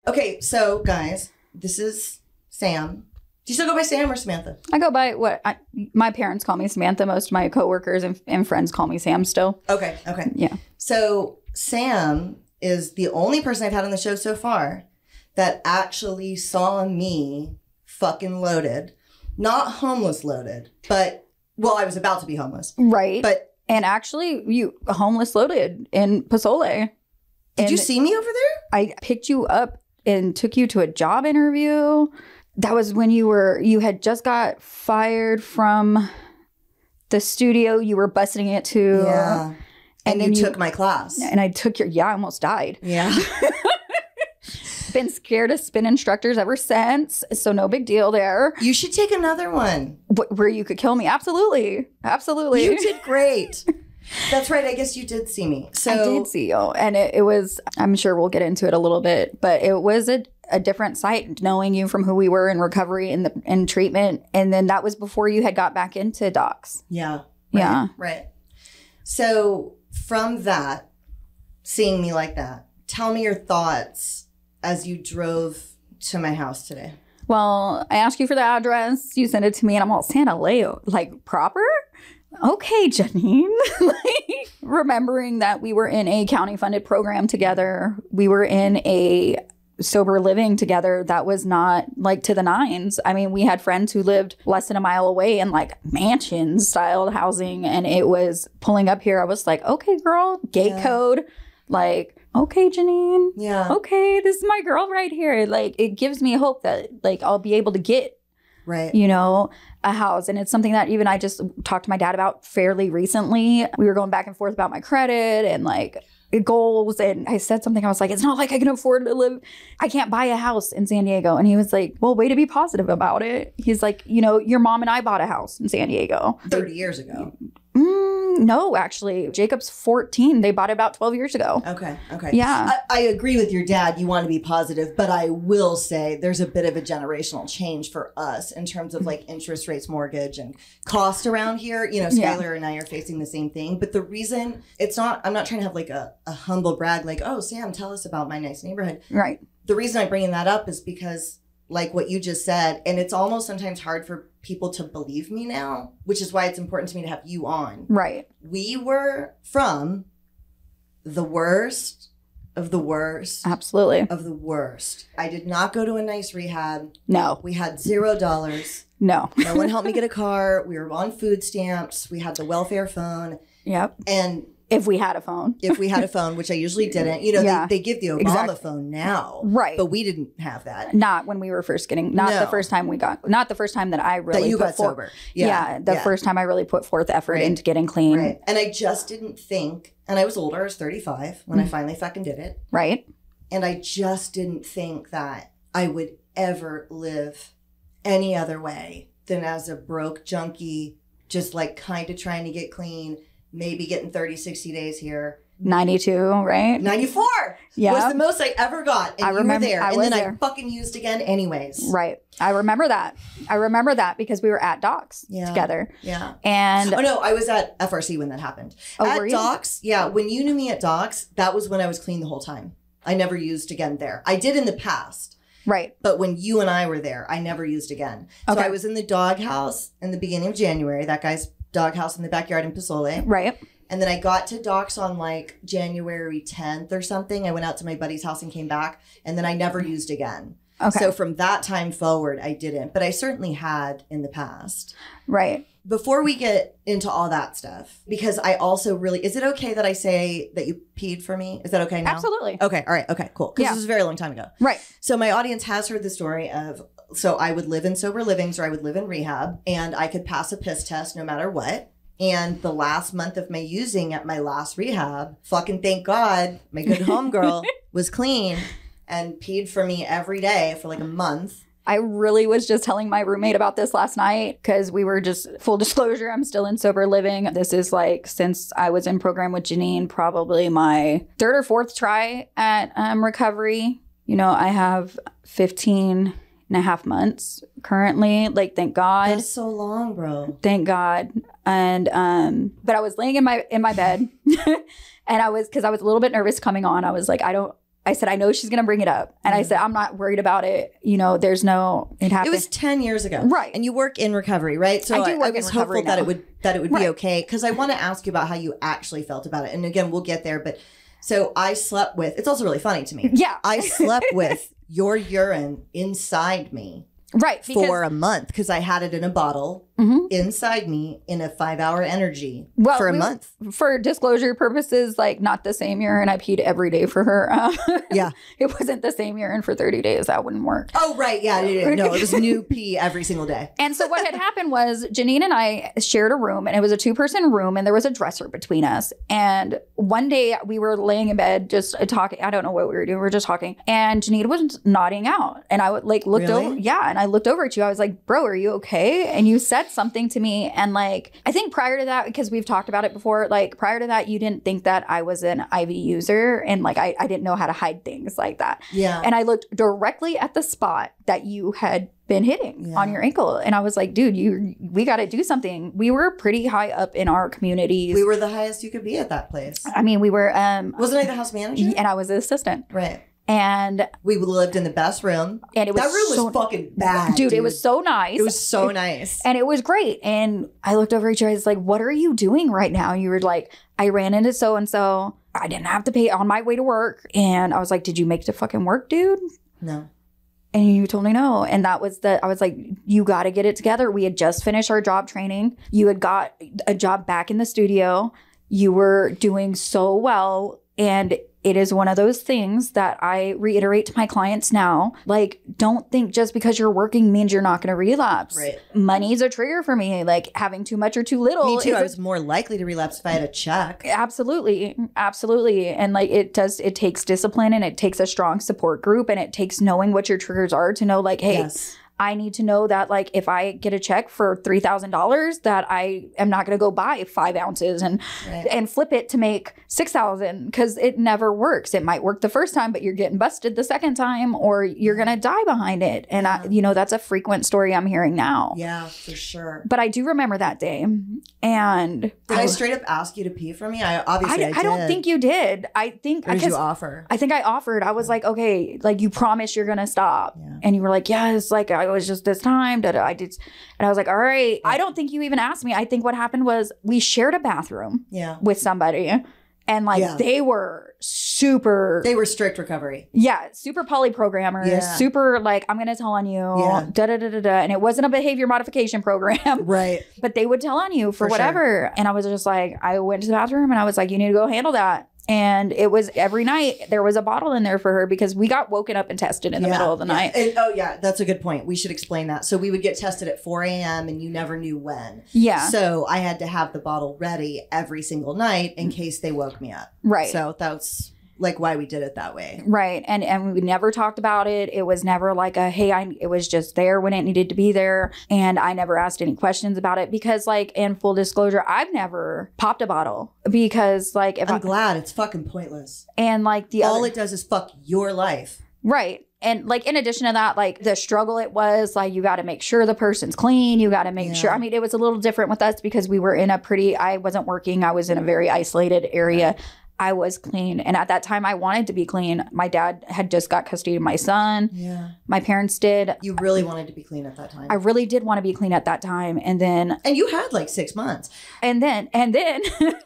Okay, so guys, this is Sam. Do you still go by Sam or Samantha? I go by my parents call me Samantha. Most of my coworkers and friends call me Sam still. Okay. Yeah. So Sam is the only person I've had on the show so far that actually saw me fucking loaded. Not homeless loaded, but, well, I was about to be homeless. Right. And actually, you homeless loaded in Pozole. Did you see me over there? I picked you up and took you to a job interview. That was when you had just got fired from the studio you were busting it to. Yeah. And then you took my class. And I took I almost died. Yeah. Been scared of spin instructors ever since. So no big deal there. You should take another one. Where you could kill me. Absolutely. Absolutely. You did great. That's right. I guess you did see me. So I did see you. And it was, I'm sure we'll get into it a little bit, but it was a different sight knowing you from who we were in recovery and in treatment. And then that was before you had got back into docs. Yeah. Right, yeah. Right. So from that, seeing me like that, tell me your thoughts as you drove to my house today. Well, I asked you for the address. You sent it to me and I'm all, Santa Leo, like proper? Okay, Janine. Like, remembering that we were in a county funded program together. We were in a sober living together that was not like to the nines. I mean, we had friends who lived less than a mile away in like mansion style housing, and it was pulling up here. I was like, okay, girl, gate code. Like, okay, Janine. Yeah. Okay, this is my girl right here. Like, it gives me hope that like I'll be able to get, right, you know, a house. And it's something that even I just talked to my dad about fairly recently. We were going back and forth about my credit and like goals. And I said something, I was like, it's not like I can afford to live, I can't buy a house in San Diego. And he was like, well, way to be positive about it. He's like, you know, your mom and I bought a house in San Diego 30 years ago. No, actually, Jacob's 14. They bought it about 12 years ago. Okay. Yeah. I agree with your dad. You want to be positive, but I will say there's a bit of a generational change for us in terms of like interest rates, mortgage, and cost around here. You know, Skylar and I are facing the same thing. But the reason I'm not trying to have like a humble brag, like, oh, Sam, tell us about my nice neighborhood. Right. The reason I'm bringing that up is because like what you just said, and it's almost sometimes hard for people to believe me now, which is why it's important to me to have you on. Right. We were from the worst of the worst. Absolutely. Of the worst. I did not go to a nice rehab. No. We had $0. No. No one helped me get a car. We were on food stamps. We had the welfare phone. Yep. And if we had a phone. If we had a phone, which I usually didn't. You know, they give the Obama phone now. Right. But we didn't have that. Not when we were first getting, not the first time not the first time that I really that you got sober. Yeah. The first time I really put forth effort into getting clean. Right. And I just didn't think, and I was older, I was 35 when I finally fucking did it. Right. And I just didn't think that I would ever live any other way than as a broke junkie, just like kind of trying to get clean. Maybe getting 30, 60 days here. 92, right? 94 was the most I ever got. And I remember you were there. I fucking used again anyways. Right. I remember that. Because we were at Docs together. Yeah. And oh no, I was at FRC when that happened. At Docs, when you knew me at Docs, that was when I was clean the whole time. I never used again there. I did in the past. Right. But when you and I were there, I never used again. So I was in the doghouse in the beginning of January. That guy's doghouse in the backyard in Pozole. Right. And then I got to Docs on like January 10th or something. I went out to my buddy's house and came back. And then I never used again. Okay. So from that time forward, I didn't. But I certainly had in the past. Right. Before we get into all that stuff, because I also really, is it okay that I say that you peed for me? Is that okay now? Absolutely. Okay. All right. Okay, cool. Because this was a very long time ago. Right. So my audience has heard the story of, so I would live in sober livings or I would live in rehab and I could pass a piss test no matter what. And the last month of my using at my last rehab, fucking thank God, my good homegirl was clean and peed for me every day for like a month. I really was just telling my roommate about this last night because we were just, full disclosure, I'm still in sober living. This is like, since I was in program with Janine, probably my third or fourth try at recovery. You know, I have 15 and a half months currently. Like, thank God. That's so long, bro. Thank God. And, but I was laying in my bed and because I was a little bit nervous coming on. I was like, I I said, I know she's going to bring it up. And I said, I'm not worried about it. You know, there's no, it happened. It was 10 years ago. Right. And you work in recovery, right? So I was hopeful that it would be okay. Because I want to ask you about how you actually felt about it. And again, we'll get there. But so I slept with, it's also really funny to me. Yeah. I slept with your urine inside me. Right. For a month because I had it in a bottle inside me in a 5-hour energy for a month. For disclosure purposes, like not the same urine. I peed every day for her. Yeah. It wasn't the same urine for 30 days. That wouldn't work. Oh, right. Yeah. No, it was new pee every single day. And so what had happened was Janine and I shared a room and it was a 2-person room and there was a dresser between us. And one day we were laying in bed just talking. I don't know what we were doing. We were just talking. And Janine was nodding out. And I would like looked over. Yeah. And I looked over at you. I was like, bro, are you okay? And you said something to me. And like, I think prior to that, because we've talked about it before, like prior to that, you didn't think that I was an IV user. And like, I didn't know how to hide things like that. Yeah. And I looked directly at the spot that you had been hitting on your ankle. And I was like, dude, we got to do something. We were pretty high up in our communities. We were the highest you could be at that place. I mean, we were. Wasn't I the house manager? And I was the assistant. Right. And we lived in the best room. And it was that room was fucking bad. Dude, it was so nice. It was so nice. And it was great. And I looked over at you. I was like, what are you doing right now? And you were like, I ran into so-and-so. I didn't have to pay on my way to work. And I was like, did you make it to fucking work, dude? No. And you told me no. And that was I was like, you got to get it together. We had just finished our job training. You had got a job back in the studio. You were doing so well. And it is one of those things that I reiterate to my clients now. Like, don't think just because you're working means you're not going to relapse. Right. Money's a trigger for me. Like having too much or too little. Me too. I was more likely to relapse if I had a check. Absolutely. Absolutely. And like it takes discipline and it takes a strong support group and it takes knowing what your triggers are to know like, hey, I need to know that like if I get a check for $3,000 that I am not going to go buy 5 ounces and flip it to make 6,000 because it never works. It might work the first time, but you're getting busted the second time or you're going to die behind it. And that's a frequent story I'm hearing now. Yeah, for sure. But I do remember that day. And did I straight up ask you to pee for me? I don't think you did. I think or did you offer? I think I offered. I was like, okay, like you promise you're going to stop. Yeah. And you were like, yes, like it was just this time that I did. And I was like, all right. I don't think you even asked me. I think what happened was we shared a bathroom with somebody. And like they were strict recovery. Yeah. Super poly programmers. Yeah. Super like, I'm going to tell on you. Yeah. And it wasn't a behavior modification program. Right. But they would tell on you for whatever. Sure. And I was just like, I went to the bathroom and I was like, you need to go handle that. And it was every night there was a bottle in there for her because we got woken up and tested in the middle of the night. And, that's a good point. We should explain that. So we would get tested at 4 a.m. and you never knew when. Yeah. So I had to have the bottle ready every single night in case they woke me up. Right. So that's like why we did it that way. Right. And we never talked about it. It was never like it was just there when it needed to be there. And I never asked any questions about it because like in full disclosure, I've never popped a bottle because like I'm glad it's fucking pointless. And like all it does is fuck your life. Right. And like in addition to that, like the struggle it was like you got to make sure the person's clean. You got to make sure. I mean, it was a little different with us because we were in I wasn't working. I was in a very isolated area. I was clean. And at that time, I wanted to be clean. My dad had just got custody of my son. Yeah. My parents did. You really wanted to be clean at that time. I really did want to be clean at that time. And then... And you had like 6 months. And then...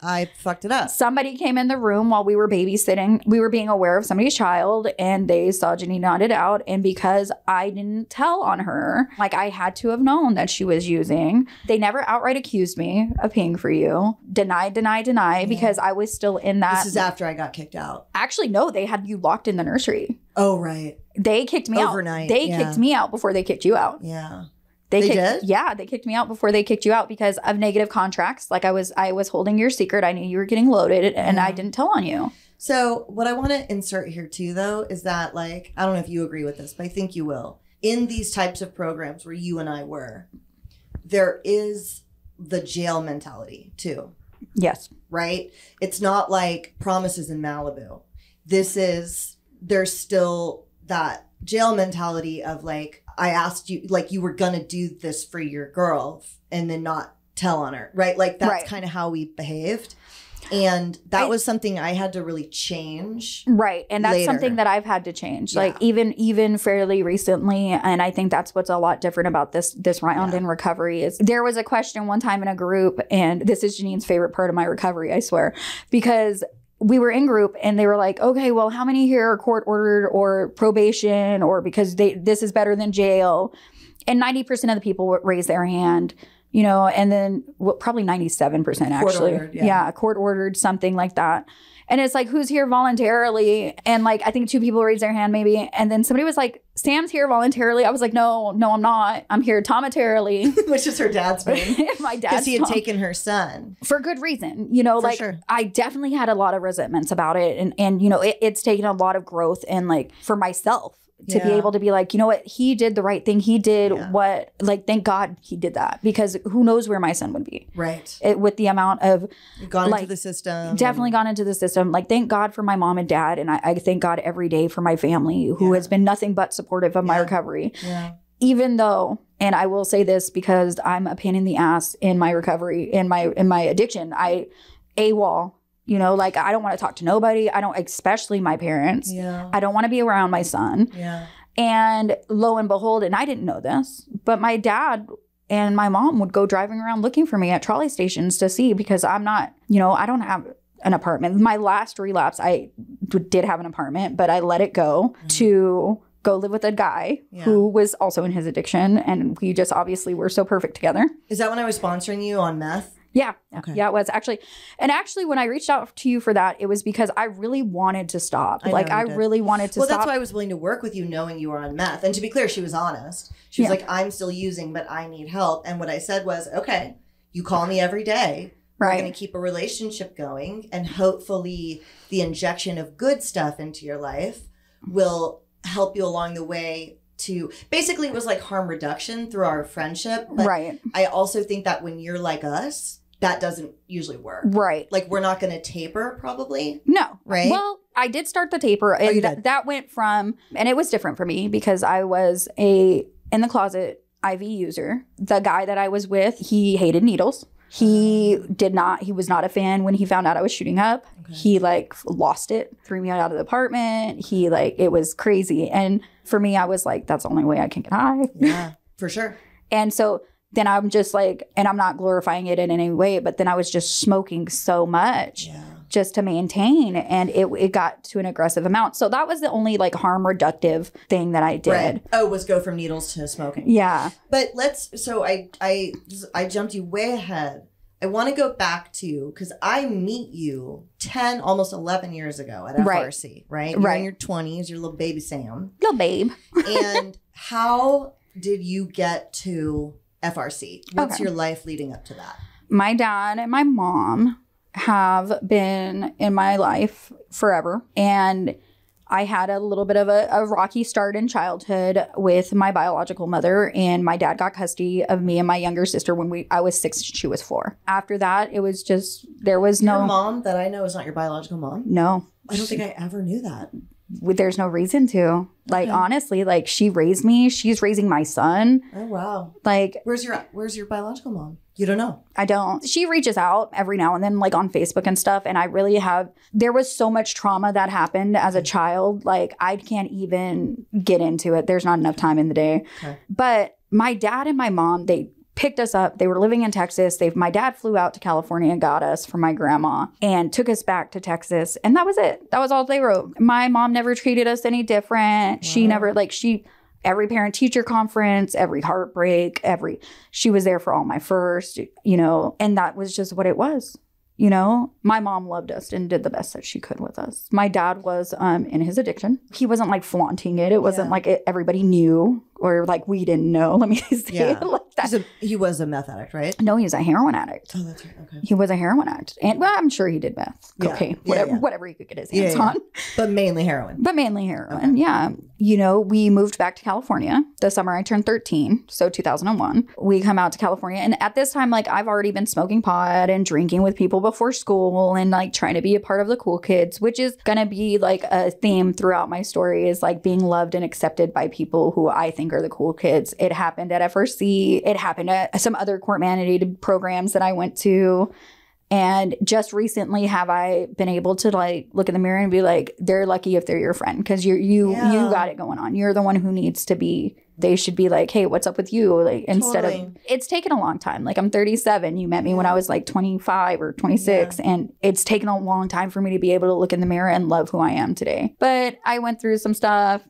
I fucked it up. Somebody came in the room while we were babysitting. We were being aware of somebody's child and they saw Janine nodded out. And because I didn't tell on her, like I had to have known that she was using. They never outright accused me of paying for you. Deny, because I was still in that... This is after I got kicked out. Actually, no, they had you locked in the nursery. Oh, right. They kicked me overnight. They kicked me out before they kicked you out. Yeah. They did? Yeah, they kicked me out before they kicked you out because of negative contracts. Like I was holding your secret. I knew you were getting loaded and I didn't tell on you. So what I want to insert here too, though, is that like, I don't know if you agree with this, but I think you will. In these types of programs where you and I were, there is the jail mentality too. Yes. Right? It's not like Promises in Malibu. There's still that jail mentality of like, I asked you, like you were going to do this for your girl and then not tell on her. Right? Like that's kind of how we behaved. And that was something I had to really change. Right. And that's later. something that I've had to change, Yeah. like even fairly recently. And I think that's what's a lot different about this round in recovery is there was a question one time in a group, and this is Janine's favorite part of my recovery, I swear, because we were in group and they were like, okay, well, how many here are court ordered or probation or because this is better than jail? And 90% of the people would raise their hand. You know, and then probably 97% actually. Court-ordered, yeah. Court ordered, something like that. And it's like, who's here voluntarily? And like, I think 2 people raised their hand maybe. And then somebody was like, Sam's here voluntarily. I was like, no, I'm not. I'm here tomatarily. Which is her dad's name. My dad's Because he had taken her son. for good reason. You know, like sure. I definitely had a lot of resentments about it. And you know, it's taken a lot of growth and like for myself. To be able to be like, you know what, he did the right thing. He did what, like, thank God he did that, because who knows where my son would be. Right. With the amount of gone into the system. Definitely gone into the system. Like, thank God for my mom and dad. And I thank God every day for my family who has been nothing but supportive of my recovery. Yeah. Even though, and I will say this because I'm a pain in the ass in my recovery, in my addiction, AWOL. You know, like I don't want to talk to nobody. I don't, especially my parents. Yeah. I don't want to be around my son. Yeah. And lo and behold, and I didn't know this, but my dad and my mom would go driving around looking for me at trolley stations to see, because I'm not, you know, I don't have an apartment. My last relapse, I did have an apartment, but I let it go to go live with a guy who was also in his addiction. And we just obviously were so perfect together. Is that when I was sponsoring you on meth? Yeah. Okay. Yeah, it was actually. And actually, when I reached out to you for that, it was because I really wanted to stop. I really wanted to stop. Well, that's why I was willing to work with you, knowing you were on meth. And to be clear, she was honest. She was like, I'm still using, but I need help. And what I said was, okay, you call me every day. We're going to keep a relationship going. And hopefully the injection of good stuff into your life will help you along the way. To basically, it was like harm reduction through our friendship. But I also think that when you're like us, that doesn't usually work. Right. Like, we're not going to taper, probably. No. Right. Well, I did start the taper. And that went from, and it was different for me because I was in the closet IV user. The guy that I was with, he hated needles. He was not a fan when he found out I was shooting up. Okay. He like lost it, threw me out of the apartment. It was crazy. And for me, I was like, that's the only way I can get high. Yeah, for sure. And so then I'm just like, and I'm not glorifying it in any way, but then I was just smoking so much just to maintain. And it got to an aggressive amount. So that was the only like harm reductive thing that I did. Right. Oh, was go from needles to smoking. Yeah. But so I jumped you way ahead. I want to go back to, because I meet you 10, almost 11 years ago at FRC, right? You're in your 20s, you're little baby Sam. Little babe. And how did you get to FRC? What's your life leading up to that? My dad and my mom have been in my life forever. And I had a little bit of a rocky start in childhood with my biological mother, and my dad got custody of me and my younger sister when I was 6 and she was 4. After that, it was just, there was no... Your mom that I know is not your biological mom? No. I don't think I ever knew that. There's no reason to. Like, honestly, like, she raised me. She's raising my son. Oh, wow. Like... Where's your biological mom? You don't know? I don't. She reaches out every now and then, like on Facebook and stuff. And I really there was so much trauma that happened as a child. Like, I can't even get into it. There's not enough time in the day. Okay. But my dad and my mom, they picked us up. They were living in Texas. My dad flew out to California and got us from my grandma and took us back to Texas. And that was it. That was all they wrote. My mom never treated us any different. Wow. She never, every parent teacher conference, every heartbreak, she was there for all my first, and that was just what it was. My mom loved us and did the best that she could with us. My dad was in his addiction. He wasn't like flaunting it. It wasn't like everybody knew or like we didn't know. Let me say it like that. He was a meth addict, right? No, he was a heroin addict. Oh, that's right. Okay. He was a heroin addict. And well, I'm sure he did meth, cocaine, whatever he could get his hands on. But mainly heroin. Okay. Yeah. We moved back to California the summer I turned 13. So 2001. We come out to California. And at this time, like, I've already been smoking pot and drinking with people before school and like trying to be a part of the cool kids, which is going to be like a theme throughout my story, is like being loved and accepted by people who I think are the cool kids. It happened at FRC. It happened at some other court mandated programs that I went to. And just recently have I been able to like look in the mirror and be like, they're lucky if they're your friend because you got it going on. You're the one who needs to be. They should be like, hey, what's up with you? Like instead of it's taken a long time. Like I'm 37. You met me when I was like 25 or 26. And it's taken a long time for me to be able to look in the mirror and love who I am today. But I went through some stuff,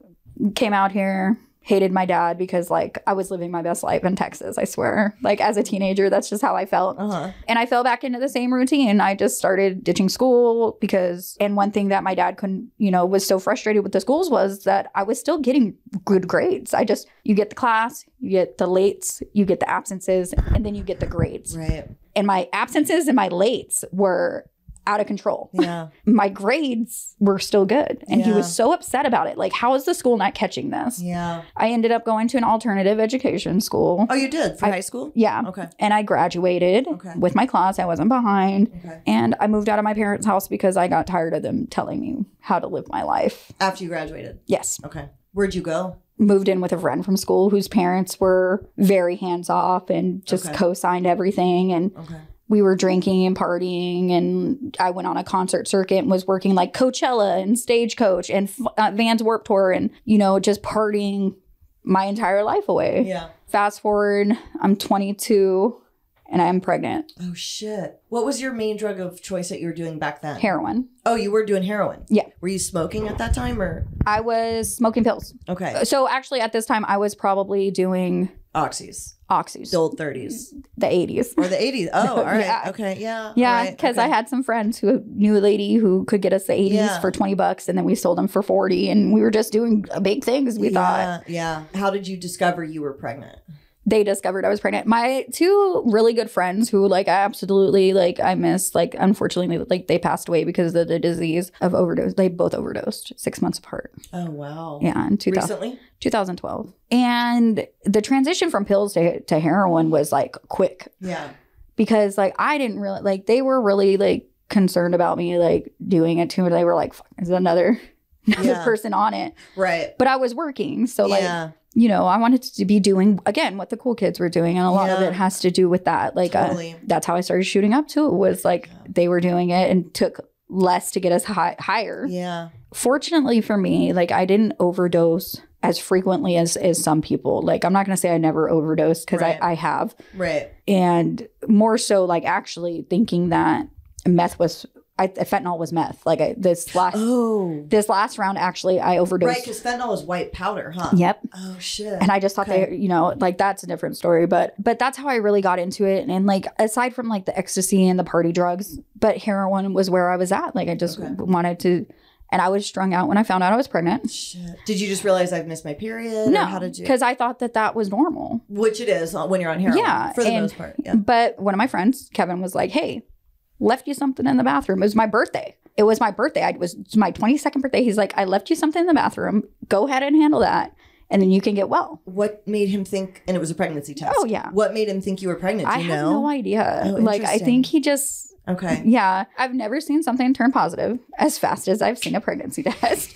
came out here. Hated my dad because like I was living my best life in Texas, I swear. Like as a teenager, that's just how I felt. And I fell back into the same routine. I just started ditching school because, and one thing that my dad couldn't, was so frustrated with the schools was that I was still getting good grades. You get the class, you get the lates, you get the absences, and then you get the grades. Right. And my absences and my lates were out of control. Yeah. My grades were still good. And he was so upset about it. Like, how is the school not catching this? Yeah. I ended up going to an alternative education school. Oh, you did? For high school? Yeah. Okay. And I graduated with my class. I wasn't behind. Okay. And I moved out of my parents' house because I got tired of them telling me how to live my life. After you graduated? Yes. Okay. Where'd you go? Moved in with a friend from school whose parents were very hands-off and just co-signed everything. And we were drinking and partying, and I went on a concert circuit and was working like Coachella and Stagecoach and Vans Warped Tour and, just partying my entire life away. Yeah. Fast forward, I'm 22 and I'm pregnant. Oh, shit. What was your main drug of choice that you were doing back then? Heroin. Oh, you were doing heroin? Yeah. Were you smoking at that time or? I was smoking pills. Okay. So actually at this time I was probably doing Oxys. The old 30s. The 80s. Or the 80s. Oh, all right. Yeah. Okay. Yeah. Yeah. Because I had some friends who knew a lady who could get us the 80s for $20 and then we sold them for 40 and we were just doing big things, we thought. Yeah. How did you discover you were pregnant? They discovered I was pregnant. My two really good friends who I absolutely I miss, unfortunately, they passed away because of the disease of overdose. They both overdosed 6 months apart. Oh, wow. Yeah. In Recently? 2012. And the transition from pills to heroin was quick. Yeah. Because I didn't really, they were really concerned about me doing it too. They were like, fuck, there's another person on it. Right. But I was working. So I wanted to be doing, again, what the cool kids were doing. And a lot of it has to do with that. Totally. That's how I started shooting up too. It was they were doing it and took less to get us higher. Yeah. Fortunately for me, I didn't overdose as frequently as some people. I'm not going to say I never overdosed because I have. Right. And more so actually thinking that fentanyl was meth. This last round, actually, I overdosed. Right, because fentanyl is white powder, huh? Yep. Oh, shit. And I just thought that's a different story. But that's how I really got into it. And aside from the ecstasy and the party drugs, but heroin was where I was at. I just wanted to, and I was strung out when I found out I was pregnant. Shit. Did you just realize I've missed my period? No, or how did you? Because I thought that was normal. Which it is when you're on heroin. Yeah. For the most part. Yeah. But one of my friends, Kevin, was like, hey, left you something in the bathroom. It was my birthday. It was my 22nd birthday. He's like, I left you something in the bathroom. Go ahead and handle that. And then you can get well. What made him think, and it was a pregnancy test. Oh, yeah. What made him think you were pregnant? Do you know? I have no idea. Oh, I think he just... Okay. Yeah. I've never seen something turn positive as fast as I've seen a pregnancy test.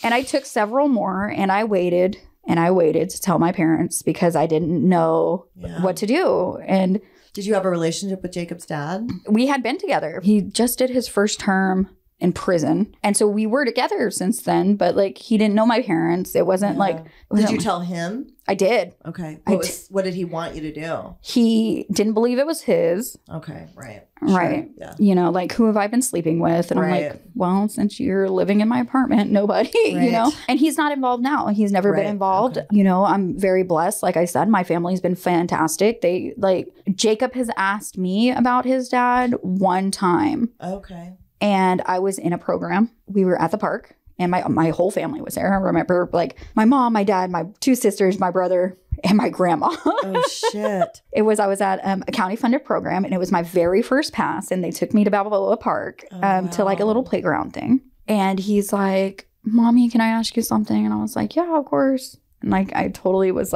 And I took several more and I waited to tell my parents because I didn't know what to do. And did you have a relationship with Jacob's dad? We had been together. He just did his first term in prison. And so we were together since then, but he didn't know my parents. It wasn't Did you tell him? I did. Okay. What did he want you to do? He didn't believe it was his. Okay. Right. Right. Sure. Yeah. Who have I been sleeping with? And I'm like, well, since you're living in my apartment, nobody, and he's not involved now. He's never been involved. Okay. I'm very blessed. Like I said, my family's been fantastic. They Jacob has asked me about his dad one time. Okay. And I was in a program. We were at the park and my whole family was there. I remember my mom, my dad, my two sisters, my brother, and my grandma. Oh, shit. I was at a county funded program and it was my very first pass. And they took me to Balboa Park to a little playground thing. And he's like, Mommy, can I ask you something? And I was like, yeah, of course. And I totally was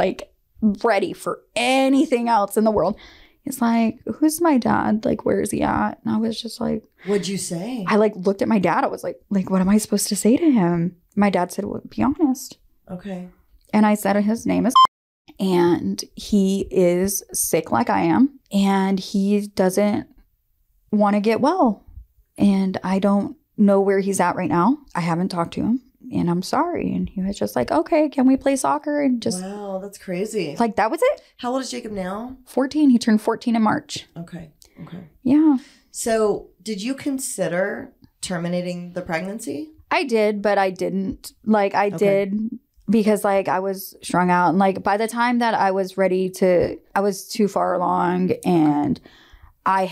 ready for anything else in the world. He's like, who's my dad? Where is he at? And I was just like, what'd you say? I looked at my dad. I was like, what am I supposed to say to him? My dad said, well, be honest. Okay. And I said, his name is and he is sick like I am. And he doesn't want to get well. And I don't know where he's at right now. I haven't talked to him. And I'm sorry. And he was just like, okay, can we play soccer? And just, wow, that's crazy. like, that was it. How old is Jacob now? 14. He turned 14 in March. Okay. Yeah. So did you consider terminating the pregnancy? I did, but I didn't. Like, I did because, like, I was strung out. And, like, by the time that I was ready to, I was too far along, and I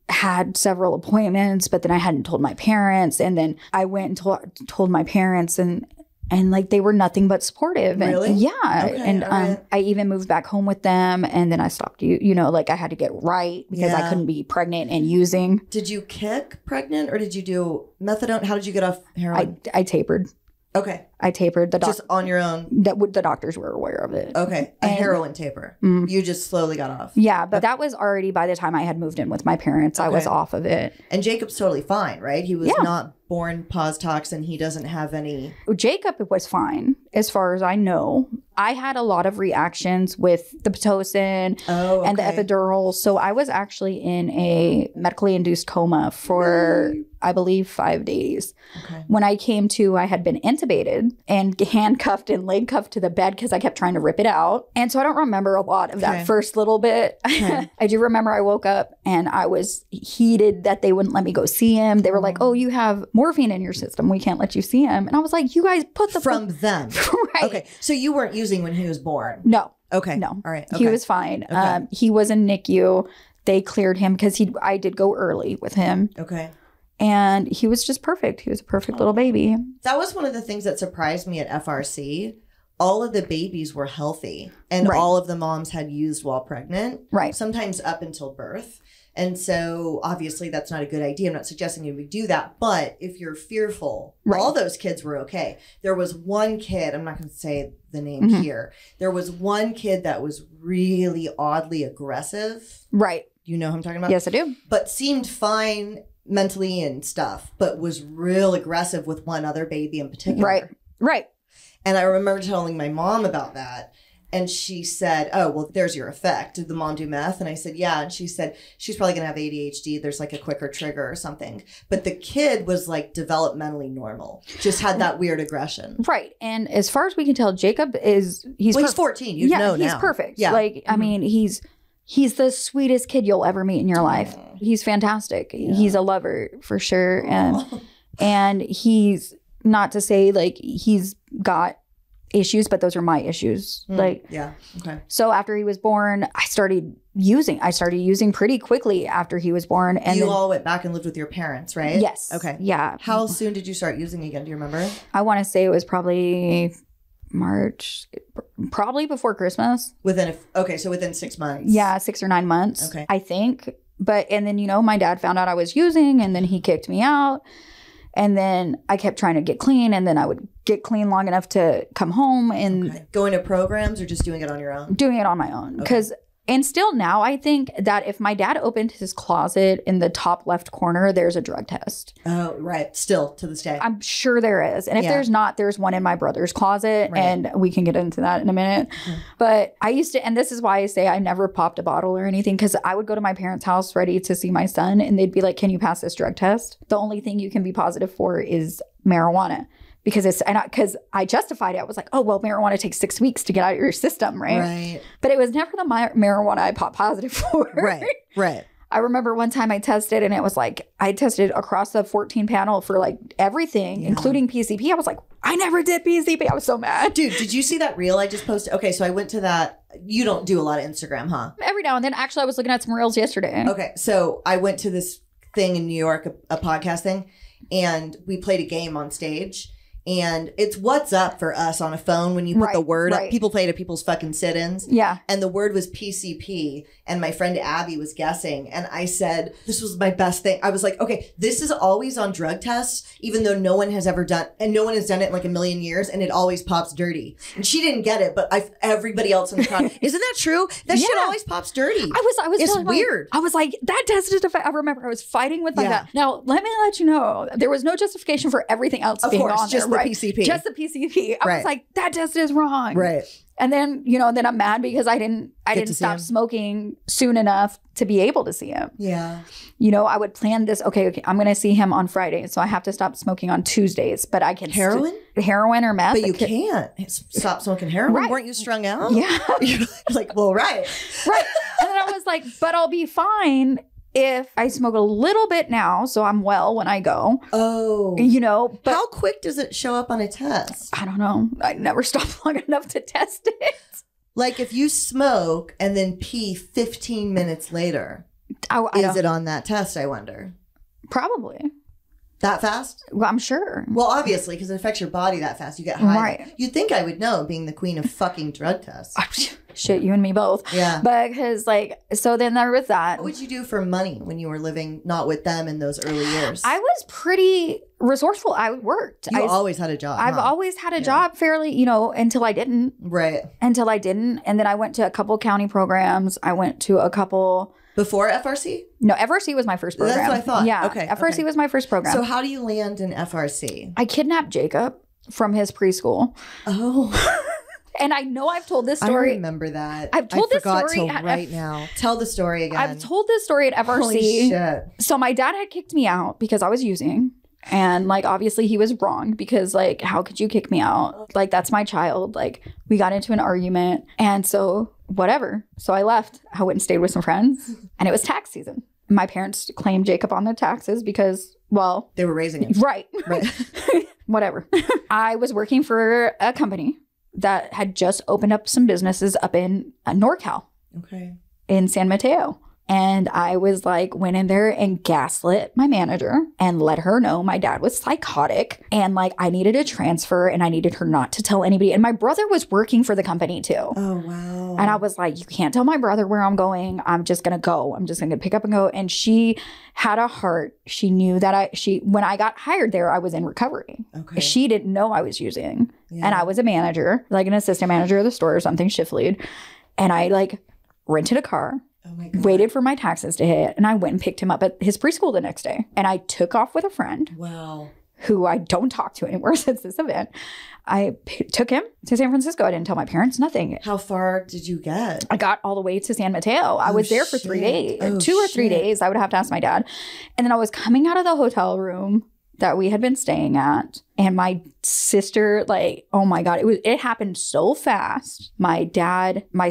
had several appointments, but then I hadn't told my parents. And then I went and told my parents, and like, they were nothing but supportive. And, really? Yeah. Okay, and right. I even moved back home with them, and then I stopped, you know, like, I had to get right because I couldn't be pregnant and using. Did you kick pregnant, or did you do methadone? How did you get off heroin? I tapered. Okay. I tapered. Just on your own? The doctors were aware of it. Okay. A heroin taper. You just slowly got off. Yeah, but that was already by the time I had moved in with my parents. I was off of it. And Jacob's totally fine, right? He was not born pause toxin. He doesn't have any. Jacob was fine, as far as I know. I had a lot of reactions with the Pitocin and the epidural. So I was actually in a medically induced coma for, I believe, 5 days. Okay. When I came to, I had been intubated and handcuffed and leg cuffed to the bed because I kept trying to rip it out. And so I don't remember a lot of that first little bit. I do remember I woke up and I was heated that they wouldn't let me go see him. They were like, oh, you have morphine in your system. We can't let you see him. And I was like, you guys put the... From them. Right. Okay. So you weren't using when he was born? No. Okay. No. All right. Okay. He was fine. Okay. He was in NICU. They cleared him because I did go early with him. Okay. And he was just perfect. He was a perfect little baby. That was one of the things that surprised me at FRC. All of the babies were healthy, and all of the moms had used while pregnant. Right. Sometimes up until birth. And so obviously that's not a good idea. I'm not suggesting you would do that. But if you're fearful, all those kids were okay. There was one kid, I'm not going to say the name here. There was one kid that was really oddly aggressive. Right. You know who I'm talking about? Yes, I do. But seemed fine mentally and stuff, but was real aggressive with one other baby in particular. Right. Right. And I remember telling my mom about that. And she said, oh, well, there's your effect. Did the mom do meth? And I said, yeah. And she said, she's probably going to have ADHD. There's like a quicker trigger or something. But the kid was like developmentally normal. Just had that weird aggression. Right. And as far as we can tell, Jacob he's 14. You know now. He's perfect. Yeah. Like, I mean, he's the sweetest kid you'll ever meet in your life. He's fantastic. Yeah. He's a lover for sure. And he's, not to say like he's got issues, but those are my issues. Like, yeah. Okay. So after he was born, I started using pretty quickly after he was born. And you all went back and lived with your parents, right? Yes. Okay. Yeah. How soon did you start using again? Do you remember? I want to say it was probably March, probably before Christmas. So within 6 months. Yeah, 6 or 9 months. Okay. I think. And then, my dad found out I was using, and then he kicked me out. And then I kept trying to get clean, and then I would get clean long enough to come home and going to programs or just doing it on your own? Doing it on my own. And still now, I think that if my dad opened his closet in the top left corner, there's a drug test. Oh, right. Still to this day. I'm sure there is. And if there's not, there's one in my brother's closet. Right. And we can get into that in a minute. Mm-hmm. But I used to, and this is why I say I never popped a bottle or anything, because I would go to my parents' house ready to see my son, and they'd be like, can you pass this drug test? The only thing you can be positive for is marijuana. Because I justified it. I was like, oh, well, marijuana takes 6 weeks to get out of your system, right? Right. But it was never the marijuana I popped positive for. Right. I remember one time I tested, and it was like, I tested across the 14 panel for like everything, including PCP. I was like, I never did PCP. I was so mad. Dude, did you see that reel I just posted? Okay, so I went to that. You don't do a lot of Instagram, huh? Every now and then. Actually, I was looking at some reels yesterday. Okay, so I went to this thing in New York, a podcast thing, and we played a game on stage. And it's what's up for us on a phone when you put the word up. People play to people's fucking sit-ins. Yeah. And the word was PCP. And my friend Abby was guessing. And I said, this was my best thing. I was like, okay, this is always on drug tests, even though no one has ever done, and no one has done it in like a million years. And it always pops dirty. And she didn't get it, but everybody else in the crowd. Isn't that true? That shit always pops dirty. I was it's weird. I was like, that test is I remember I was fighting with my dad. Now, let me let you know, there was no justification for everything else being on there. PCP. Just the PCP. I Right. was like, that test is wrong. Right. And then, then I'm mad because I didn't to see stop him. smoking soon enough to be able to see him. Yeah. I would plan this. Okay, I'm going to see him on Friday. So I have to stop smoking on Tuesdays, but I can Heroin? Heroin or meth. But you can't stop smoking heroin. Right. Weren't you strung out? Yeah. You're like, well, right. Right. And then I was like, but I'll be fine if I smoke a little bit now. So I'm well when I go. Oh. But how quick does it show up on a test? I don't know. I never stopped long enough to test it. Like if you smoke and then pee 15 minutes later, is it on that test, I wonder? Probably. That fast? Well, I'm sure. Well, obviously, because it affects your body that fast. You get high. Right. You'd think I would know, being the queen of fucking drug tests. Shit, you and me both. Yeah. Because so then there was that. What would you do for money when you were living not with them in those early years? I was pretty resourceful. I worked. You always had a job. I've always had a job fairly, until I didn't. Right. Until I didn't. And then I went to a couple county programs. I went to a couple. Before FRC? No, FRC was my first program. That's what I thought. Yeah. Okay. FRC was my first program. So how do you land in FRC? I kidnapped Jacob from his preschool. Oh. And I know I've told this story. I remember that. I've told this story till right now. Tell the story again. I've told this story at FRC. Holy shit. So my dad had kicked me out because I was using. And obviously he was wrong because how could you kick me out? That's my child. We got into an argument. And so whatever. So I left. I went and stayed with some friends. And it was tax season. My parents claimed Jacob on their taxes because, well. They were raising him. Right. Right. Whatever. I was working for a company that had just opened up some businesses up in NorCal. Okay. In San Mateo. And I went in there and gaslit my manager and let her know my dad was psychotic and I needed a transfer and I needed her not to tell anybody. And my brother was working for the company too. Oh, wow. And I was like, you can't tell my brother where I'm going. I'm just going to go. I'm just going to pick up and go. And she had a heart. She knew that when I got hired there, I was in recovery. Okay. She didn't know I was using. Yeah. And I was a manager, an assistant manager of the store or something, shift lead. And I rented a car. Oh my God. Waited for my taxes to hit, and I went and picked him up at his preschool the next day. And I took off with a friend. Wow. Who I don't talk to anymore since this event. I took him to San Francisco. I didn't tell my parents, nothing. How far did you get? I got all the way to San Mateo. I was there for 3 days. Oh, 2 or 3 days. I would have to ask my dad. And then I was coming out of the hotel room that we had been staying at. And my sister, like, oh my God, it happened so fast. My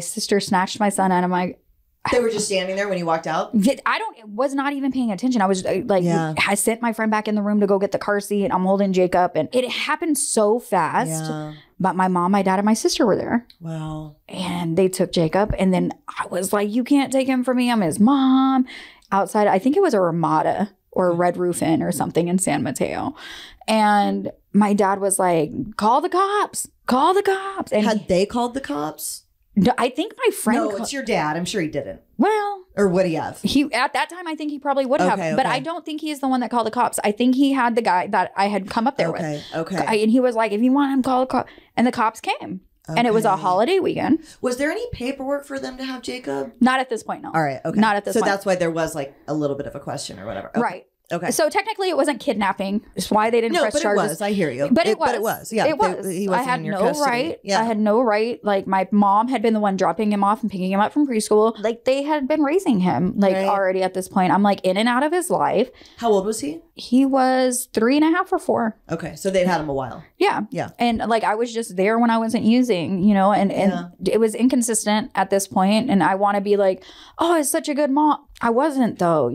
sister snatched my son out of my... They were just standing there when you walked out? Was not even paying attention. I was like, I sent my friend back in the room to go get the car seat. I'm holding Jacob. And it happened so fast. Yeah. But my mom, my dad, and my sister were there. Wow. And they took Jacob. And then I was like, you can't take him from me. I'm his mom. Outside, I think it was a Ramada or a Red Roof Inn or something in San Mateo. And my dad was like, call the cops. Call the cops. And Had they called the cops? I think my friend... No, it's your dad. I'm sure he didn't. Well... Or would he have? At that time, I think he probably would have. But I don't think he's the one that called the cops. I think he had the guy that I had come up there with. Okay. And he was like, if you want him, call the cops. And the cops came. And it was a holiday weekend. Was there any paperwork for them to have Jacob? Not at this point, no. All right. Okay. Not at this point. So that's why there was like a little bit of a question or whatever. Okay. Right. Okay. So technically it wasn't kidnapping. It's why they didn't press charges. It was. I hear you. But it was. But it was. Yeah. It was. He I wasn't had in your no custody. right. Yeah. I had no right. Like my mom had been the one dropping him off and picking him up from preschool. Like they had been raising him already at this point. I'm like in and out of his life. How old was he? He was 3.5 or 4. Okay. So they'd had him a while. Yeah. Yeah. And like I was just there when I wasn't using, and it was inconsistent at this point. And I want to be like, oh, it's such a good mom. I wasn't though,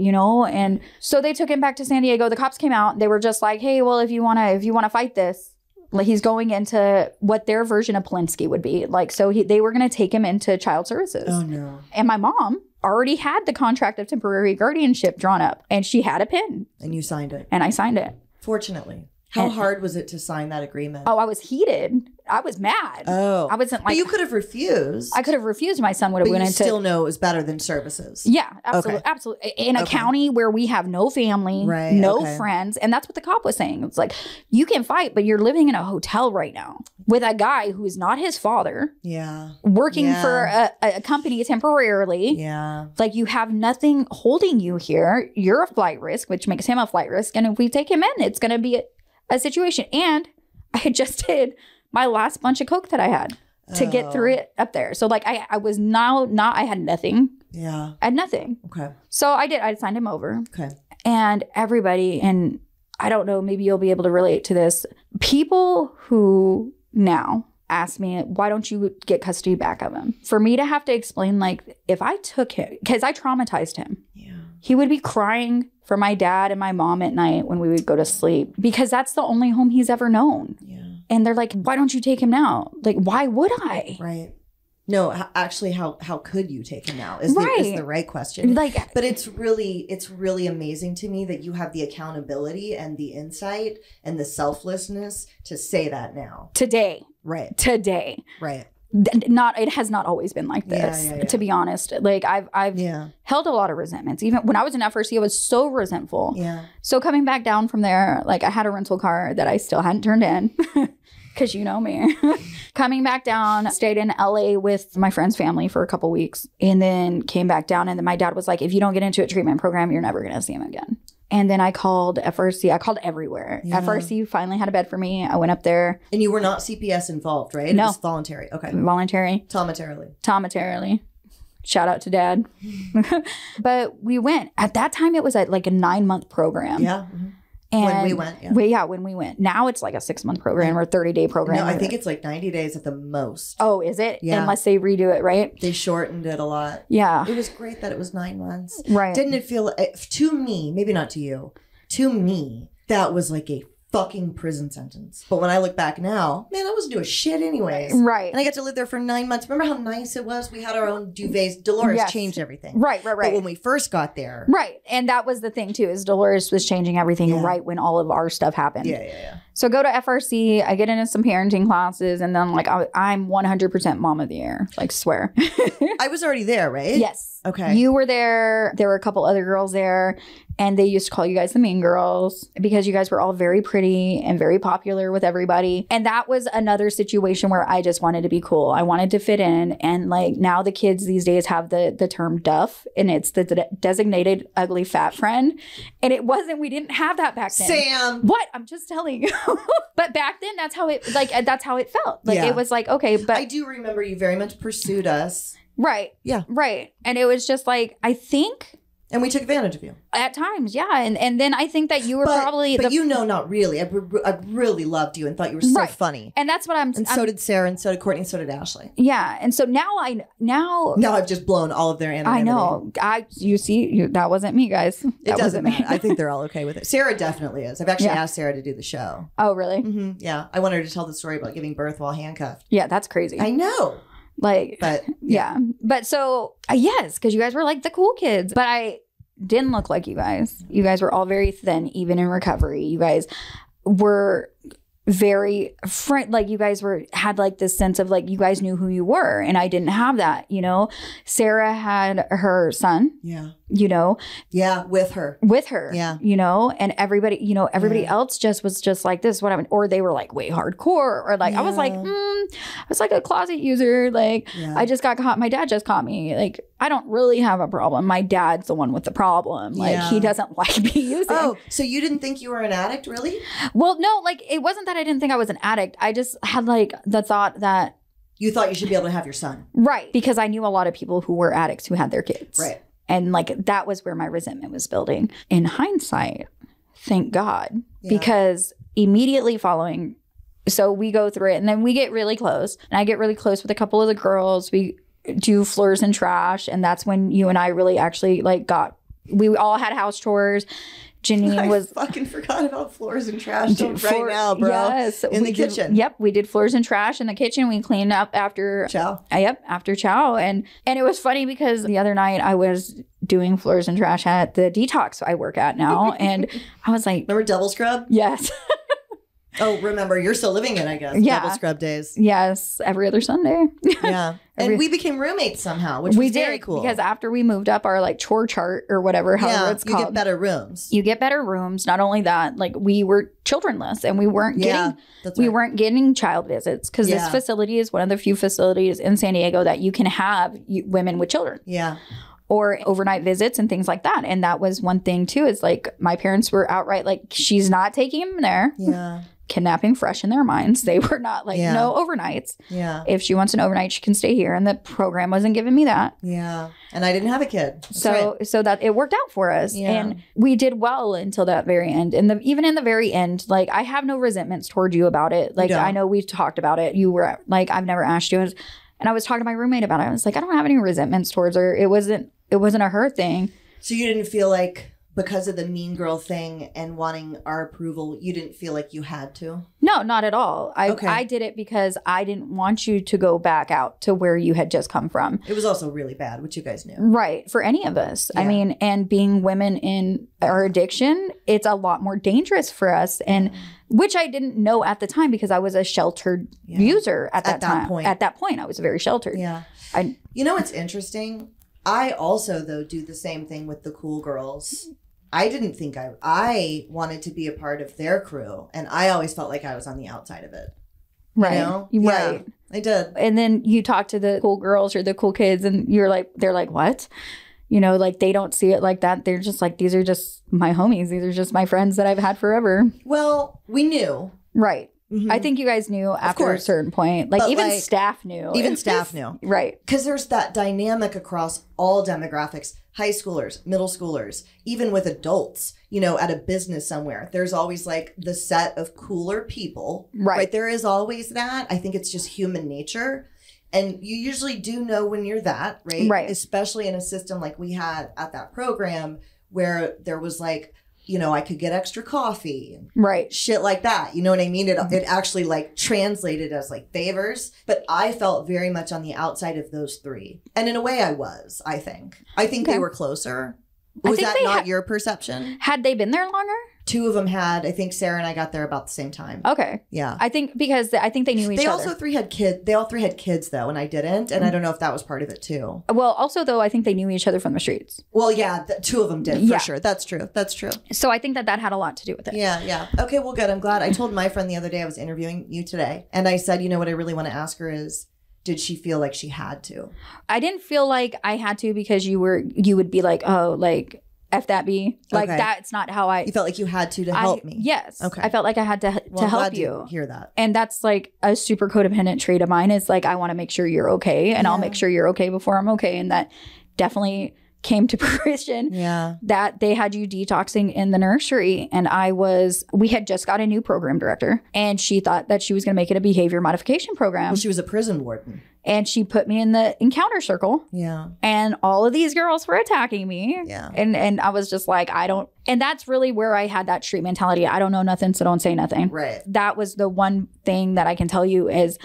and so they took him back to San Diego. The cops came out. They were just like, hey, well, if you want to fight this, like he's going into what their version of Polinsky would be. Like, so they were going to take him into child services. Oh no. And my mom already had the contract of temporary guardianship drawn up and she had a pin. And you signed it. And I signed it. Fortunately. How hard was it to sign that agreement? Oh, I was heated. I was mad. Oh. I wasn't like... But you could have refused. I could have refused. My son would have went into... But you still know it was better than services. Yeah, absolutely. Okay. Absolutely. In a county where we have no family, no friends. And that's what the cop was saying. It's like, you can fight, but you're living in a hotel right now with a guy who is not his father. Yeah. Working for a company temporarily. Yeah. Like you have nothing holding you here. You're a flight risk, which makes him a flight risk. And if we take him in, it's going to be a situation. And I had just did my last bunch of coke that I had to get through it up there. So like I was now not, I had nothing. Yeah. I had nothing. Okay. So I signed him over. Okay. And everybody, and I don't know, maybe you'll be able to relate to this. People who now ask me, why don't you get custody back of him? For me to have to explain, like, if I took him, because I traumatized him. Yeah. He would be crying for my dad and my mom at night when we would go to sleep because that's the only home he's ever known. Yeah. And they're like, why don't you take him now? Like, why would I? Right. No, actually, how could you take him now is the right question. Like, but it's really amazing to me that you have the accountability and the insight and the selflessness to say that now. Today. Right. Today. Right. It has not always been like this, to be honest. Like I've held a lot of resentments. Even when I was in FRC, I was so resentful. Yeah. So coming back down from there, like I had a rental car that I still hadn't turned in because you know me. Coming back down, stayed in LA with my friend's family for a couple weeks and then came back down. And then my dad was like, if you don't get into a treatment program, you're never going to see him again. And then I called FRC. I called everywhere. Yeah. FRC finally had a bed for me. I went up there. And you were not CPS involved, right? No. It was voluntary. Okay. Voluntary. Taumatarily. Shout out to Dad. But we went. At that time, it was like a 9-month program. Yeah. Mm-hmm. And when we went. Yeah. When we went. Now it's like a 6-month program or 30-day program. No, I think it's like 90 days at the most. Oh, is it? Yeah. Unless they redo it, right? They shortened it a lot. Yeah. It was great that it was 9 months. Right. Didn't it feel, to me, maybe not to you, to me, that was like a fucking prison sentence. But when I look back now, man, I wasn't doing shit anyways. Right. And I got to live there for 9 months. Remember how nice it was? We had our own duvets. Dolores changed everything. Right. But when we first got there. Right. And that was the thing too, is Dolores was changing everything right when all of our stuff happened. Yeah. So go to FRC, I get into some parenting classes, and then like I'm 100% mom of the year. Like swear. I was already there, right? Yes. Okay. You were there. There were a couple other girls there. And they used to call you guys the mean girls because you guys were all very pretty and very popular with everybody. And that was another situation where I just wanted to be cool. I wanted to fit in. And like now the kids these days have the term duff, and it's the designated ugly fat friend. And it wasn't, we didn't have that back then. Sam. What? I'm just telling you. But back then that's how it felt. Like it was like, okay, but I do remember you very much pursued us. Right. Yeah. Right. And it was just like, I think. And we took advantage of you. At times, yeah. And then I think that you were probably... But not really. I really loved you and thought you were so funny. And that's what And so did Sarah, and so did Courtney, and so did Ashley. Yeah. And so now Now I've just blown all of their anonymity. I know. That wasn't me, guys. It doesn't matter. I think they're all okay with it. Sarah definitely is. I've actually asked Sarah to do the show. Oh, really? Mm-hmm. Yeah. I want her to tell the story about giving birth while handcuffed. Yeah, that's crazy. I know. Like... But... Yeah. But so, yes, because you guys were like the cool kids. But I... didn't look like you guys. You guys were all very thin, even in recovery. You guys were very like you guys had like this sense of like you guys knew who you were, and I didn't have that. Sarah had her son. Yeah. With her. Yeah. And everybody else just was just like, this is what happened. Or they were like way hardcore, or like I was like, I was like a closet user. Like I just got caught. My dad just caught me. Like I don't really have a problem. My dad's the one with the problem. Like he doesn't like me using. Oh, so you didn't think you were an addict, really? Well, no, like it wasn't that I didn't think I was an addict. I just had like the thought that you thought you should be able to have your son. Right. Because I knew a lot of people who were addicts who had their kids. Right. And like that was where my resentment was building. In hindsight, thank God, because immediately following, so we go through it and then we get really close. And I get really close with a couple of the girls. We do floors and trash. And that's when you and I really actually like we all had house chores. Janine was... I fucking forgot about floors and trash right now, bro. Yes. In the kitchen. Yep. We did floors and trash in the kitchen. We cleaned up after... Chow. Yep. After chow. And it was funny because the other night I was doing floors and trash at the detox I work at now. And I was like... Remember Double Scrub? Yes. Oh, remember, you're still living it, I guess. Yeah. Double Scrub days. Yes. Every other Sunday. Yeah. And we became roommates somehow, which was very cool. Because after we moved up our like chore chart or whatever, however it's called. You get better rooms. You get better rooms. Not only that, like we were childrenless and we weren't weren't getting child visits because this facility is one of the few facilities in San Diego that you can have women with children. Yeah. Or overnight visits and things like that. And that was one thing too, is like my parents were outright like, she's not taking him there. Yeah. kidnapping fresh in their minds. They were not like, no overnights. Yeah. If she wants an overnight, she can stay here. And the program wasn't giving me that. Yeah. And I didn't have a kid. So that it worked out for us. Yeah. And we did well until that very end. And even in the very end, like, I have no resentments toward you about it. Like, I know we've talked about it. You were like, I've never asked you. And I was talking to my roommate about it. I was like, I don't have any resentments towards her. It wasn't a her thing. So you didn't feel like, because of the mean girl thing and wanting our approval, you didn't feel like you had to? No, not at all. I did it because I didn't want you to go back out to where you had just come from. It was also really bad, which you guys knew. Right. For any of us. Yeah. I mean, and being women in our addiction, it's a lot more dangerous for us. And which I didn't know at the time because I was a sheltered user at that time. At that point, I was very sheltered. Yeah. You know what's interesting? I also, though, do the same thing with the cool girls. I didn't think I wanted to be a part of their crew. And I always felt like I was on the outside of it. Right. You know? Right. Yeah, I did. And then you talk to the cool girls or the cool kids and they're like, what? You know, like, they don't see it like that. They're just like, these are just my homies. These are just my friends that I've had forever. Well, we knew. Right. Mm-hmm. I think you guys knew after a certain point. Like, even staff knew. Even staff knew. Right. Because there's that dynamic across all demographics. High schoolers, middle schoolers, even with adults, you know, at a business somewhere. There's always like the set of cooler people. Right. There is always that. I think it's just human nature. And you usually do know when you're that, right? Right. Especially in a system like we had at that program where there was like, you know, I could get extra coffee. Right. Shit like that. You know what I mean? It actually like translated as like favors. But I felt very much on the outside of those three. And in a way I was, I think. I think they were closer. Was that not your perception? Had they been there longer? Two of them had. I think Sarah and I got there about the same time. Okay. Yeah. I think because I think they knew each other. They all three had kids though, and I didn't. And I don't know if that was part of it too. Well, also though, I think they knew each other from the streets. Well, yeah, two of them did for sure. That's true. That's true. So I think that had a lot to do with it. Yeah, yeah. Okay, well, good. I'm glad. I told my friend the other day I was interviewing you today, and I said, you know what I really want to ask her is, did she feel like she had to? I didn't feel like I had to because you would be like, oh, like, F that be. Like, that's not how I... You felt like you had to help me. Yes. Okay. I felt like I had to help you. Hear that. And that's like a super codependent trait of mine. Is like, I want to make sure you're okay. And I'll make sure you're okay before I'm okay. And that definitely came to fruition. Yeah. That they had you detoxing in the nursery. And we had just got a new program director. And she thought that she was going to make it a behavior modification program. Well, she was a prison warden. And she put me in the encounter circle. Yeah. And all of these girls were attacking me. Yeah. And I was just like, and that's really where I had that street mentality. I don't know nothing, so don't say nothing. Right. That was the one thing that I can tell you is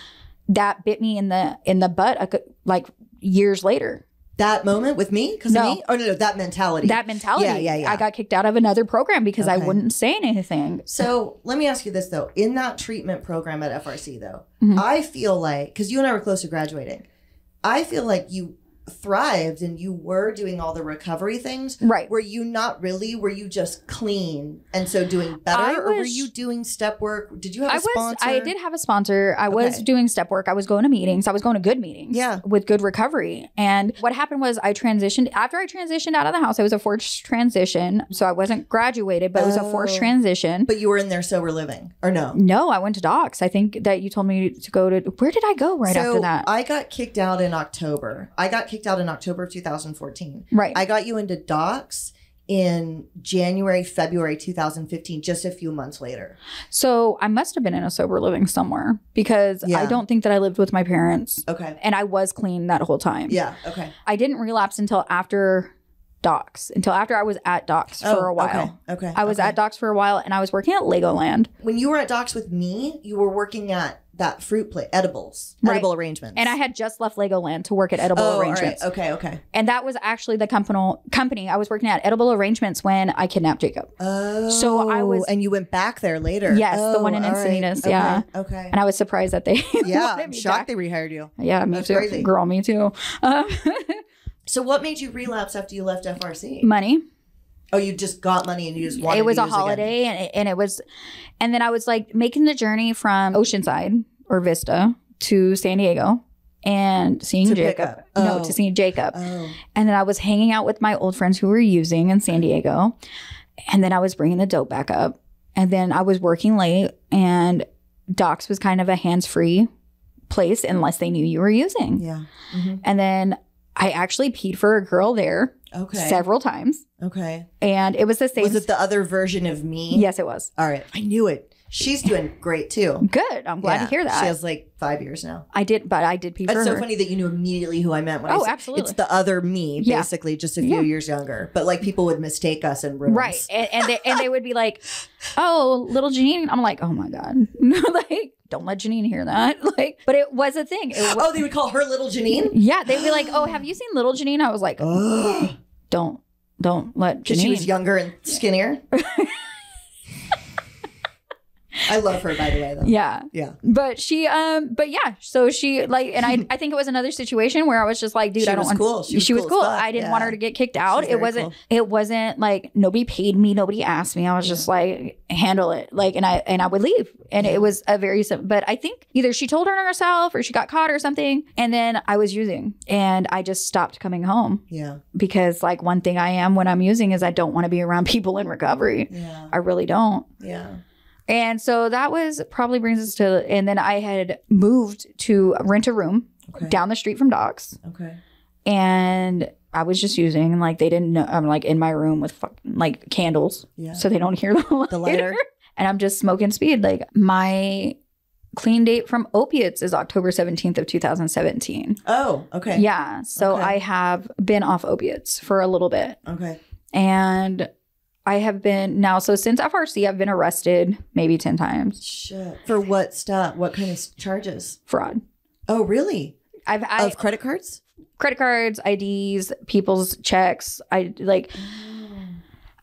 that bit me in the butt like years later. That moment with me? Because of me? Oh, no, that mentality. That mentality. Yeah. I got kicked out of another program because I wouldn't say anything. So let me ask you this, though. In that treatment program at FRC, though, I feel like, because you and I were close to graduating, I feel like you thrived and you were doing all the recovery things. Right. Were you just clean and so doing better? Or were you doing step work? Did you have a sponsor? I did have a sponsor. I was doing step work. I was going to meetings. I was going to good meetings. Yeah. With good recovery. And what happened was after I transitioned out of the house, it was a forced transition. So I wasn't graduated, but it was a forced transition. But you were in there sober living or no? No, I went to docs. I think that you told me to go to, where did I go after that? I got kicked out in October. Out in October of 2014. Right. I got you into docs in February 2015, just a few months later. So I must have been in a sober living somewhere because I don't think that I lived with my parents. Okay. And I was clean that whole time. Yeah. Okay. I didn't relapse until after docs, until after I was at docs for a while. Okay. I was at docs for a while and I was working at Legoland. When you were at docs with me, you were working at that fruit plate, edible arrangements. And I had just left Legoland to work at edible arrangements. All right. Okay. And that was actually the company I was working at edible arrangements when I kidnapped Jacob. Oh. So I was. And you went back there later. Yes, the one in Encinitas. Right. Yeah. Okay. And I was surprised that they. Yeah, I'm shocked they rehired you. Yeah, me too. Crazy. Girl, me too. So what made you relapse after you left FRC? Money. Oh, you just got money and you just wanted to use it. It was a holiday and then I was like making the journey from Oceanside or Vista to San Diego and seeing Jacob. No, to seeing Jacob. Oh. And then I was hanging out with my old friends who were using in San Diego. And then I was bringing the dope back up. And then I was working late and Docs was kind of a hands-free place unless they knew you were using. Yeah. Mm-hmm. And then I actually peed for a girl there several times. Okay. And it was the same. Was it the other version of me? Yes, it was. All right. I knew it. She's doing great too. Good. I'm glad to hear that. She has like 5 years now. I did pee for her. It's so funny that you knew immediately who I meant when I said absolutely. It's the other me, basically, just a few years younger. But like people would mistake us in rooms. Right. And they would be like, oh, little Janine. I'm like, oh my God. Like, don't let Janine hear that. Like, but it was a thing. They would call her little Janine? Yeah. They'd be like, oh, have you seen little Janine? I was like, don't let Janine. Because she was younger and skinnier? I love her, by the way, though. Yeah. Yeah. But so she like, and I think it was another situation where I was just like, dude, she I don't was want cool. She was cool. I didn't want her to get kicked out. It wasn't like nobody paid me. Nobody asked me. I was just like, handle it. Like, and I would leave. And it was a very simple, but I think either she told her herself or she got caught or something. And then I was using and I just stopped coming home. Yeah. Because like one thing I am when I'm using is I don't want to be around people in recovery. Yeah. I really don't. Yeah. And so that was probably brings us to, and then I had moved to rent a room down the street from Doc's. Okay. And I was just using, like, they didn't know, I'm like in my room with like candles. Yeah. So they don't hear the lighter. And I'm just smoking speed. Like my clean date from opiates is October 17th of 2017. Oh, okay. Yeah. So I have been off opiates for a little bit. Okay. And I have been now, so since FRC, I've been arrested maybe 10 times. Shit. For what stuff? What kind of charges? Fraud. Oh, really? Of credit cards? Credit cards, IDs, people's checks.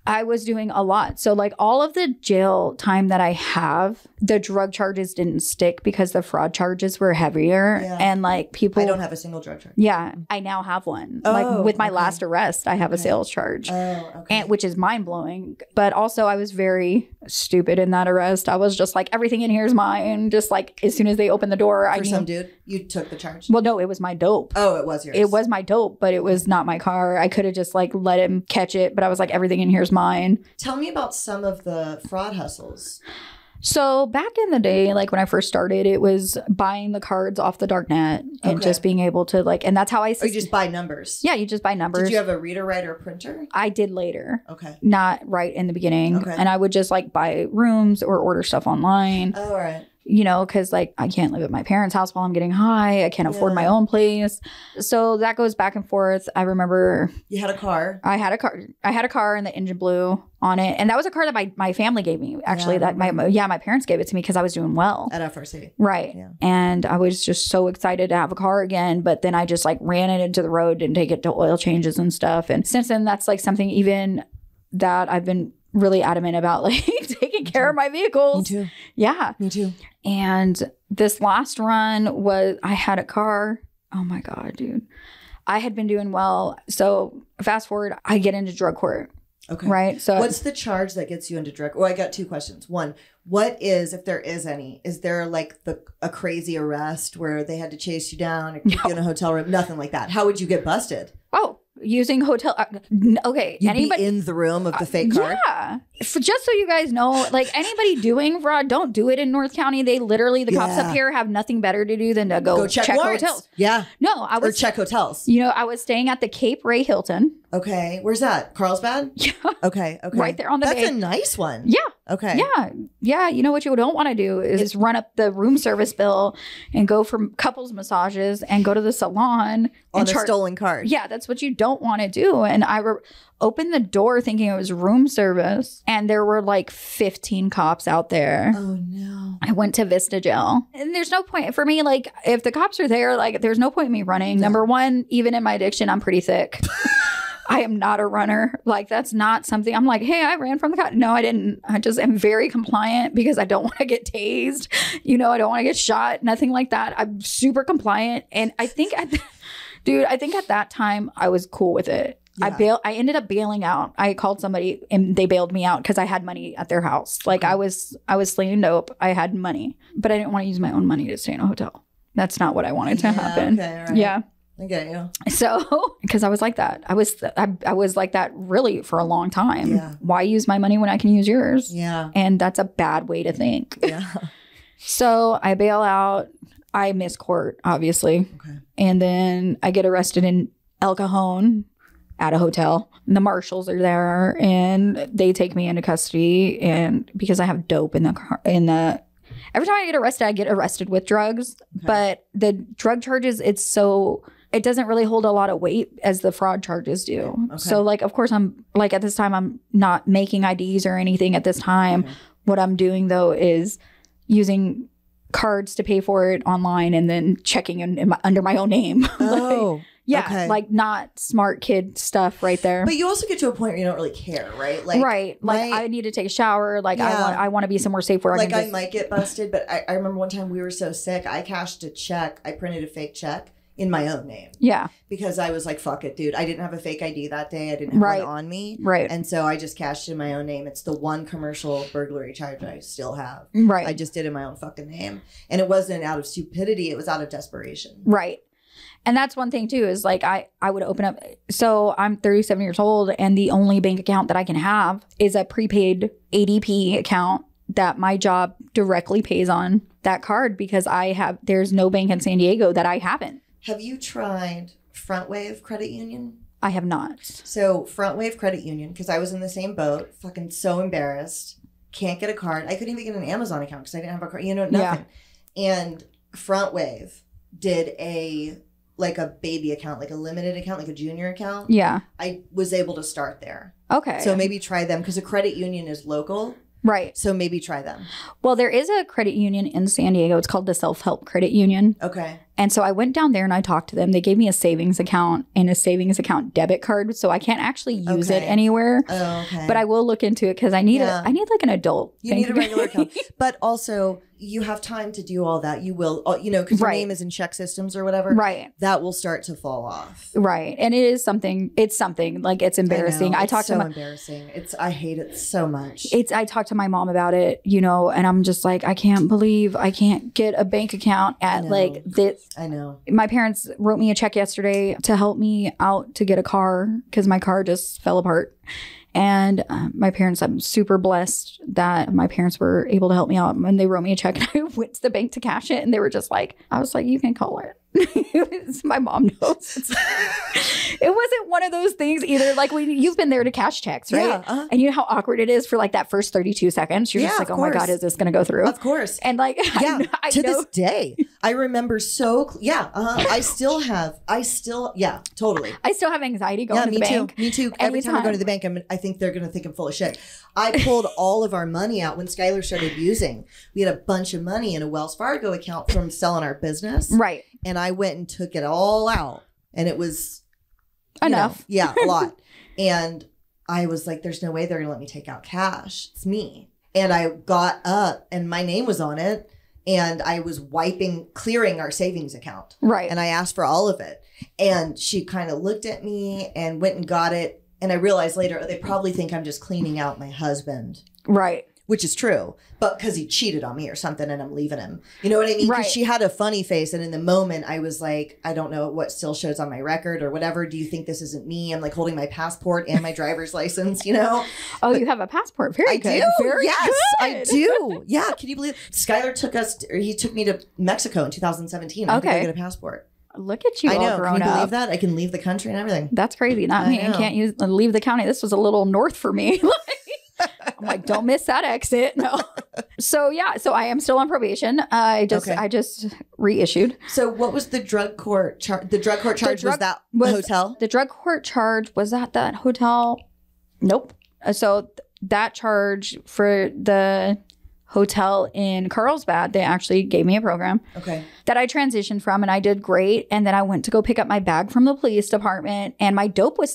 I was doing a lot. So like all of the jail time that I have, the drug charges didn't stick because the fraud charges were heavier. Yeah. And like people. I don't have a single drug charge. Yeah. I now have one. Like with my last arrest, I have a sales charge. Oh, okay. Which is mind blowing. But also I was very stupid in that arrest. I was just like, everything in here is mine. Just like as soon as they opened the door, For some dude, you took the charge? Well, no, it was my dope. Oh, it was yours. It was my dope, but it was not my car. I could have just like let him catch it. But I was like, everything in here is mine. Tell me about some of the fraud hustles. So back in the day, like when I first started, it was buying the cards off the dark net and just being able to like, and that's how I. You just buy numbers. Yeah, you just buy numbers. Did you have a reader, writer, printer? I did later. Okay. Not right in the beginning. Okay. And I would just like buy rooms or order stuff online. Oh, all right. You know, because like I can't live at my parents' house while I'm getting high. I can't afford my own place. So that goes back and forth. I remember you had a car. I had a car and the engine blew on it. And that was a car that my family gave me. Actually, my parents gave it to me because I was doing well. At FRC. Right. Yeah. And I was just so excited to have a car again. But then I just like ran it into the road and take it to oil changes and stuff. And since then, that's like something even that I've been really adamant about, like taking care of my vehicles. Me too. Yeah. Me too. And this last run was, I had a car. Oh my God, dude. I had been doing well. So fast forward, I get into drug court. Okay. Right. So what's the charge that gets you into drug? Well, I got two questions. One, what is, if there is any, is there like a crazy arrest where they had to chase you down or keep you in a hotel room? Nothing like that. How would you get busted? Oh, using hotel. Okay. You'd be in the room of the fake card? Yeah. Just so you guys know, like anybody doing fraud, don't do it in North County. They literally, the cops up here have nothing better to do than to go check hotels. Yeah. No, or check hotels. You know, I was staying at the Cape Ray Hilton. Okay. Where's that? Carlsbad? Yeah. Okay. Right there on the bay. That's a nice one. Yeah. Okay. Yeah. Yeah. You know what you don't want to do is run up the room service bill and go for couples massages and go to the salon on a stolen card. Yeah. That's what you don't want to do. And I opened the door thinking it was room service and there were like 15 cops out there. Oh no. I went to Vista Jail. And there's no point for me, like if the cops are there, like there's no point in me running. No. Number one, even in my addiction, I'm pretty thick. I am not a runner. Like that's not something I'm like, hey, I ran from the cop. No, I didn't. I just am very compliant because I don't want to get tased. You know, I don't want to get shot. Nothing like that. I'm super compliant. And I think, I think at that time I was cool with it. Yeah. I ended up bailing out. I called somebody and they bailed me out because I had money at their house. Like I was slinging dope. I had money, but I didn't want to use my own money to stay in a hotel. That's not what I wanted to happen. Okay, all right. Yeah. I get you. So, because I was like that. I was like that really for a long time. Yeah. Why use my money when I can use yours? Yeah. And that's a bad way to think. Yeah. So I bail out. I miss court, obviously. Okay. And then I get arrested in El Cajon at a hotel. And the marshals are there and they take me into custody. And because I have dope in the car, every time I get arrested with drugs. Okay. But the drug charges, it doesn't really hold a lot of weight as the fraud charges do. Okay. So like, of course, I'm like, at this time, I'm not making IDs or anything at this time. Okay. What I'm doing though is using cards to pay for it online and then checking under my own name. Oh, yeah, okay. Like not smart kid stuff right there. But you also get to a point where you don't really care, right? Like, right. Like I need to take a shower. Like I want to be somewhere safe where I might get busted. But I remember one time we were so sick, I cashed a check. I printed a fake check in my own name. Yeah. Because I was like, fuck it, dude. I didn't have a fake ID that day. I didn't have one on me. Right. And so I just cashed in my own name. It's the one commercial burglary charge I still have. Right. I just did in my own fucking name. And it wasn't out of stupidity. It was out of desperation. Right. And that's one thing too, is like I would open up. So I'm 37 years old and the only bank account that I can have is a prepaid ADP account that my job directly pays on that card because there's no bank in San Diego that I haven't. Have you tried Front Wave Credit Union? I have not. So Front Wave Credit Union, because I was in the same boat, fucking so embarrassed, can't get a card. I couldn't even get an Amazon account because I didn't have a card, nothing. Yeah. And Front Wave did a baby account, like a limited account, like a junior account. Yeah. I was able to start there. Okay. So maybe try them because a credit union is local. Right. So maybe try them. Well, there is a credit union in San Diego. It's called the Self-Help Credit Union. Okay. And so I went down there and I talked to them. They gave me a savings account and a savings account debit card. So I can't actually use it anywhere. Oh, okay. But I will look into it because I need like an adult. You need a regular account. But also you have time to do all that. You will, because your name is in check systems or whatever. Right. That will start to fall off. Right. And it's something like it's embarrassing. I talk to embarrassing. I hate it so much. I talked to my mom about it, and I'm just like, I can't believe I can't get a bank account at like this. I know. My parents wrote me a check yesterday to help me out to get a car because my car just fell apart. And I'm super blessed that my parents were able to help me out. And they wrote me a check and I went to the bank to cash it. And they were just like, I was like, you can call it. My mom knows. It wasn't one of those things either. Like you've been there to cash checks, right? Yeah, uh-huh. And you know how awkward it is for like that first 32 seconds. You're just like, oh my God, is this going to go through? Of course. And like, I to know. This day, I remember totally. I still have anxiety going to the bank. Me too. Every time I go to the bank, I think they're going to think I'm full of shit. I pulled all of our money out when Skylar started using. We had a bunch of money in a Wells Fargo account from selling our business. Right. And I went and took it all out. And it was enough. A lot. And I was like, there's no way they're going to let me take out cash. It's me. And I got up and my name was on it. And I was clearing our savings account. Right. And I asked for all of it. And she kind of looked at me and went and got it. And I realized later, they probably think I'm just cleaning out my husband. Right. Which is true. But because he cheated on me or something and I'm leaving him. You know what I mean? Because she had a funny face. And in the moment, I was like, I don't know what still shows on my record or whatever. Do you think this isn't me? I'm like holding my passport and my driver's license, Oh, but you have a passport. Very good. I do. Very yes, good. I do. Yeah. Can you believe Skylar took me to Mexico in 2017. I get a passport. Look at you. I know. All grown Can you believe up. that? I can leave the country and everything. That's crazy. Not me. I can't leave the county. This was a little north for me. I'm like, don't miss that exit. No. So I am still on probation. I just reissued. So what was the drug court charge? The drug court charge was that hotel? The drug court charge was at that hotel. Nope. So that charge for the hotel in Carlsbad, they actually gave me a program that I transitioned from and I did great. And then I went to go pick up my bag from the police department and my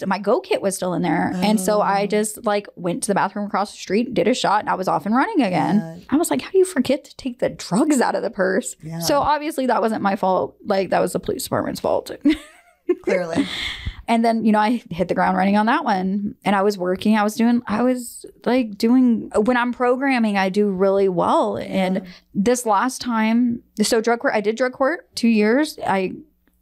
my go kit was still in there. Oh. And so I just went to the bathroom across the street, did a shot, and I was off and running again. Yeah. I was like, how do you forget to take the drugs out of the purse? Yeah. So obviously that wasn't my fault. That was the police department's fault. Clearly. And then, I hit the ground running on that one. And I was working. When I'm programming, I do really well. And this last time, so drug court, I did drug court 2 years. I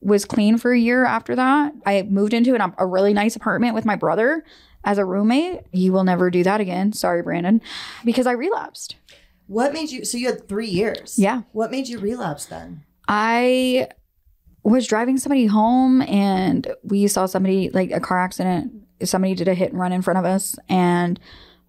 was clean for a year after that. I moved into a really nice apartment with my brother as a roommate. He will never do that again. Sorry, Brandon. Because I relapsed. What made you, so you had 3 years. Yeah. What made you relapse then? I was driving somebody home and we saw somebody, like a car accident. Somebody did a hit and run in front of us and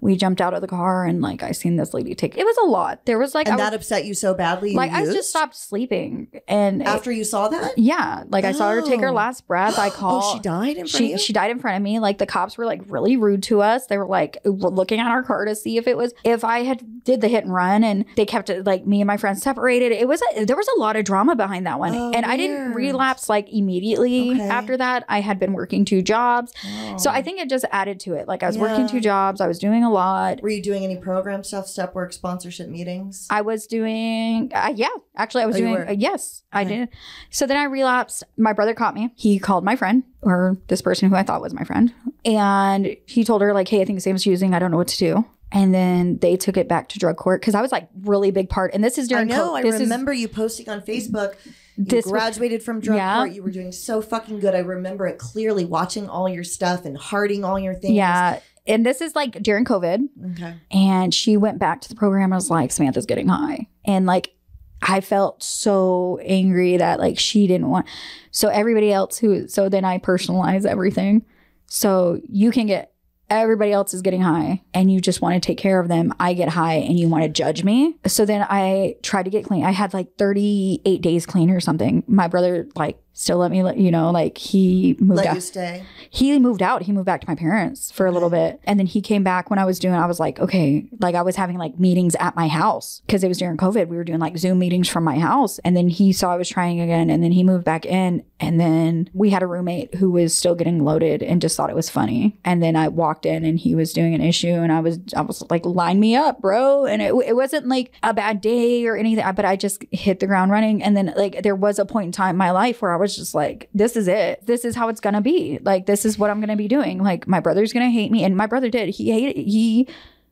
we jumped out of the car and like I seen this lady take, it was a lot. There was like, and that upset you so badly? Like I just stopped sleeping. And after you saw that? Yeah. Like I saw her take her last breath. I called. Oh, she died in front of you? She died in front of me. Like the cops were like really rude to us. They were like looking at our car to see if I had did the hit and run, and they kept it like me and my friends separated. There was a lot of drama behind that one. And weird. I didn't relapse like immediately after that. I had been working 2 jobs. So I think it just added to it. Like I was working 2 jobs. I was doing a lot. Were you doing any program stuff, step work, sponsorship meetings? I was doing, actually I was doing, yes, I did. So then I relapsed. My brother caught me. He called my friend, or this person who I thought was my friend. And he told her like, hey, I think Sam's using, I don't know what to do. And then they took it back to drug court because I was like really big part. And this is during I remember you posting on Facebook. You graduated from drug court. You were doing so fucking good. I remember it clearly, watching all your stuff and hearting all your things. Yeah. And this is like during COVID. Okay. And she went back to the program and was like, Samantha's getting high. And like, I felt so angry that like she didn't want. So everybody else so then I personalize everything. So you can get, everybody else is getting high and you just want to take care of them. I get high and you want to judge me. So then I tried to get clean. I had like 38 days clean or something. My brother like still let me, like he moved out. Let you stay? He moved out. He moved back to my parents for a little bit. And then he came back when I was like, okay, like I was having like meetings at my house because it was during COVID. We were doing like Zoom meetings from my house. And then he saw I was trying again. And then he moved back in. And then we had a roommate who was still getting loaded and just thought it was funny. And then I walked in and he was doing an issue and I was like, line me up, bro. And it wasn't like a bad day or anything, but I just hit the ground running. And then like there was a point in time in my life where I was just like, this is it. This is how it's gonna be. Like this is what I'm gonna be doing. Like my brother's gonna hate me. And my brother did. He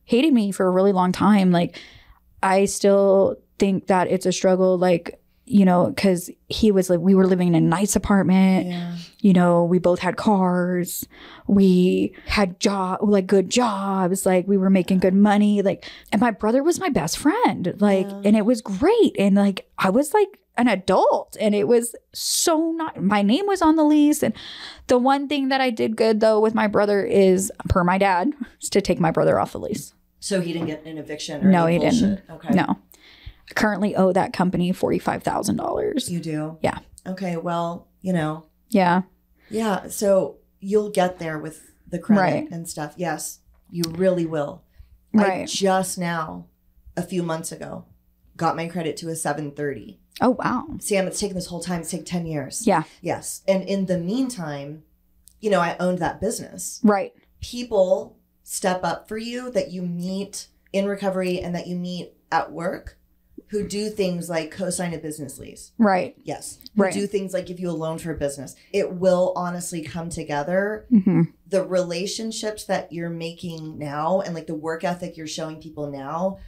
hated me for a really long time. Like I still think that it's a struggle, like, because he was like, we were living in a nice apartment. Yeah. We both had cars. We had good jobs. Like we were making good money. Like, and my brother was my best friend. Like, and it was great. And like, I was like an adult and it was so not, my name was on the lease. And the one thing that I did good though with my brother is, per my dad, is to take my brother off the lease. So he didn't get an eviction or no, any bullshit? Didn't. Okay. No. I currently owe that company $45,000. You do? Yeah. Okay. Well, Yeah. Yeah. So you'll get there with the credit and stuff. Yes, you really will. Right. I just now, a few months ago, got my credit to a 730. Oh, wow. Sam, it's taken this whole time. It's taken 10 years. Yeah. Yes. And in the meantime, I owned that business. Right. People step up for you that you meet in recovery and that you meet at work who do things like co-sign a business lease. Right. Yes. Who do things like give you a loan for a business. It will honestly come together. Mm-hmm. The relationships that you're making now and like the work ethic you're showing people now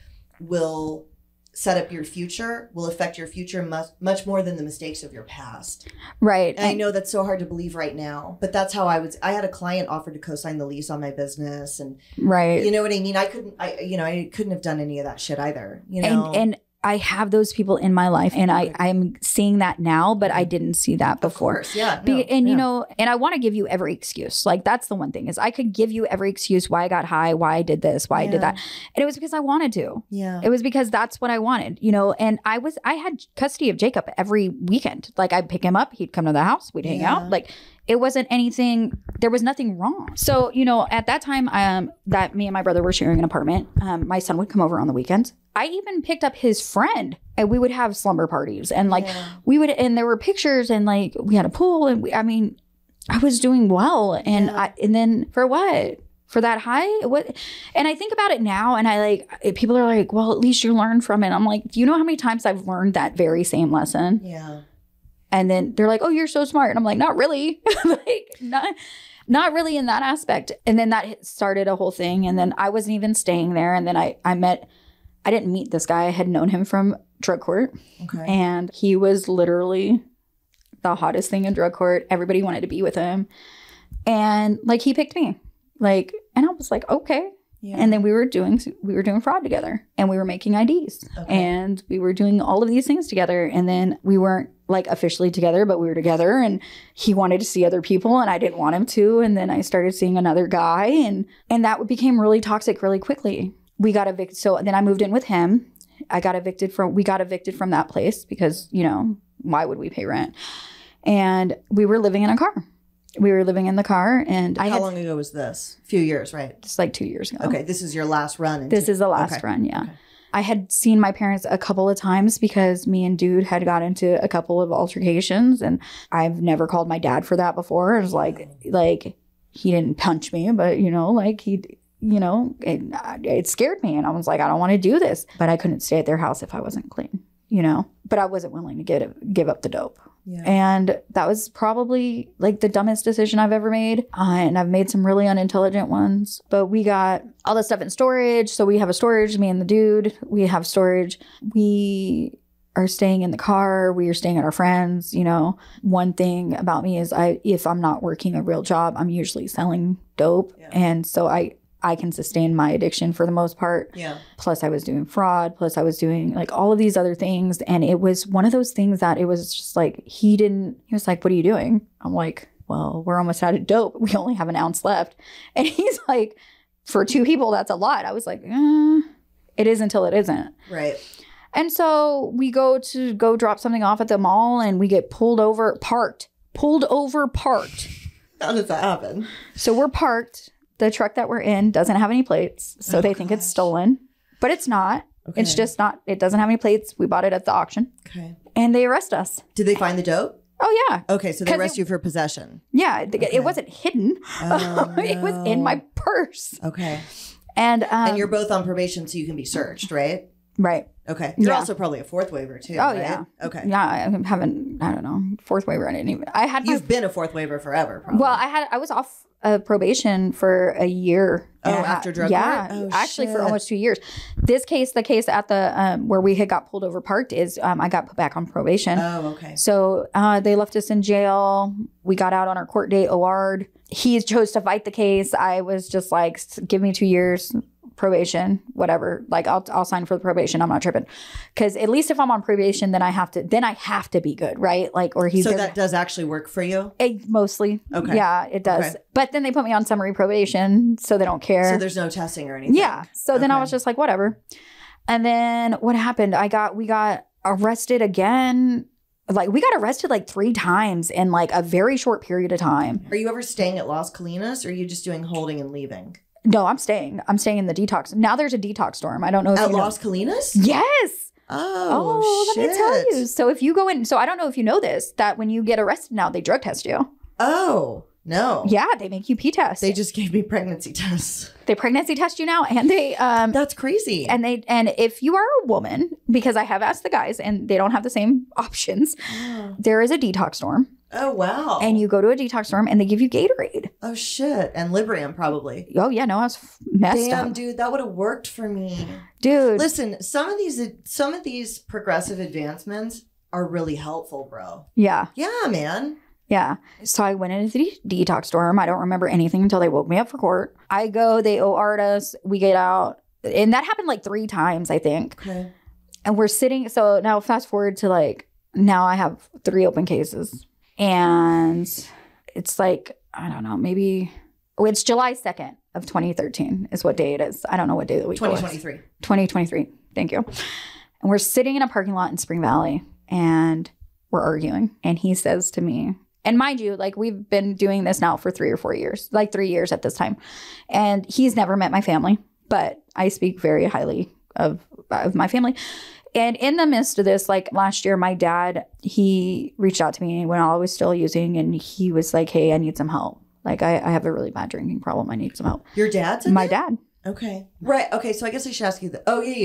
will set up your future, will affect your future much more than the mistakes of your past. Right. And I know that's so hard to believe right now, but that's how I had a client offer to co-sign the lease on my business. And you know what I mean? I couldn't have done any of that shit either, And I have those people in my life and I'm seeing that now, but I didn't see that before. Of course, yeah. And I want to give you every excuse. Like that's the one thing is I could give you every excuse why I got high, why I did this, why I did that. And it was because I wanted to. Yeah. It was because that's what I wanted, and I had custody of Jacob every weekend. Like I'd pick him up, he'd come to the house, we'd hang out. Like it wasn't anything, there was nothing wrong. So, at that time that me and my brother were sharing an apartment, my son would come over on the weekends. I even picked up his friend and we would have slumber parties and and there were pictures and like we had a pool and I was doing well. And and then for what? For that high? What? And I think about it now and people are like, well, at least you learned from it. I'm like, do you know how many times I've learned that very same lesson? Yeah. And then they're like, oh, you're so smart. And I'm like, not really. Not really in that aspect. And then that started a whole thing. And then I wasn't even staying there. And then I didn't meet this guy. I had known him from drug court. Okay. And he was literally the hottest thing in drug court. Everybody wanted to be with him. And he picked me. And I was like, okay. Yeah. And then we were doing fraud together, and we were making IDs, and we were doing all of these things together. And then we weren't like officially together, but we were together, and he wanted to see other people and I didn't want him to. And then I started seeing another guy, and that became really toxic really quickly. We got evicted. So then I moved in with him. We got evicted from that place because, you know, why would we pay rent? And we were living in a car. We were living in the car, and How long ago was this? A few years, right? Just like 2 years ago. Okay, this is your last run. This is the last run, yeah. Okay. I had seen my parents a couple of times because me and dude had got into a couple of altercations, and I've never called my dad for that before. It was like he didn't punch me, but you know, like it scared me, and I was like, I don't want to do this, but I couldn't stay at their house if I wasn't clean, you know. But I wasn't willing to give up the dope. Yeah. And that was probably like the dumbest decision I've ever made. And I've made some really unintelligent ones. But we got all this stuff in storage. So we have a storage, me and the dude. We have storage. We are staying in the car. We are staying at our friends. You know, one thing about me is if I'm not working a real job, I'm usually selling dope. Yeah. And so I can sustain my addiction for the most part. Yeah. Plus I was doing fraud. Plus I was doing like all of these other things. And it was one of those things that it was just like, he was like, what are you doing? I'm like, well, we're almost out of dope. We only have an ounce left. And he's like, for two people, that's a lot. I was like, it is until it isn't. Right. And so we go drop something off at the mall, and we get pulled over parked. How does that happen? So we're parked. The truck that we're in doesn't have any plates, so they think it's stolen, but it's not. Okay. It's just not. It doesn't have any plates. We bought it at the auction. Okay. And they arrest us. Did they find the dope? Oh, yeah. Okay, so they arrest you for possession. Yeah, it wasn't hidden. Oh, no. It was in my purse. Okay. And you're both on probation, so you can be searched, right? Right. Okay. You're also probably a fourth waiver, too, Oh, right? yeah. Okay. Yeah, I don't know, fourth waiver. I didn't even. You've been a fourth waiver forever, probably. Well, I was off probation for a year. Oh, after drug court? Yeah, actually for almost 2 years. The case at the where we had got pulled over parked is I got put back on probation. Oh, okay. So they left us in jail. We got out on our court date, OR'd. He chose to fight the case. I was just like, give me 2 years probation, whatever. Like I'll sign for the probation. I'm not tripping. Because at least if I'm on probation, then I have to be good, right? Like, or he's. So that does actually work for you? Mostly. Okay. Yeah, it does. Okay. But then they put me on summary probation, so they don't care. So there's no testing or anything? Yeah. So then I was just like, whatever. And then what happened? We got arrested again. Like we got arrested like 3 times in like a very short period of time. Are you ever staying at Las Colinas, or are you just doing holding and leaving? No, I'm staying. I'm staying in the detox. Now there's a detox dorm. I don't know if at Las Colinas? Yes. Oh, shit. Let me tell you. So if you go in, so I don't know if you know this, that when you get arrested now, they drug test you. Oh, no. Yeah, they make you pee test. They just gave me pregnancy tests. They pregnancy test you now, and they that's crazy. And if you are a woman, because I have asked the guys and they don't have the same options, there is a detox dorm. Oh, wow. And you go to a detox dorm and they give you Gatorade. Oh, shit. And Librium, probably. Oh, yeah. No, I was messed up. Damn, dude, that would have worked for me. Dude. Listen, some of these progressive advancements are really helpful, bro. Yeah. Yeah, man. Yeah. So I went into the detox dorm. I don't remember anything until they woke me up for court. I go, they OR'd us, we get out. And that happened like 3 times, I think. Okay. And we're sitting. So now fast forward to like, now I have 3 open cases. And it's like, I don't know, maybe it's July 2nd of 2013 is what day it is. I don't know what day of the week 2023. 2023. Thank you. And we're sitting in a parking lot in Spring Valley and we're arguing. And he says to me, and mind you, like we've been doing this now for 3 or 4 years, like 3 years at this time. And he's never met my family, but I speak very highly of my family. And in the midst of this, like last year, my dad, he reached out to me when I was still using, and he was like, hey, I need some help. Like, I have a really bad drinking problem. I need some help. Your dad said My that? dad. Okay. Right. Okay. So I guess I should ask you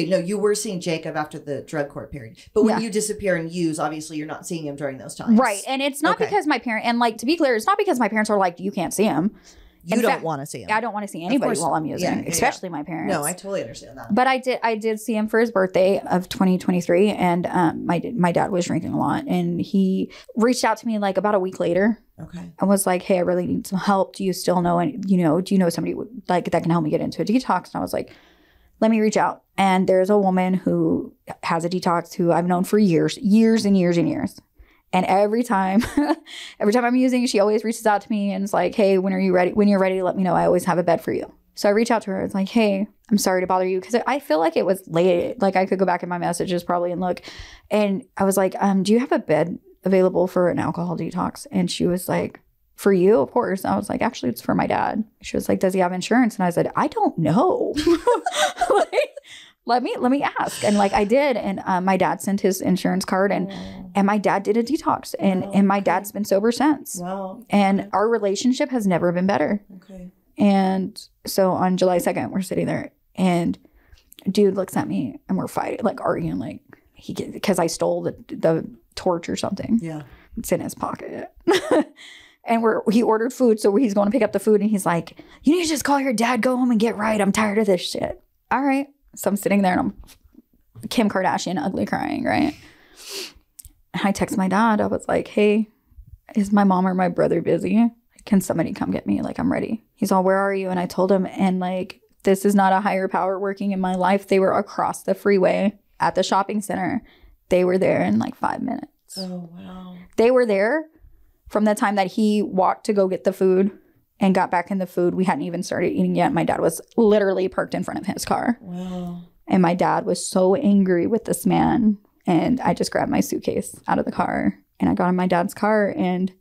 no, you were seeing Jacob after the drug court period. But when you disappear and use, obviously you're not seeing him during those times. Right. And it's not because my parents, and like, to be clear, it's not because my parents are like, you can't see him. You don't want to see him. I don't want to see anybody while I'm using, especially my parents. No, I totally understand that. But I did see him for his birthday of 2023, and my dad was drinking a lot, and he reached out to me like about a week later. Okay. I was like, hey, I really need some help. Do you still know, and do you know somebody like that can help me get into a detox? And I was like, let me reach out. And there's a woman who has a detox who I've known for years and years and years. And every time I'm using, she always reaches out to me and is like, hey, when you're ready, let me know. I always have a bed for you. So I reach out to her. It's like, hey, I'm sorry to bother you. Because I feel like it was late. Like I could go back in my messages probably and look. And I was like, do you have a bed available for an alcohol detox? And she was like, for you, of course. I was like, actually, it's for my dad. She was like, does he have insurance? And I said, I don't know. Let me ask. And like I did. And my dad sent his insurance card and my dad did a detox and my dad's been sober since. Wow. And our relationship has never been better. Okay. And so on July 2nd, we're sitting there and dude looks at me and we're fighting, like arguing, like because I stole the torch or something. Yeah. It's in his pocket. And he ordered food. So he's going to pick up the food and he's like, you need to just call your dad, go home and get right. I'm tired of this shit. All right. So I'm sitting there and I'm Kim Kardashian ugly crying, right? And I text my dad. I was like, hey, is my mom or my brother busy? Can somebody come get me? Like, I'm ready. He's all, where are you? And I told him, and like, this is not a higher power working in my life. They were across the freeway at the shopping center. They were there in like 5 minutes. Oh, wow. They were there from the time that he walked to go get the food and got back in the food. We hadn't even started eating yet. My dad was literally parked in front of his car. Wow. And my dad was so angry with this man. And I just grabbed my suitcase out of the car and I got in my dad's car and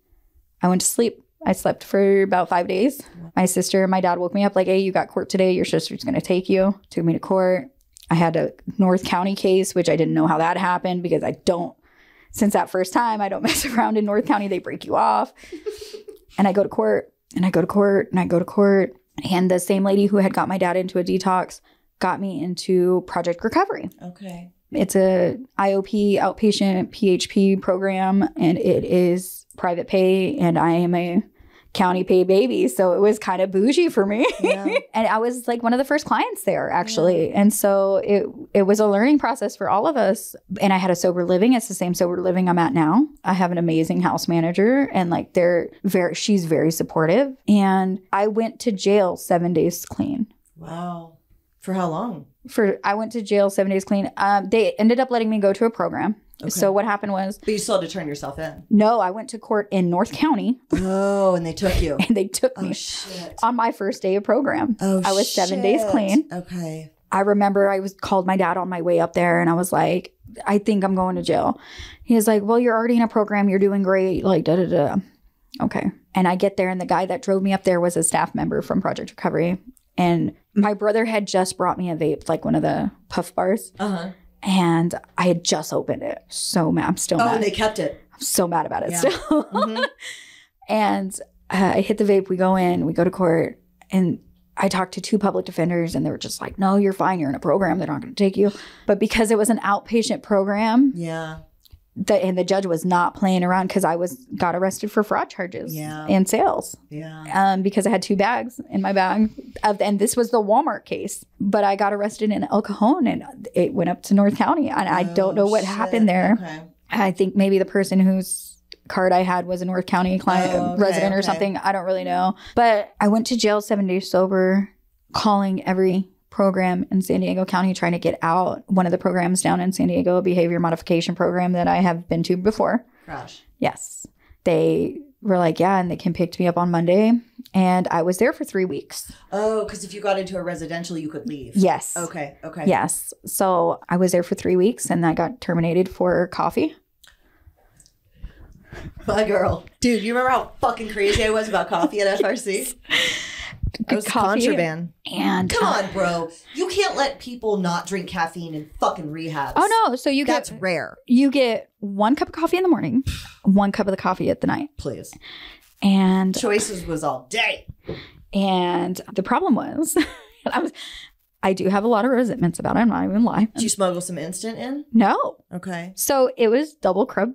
I went to sleep. I slept for about 5 days. My sister and my dad woke me up like, hey, you got court today. Your sister's going to take you. Took me to court. I had a North County case, which I didn't know how that happened because since that first time, I don't mess around in North County. They break you off. And I go to court. And I go to court and I go to court. And the same lady who had got my dad into a detox got me into Project Recovery. Okay. It's a IOP, outpatient PHP program, and it is private pay. And I am a county pay baby. So it was kind of bougie for me. Yeah. And I was like one of the first clients there, actually. Yeah. And so it was a learning process for all of us. And I had a sober living. It's the same sober living I'm at now. I have an amazing house manager and like she's very supportive. And I went to jail 7 days clean. Wow. For how long? I went to jail 7 days clean. They ended up letting me go to a program. Okay. So what happened was... But you still had to turn yourself in. No, I went to court in North County. Oh, and they took you. And they took me on my first day of program. Oh, I was 7 days clean. Okay. I remember I called my dad on my way up there and I was like, I think I'm going to jail. He was like, well, you're already in a program. You're doing great. Like, da-da-da. Okay. And I get there and the guy that drove me up there was a staff member from Project Recovery. And my brother had just brought me a vape, like one of the puff bars. Uh-huh. And I had just opened it. So mad. I'm still mad. Oh, and they kept it. I'm so mad about it still. Mm-hmm. And I hit the vape. We go in. We go to court. And I talked to 2 public defenders. And they were just like, no, you're fine. You're in a program. They're not going to take you. But because it was an outpatient program. Yeah. And the judge was not playing around because I got arrested for fraud charges and sales. Yeah. Because I had 2 bags in my bag. And this was the Walmart case. But I got arrested in El Cajon and it went up to North County. And I don't know what happened there. Okay. I think maybe the person whose card I had was a North County resident or something. I don't really know. But I went to jail 7 days sober, calling every program in San Diego County trying to get out. One of the programs down in San Diego, a behavior modification program that I have been to before. Gosh. Yes. They were like, yeah, and they can pick me up on Monday. And I was there for 3 weeks. Oh, because if you got into a residential, you could leave. Yes. Okay. Yes. So I was there for 3 weeks and I got terminated for coffee. My girl. Dude, you remember how fucking crazy I was about coffee at FRC? It was contraband. And come on, bro. You can't let people not drink caffeine in fucking rehabs. Oh, no. So that's rare. You get 1 cup of coffee in the morning, 1 cup of the coffee at the night. Please. And choices was all day. And the problem was, I do have a lot of resentments about it. I'm not even lying. Did you smuggle some instant in? No. Okay. So it was double scrub.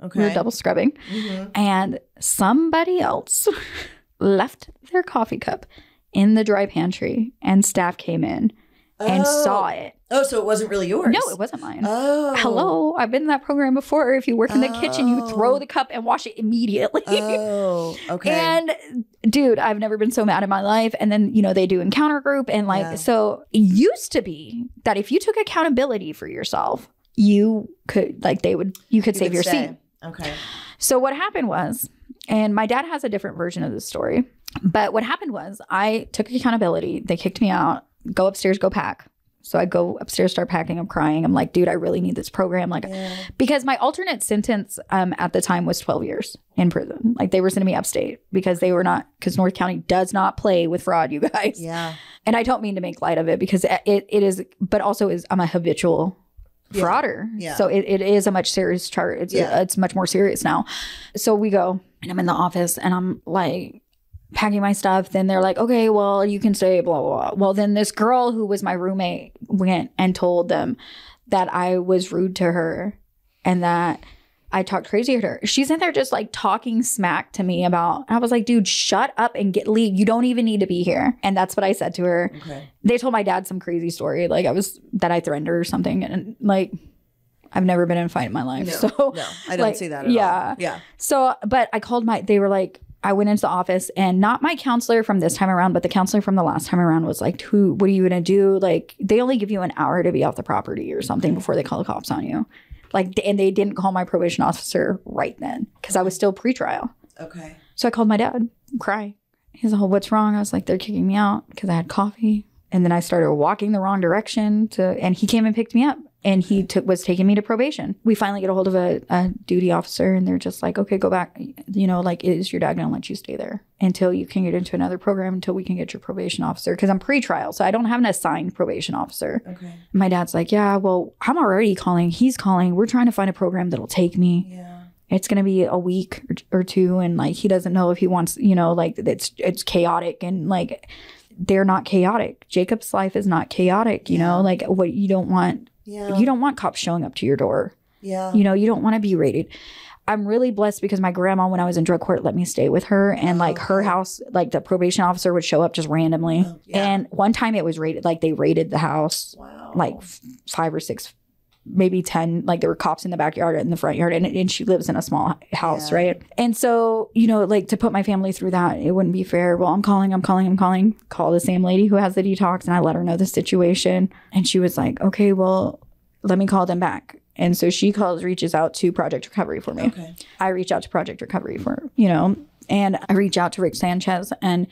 Okay. We were double scrubbing. Mm-hmm. And somebody else left their coffee cup in the dry pantry, and staff came in and saw it. Oh, so it wasn't really yours? No, it wasn't mine. Oh. Hello. I've been in that program before. If you work in the kitchen, you throw the cup and wash it immediately. Oh, okay. And dude, I've never been so mad in my life. And then, they do encounter group. And so it used to be that if you took accountability for yourself, you could, you could save your seat. Okay. So what happened was, and my dad has a different version of this story, but what happened was I took accountability. They kicked me out. Go upstairs, go pack. So I go upstairs, start packing. I'm crying. I'm like, dude, I really need this program. Because my alternate sentence at the time was 12 years in prison. They were sending me upstate because North County does not play with fraud, you guys. Yeah. And I don't mean to make light of it because it is, but also I'm a habitual frauder. Yeah. So it is a much serious chart. It's much more serious now. So we go and I'm in the office and I'm like, packing my stuff. Then they're like, okay, well, you can stay, blah, blah, blah. Well, then this girl who was my roommate went and told them that I was rude to her and that I talked crazy at her. She's in there just talking smack to me about, I was like, dude, shut up and leave. You don't even need to be here. And that's what I said to her. Okay. They told my dad some crazy story. That I threatened her or something. And I've never been in a fight in my life. No, I don't see that at all. Yeah. So, but I called they were like, I went into the office and not my counselor from this time around, but the counselor from the last time around was like, what are you going to do? They only give you an hour to be off the property or something before they call the cops on you. And they didn't call my probation officer right then because I was still pretrial. Okay. So I called my dad, cry. He's like, what's wrong? I was like, they're kicking me out because I had coffee. And then I started walking the wrong direction and he came and picked me up. And he was taking me to probation. We finally get a hold of a duty officer and they're just like, okay, go back. Is your dad going to let you stay there until you can get into another program, until we can get your probation officer? Because I'm pretrial, so I don't have an assigned probation officer. Okay. My dad's like, yeah, well, I'm already calling. He's calling. We're trying to find a program that'll take me. Yeah. It's going to be a week or two. And he doesn't know if he wants, it's chaotic and they're not chaotic. Jacob's life is not chaotic, you know, what you don't want. Yeah. You don't want cops showing up to your door. Yeah. You don't want to be raided. I'm really blessed because my grandma, when I was in drug court, let me stay with her. And her house, the probation officer would show up just randomly. Oh, yeah. And one time it was raided, they raided the house. Wow. 5 or 6, maybe 10. There were cops in the backyard and in the front yard. And she lives in a small house, right? And so, to put my family through that, it wouldn't be fair. Well, I'm calling. Call the same lady who has the detox. And I let her know the situation. And she was like, okay, well, let me call them back. And so she reaches out to Project Recovery for me. Okay. I reach out to Project Recovery and I reach out to Rick Sanchez and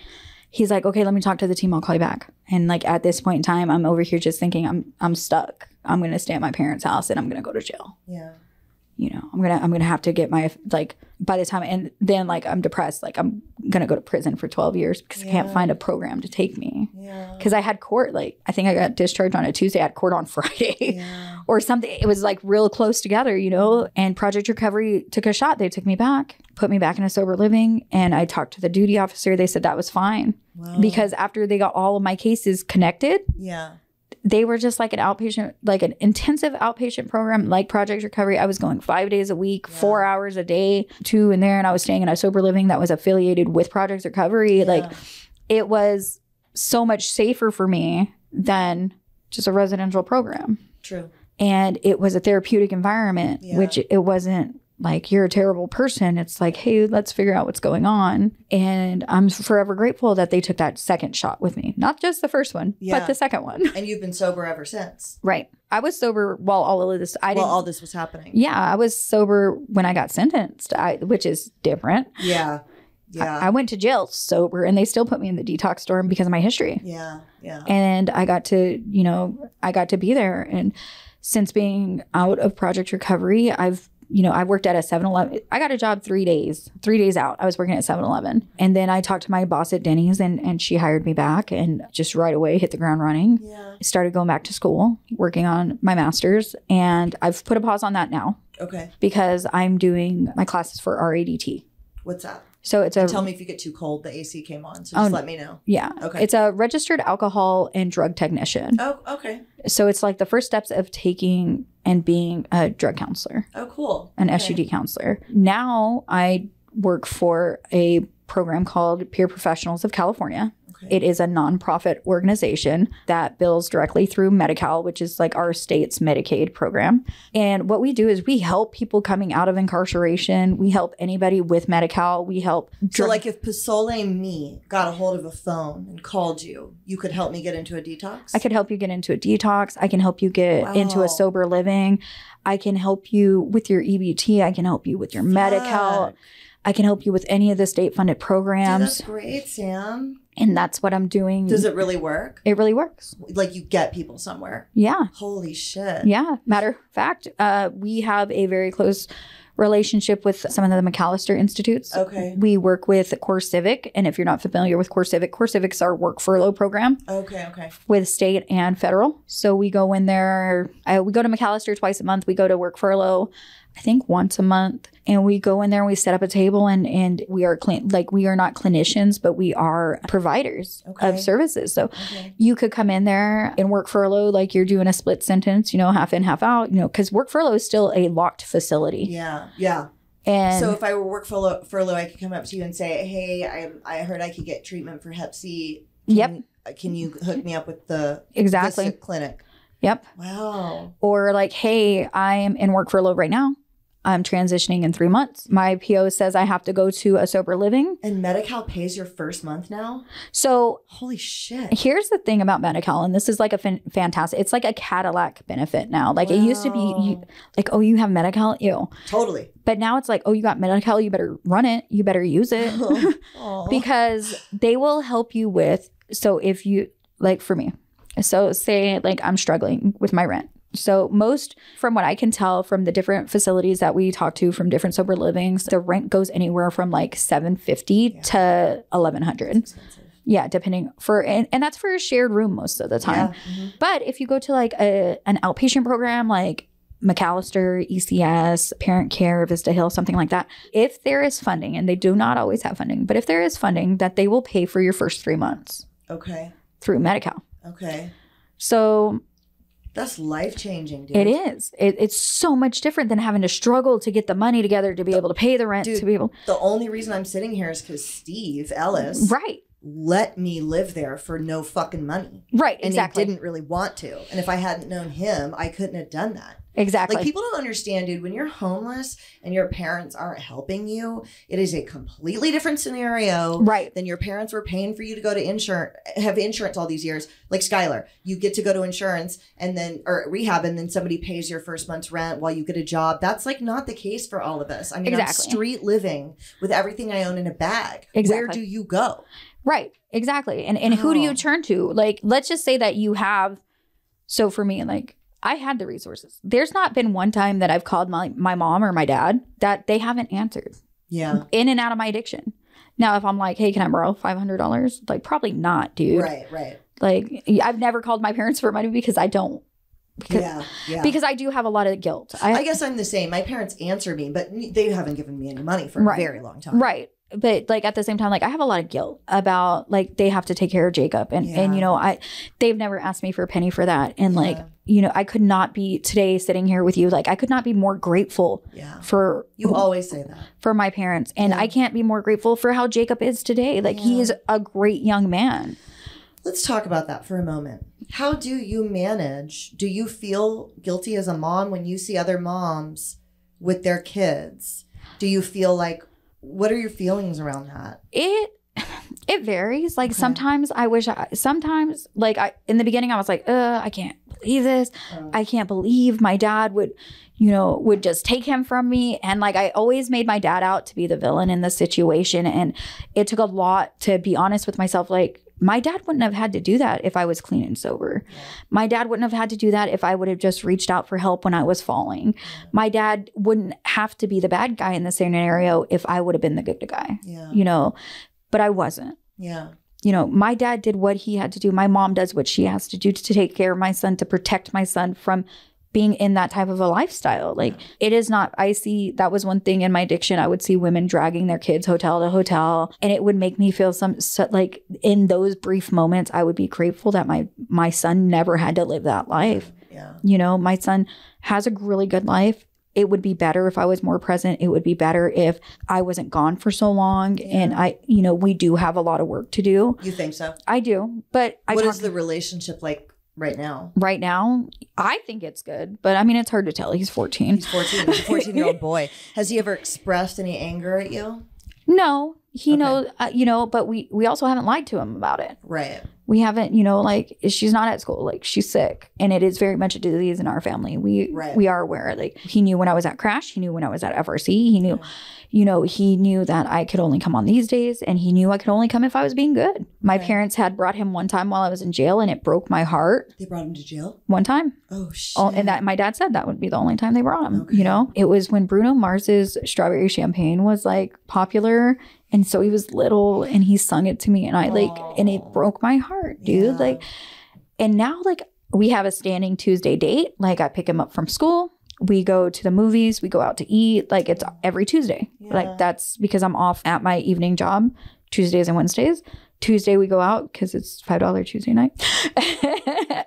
he's like, okay, let me talk to the team. I'll call you back. And at this point in time, I'm over here just thinking I'm stuck. I'm going to stay at my parents' house and I'm going to go to jail. Yeah. I'm going to have to get my, by the time, and then I'm depressed, I'm going to go to prison for 12 years because I can't find a program to take me. Yeah. Because I had court, I think I got discharged on a Tuesday. I had court on Friday or something. It was real close together, and Project Recovery took a shot. They took me back, put me back in a sober living. And I talked to the duty officer. They said that was fine. Wow. Because after they got all of my cases connected. Yeah. They were just an outpatient, an intensive outpatient program like Project Recovery. I was going 5 days a week, 4 hours a day, 2 in there. And I was staying in a sober living that was affiliated with Project Recovery. Yeah. It was so much safer for me than just a residential program. True. And it was a therapeutic environment, which it wasn't you're a terrible person. It's hey, let's figure out what's going on. And I'm forever grateful that they took that second shot with me. Not just the first one, but the second one. And you've been sober ever since. Right. I was sober while all of this. All this was happening. Yeah. I was sober when I got sentenced, which is different. Yeah. Yeah. I went to jail sober and they still put me in the detox dorm because of my history. Yeah. Yeah. And I got to be there. And since being out of Project Recovery, I worked at a 7-Eleven. I got a job 3 days out. I was working at 7-Eleven. And then I talked to my boss at Denny's and she hired me back and just right away hit the ground running. Yeah. Started going back to school, working on my master's. And I've put a pause on that now. Okay. Because I'm doing my classes for RADT. What's that? So it's tell me if you get too cold. The AC came on, so just let me know. Yeah. Okay. It's a registered alcohol and drug technician. Oh, okay. So it's the first steps of taking and being a drug counselor. Oh, cool. An SUD counselor. Now I work for a program called Peer Professionals of California. Okay. It is a nonprofit organization that bills directly through Medi-Cal, which is like our state's Medicaid program. And what we do is we help people coming out of incarceration. We help anybody with Medi-Cal. We help. So like if Pasole me got a hold of a phone and called you, you could help me get into a detox? I could help you get into a detox. I can help you get into a sober living. I can help you with your EBT. I can help you with your Medi-Cal. I can help you with any of the state-funded programs. Dude, that's great, Sam. And that's what I'm doing. Does it really work? It really works. Like you get people somewhere? Yeah. Holy shit. Yeah. Matter of fact, we have a very close relationship with some of the McAllister Institutes. Okay. We work with Core Civic. And if you're not familiar with Core Civic's our work furlough program. Okay. With state and federal. So we go in there. We go to McAllister twice a month. We go to work furlough, I think once a month. And we go in there and we set up a table and we are we are not clinicians, but we are providers of services. So you could come in there and work furlough like you're doing a split sentence, half in, half out, because work furlough is still a locked facility. Yeah. And so if I were work furlough, I could come up to you and say, hey, I heard I could get treatment for Hep C. Can you hook me up with the clinic? Yep. Wow. Or like, hey, I am in work furlough right now. I'm transitioning in 3 months. My PO says I have to go to a sober living. And Medi-Cal pays your first month now? So holy shit. Here's the thing about Medi-Cal, and this is like a fantastic, it's like a Cadillac benefit now. Like it used to be you have Medi-Cal? Ew. Totally. But now it's like, oh, you got Medi-Cal, you better run it. You better use it. Because they will help you with, so if you, like for me, so say like I'm struggling with my rent. So most, from what I can tell from the different facilities that we talk to from different sober livings, the rent goes anywhere from like $750 to $1,100. Yeah, depending and that's for a shared room most of the time. But if you go to like an outpatient program like McAllister, ECS, Parent Care, Vista Hill, something like that, if there is funding, and they do not always have funding, but if there is funding, that they will pay for your first 3 months. Okay. Through Medi-Cal. Okay. So that's life-changing, dude. It is. It's so much different than having to struggle to get the money together to be able to pay the rent. Dude, to be able. The only reason I'm sitting here is because Steve Ellis let me live there for no fucking money. Right, and exactly. he didn't really want to. And if I hadn't known him, I couldn't have done that. Exactly. Like people don't understand, dude, when you're homeless and your parents aren't helping you, it is a completely different scenario than your parents were paying for you to go to have insurance all these years. Like Skylar, you get to go to insurance or rehab, and then somebody pays your first month's rent while you get a job. That's like not the case for all of us. I mean, I'm street living with everything I own in a bag. Where do you go? Right. Exactly. And who do you turn to? Like, let's just say that you have, so for me, like, I had the resources. There's not been one time that I've called my mom or my dad that they haven't answered. Yeah. In and out of my addiction. Now, if I'm like, hey, can I borrow $500? Like, probably not, dude. Right. Like, I've never called my parents for money because I don't. Because I do have a lot of guilt. I guess I'm the same. My parents answer me, but they haven't given me any money for a very long time. Right. But like at the same time, like I have a lot of guilt about like they have to take care of Jacob and they've never asked me for a penny for that. And like, I could not be today sitting here with you. Like I could not be more grateful for. You always say that. For my parents. And I can't be more grateful for how Jacob is today. Like he is a great young man. Let's talk about that for a moment. How do you manage? Do you feel guilty as a mom when you see other moms with their kids? Do you feel like, what are your feelings around that? It varies. Like sometimes in the beginning I was like, I can't believe this. I can't believe my dad would just take him from me. And like, I always made my dad out to be the villain in the situation. And it took a lot to be honest with myself. Like my dad wouldn't have had to do that if I was clean and sober. Yeah. My dad wouldn't have had to do that if I would have just reached out for help when I was falling. Yeah. My dad wouldn't have to be the bad guy in the scenario if I would have been the good guy, but I wasn't. Yeah. My dad did what he had to do. My mom does what she has to do to take care of my son, to protect my son from being in that type of a lifestyle. Like it is not, that was one thing in my addiction. I would see women dragging their kids hotel to hotel, and it would make me feel like in those brief moments, I would be grateful that my son never had to live that life. Yeah. My son has a really good life. it would be better if I was more present. It would be better if I wasn't gone for so long. And we do have a lot of work to do. You think so? I do. But what is the relationship like right now? Right now, I think it's good. But I mean, it's hard to tell. He's 14. He's 14. He's a 14-year-old boy. Has he ever expressed any anger at you? No. He knows, but we also haven't lied to him about it. Right. We haven't, like, she's not at school. Like, she's sick. And it is very much a disease in our family. We are aware. Like, he knew when I was at Crash. He knew when I was at FRC. He knew, he knew that I could only come on these days. And he knew I could only come if I was being good. My parents had brought him one time while I was in jail, and it broke my heart. They brought him to jail? One time. Oh, shit. And that my dad said that would be the only time they brought him, It was when Bruno Mars's Strawberry Champagne was, like, popular. And so he was little and he sung it to me and and it broke my heart, dude. Yeah. Like, and now, like, we have a standing Tuesday date. Like, I pick him up from school. We go to the movies. We go out to eat. Like, it's every Tuesday. Yeah. Like, that's because I'm off at my evening job Tuesdays and Wednesdays. Tuesday we go out because it's $5 Tuesday night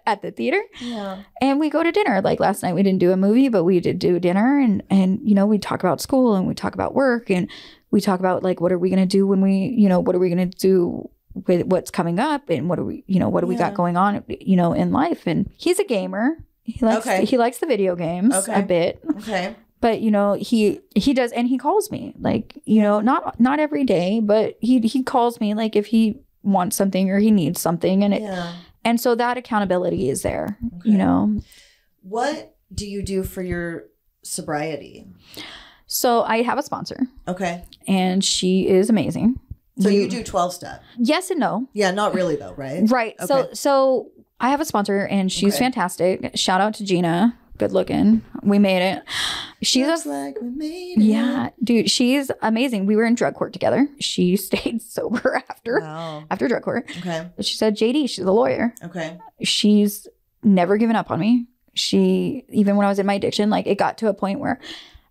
at the theater. Yeah. And we go to dinner. Like, last night we didn't do a movie, but we did do dinner. And we talk about school and we talk about work and we talk about, like, what are we going to do when we, what are we going to do with what's coming up and what do we got going on, in life. And he's a gamer. He likes the video games a bit. Okay. But, he does, and he calls me, like, not every day, but he calls me, like, if he wants something or he needs something. And so that accountability is there, What do you do for your sobriety? So I have a sponsor. Okay. And she is amazing. So you do 12-step? Yes and no. Yeah, not really though, right? Right. Okay. So I have a sponsor and she's fantastic. Shout out to Gina. Good looking. We made it. Looks like we made it. Yeah, dude, she's amazing. We were in drug court together. She stayed sober after drug court. Okay. But she said, JD, she's a lawyer. Okay. She's never given up on me. Even when I was in my addiction, like, it got to a point where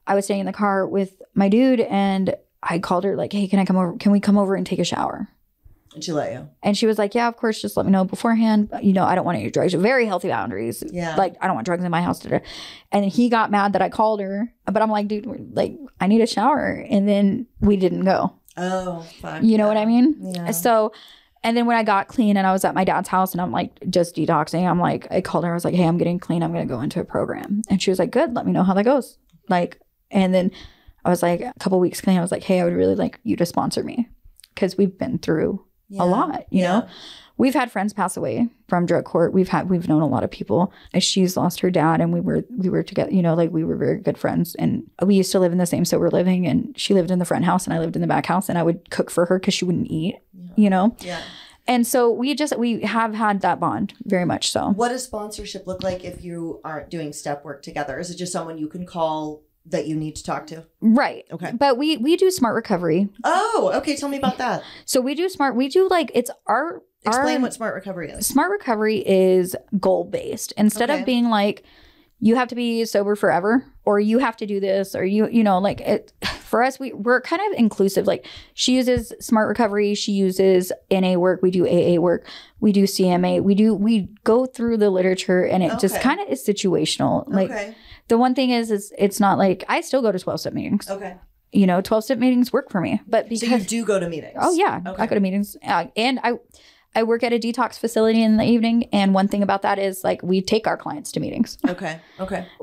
I was staying in the car with my dude and I called her, like, hey, can we come over and take a shower? And she let you? And she was like, yeah, of course, just let me know beforehand. I don't want any drugs. Very healthy boundaries. Yeah. Like, I don't want drugs in my house today. And he got mad that I called her. But I'm like, dude, like, I need a shower. And then we didn't go. Oh, fuck. You know what I mean? Yeah. So, and then when I got clean and I was at my dad's house and I'm, like, just detoxing, I'm like, I called her. I was like, hey, I'm getting clean. I'm going to go into a program. And she was like, good. Let me know how that goes. Like, and then I was like, a couple weeks clean. I was like, hey, I would really like you to sponsor me because we've been through a lot, you know? We've had friends pass away from drug court. We've known a lot of people. And she's lost her dad and we were together, we were very good friends. And we used to live in the same sober living and she lived in the front house and I lived in the back house and I would cook for her because she wouldn't eat, Yeah. And so we have had that bond very much so. What does sponsorship look like if you aren't doing step work together? Is it just someone you can call that you need to talk to? Right. Okay. But we do smart recovery. Oh, okay. Tell me about that. So we do Explain what smart recovery is. Smart recovery is goal-based. Instead of being like, you have to be sober forever or you have to do this or for us, we're kind of inclusive. Like, she uses smart recovery. She uses NA work. We do AA work. We do CMA. We go through the literature and it just kind of is situational. Like, the one thing is it's not like, I still go to 12-step meetings. Okay. 12-step meetings work for me. But because, so you do go to meetings? Oh, yeah. Okay. I go to meetings. And I work at a detox facility in the evening. And one thing about that is, like, we take our clients to meetings. Okay.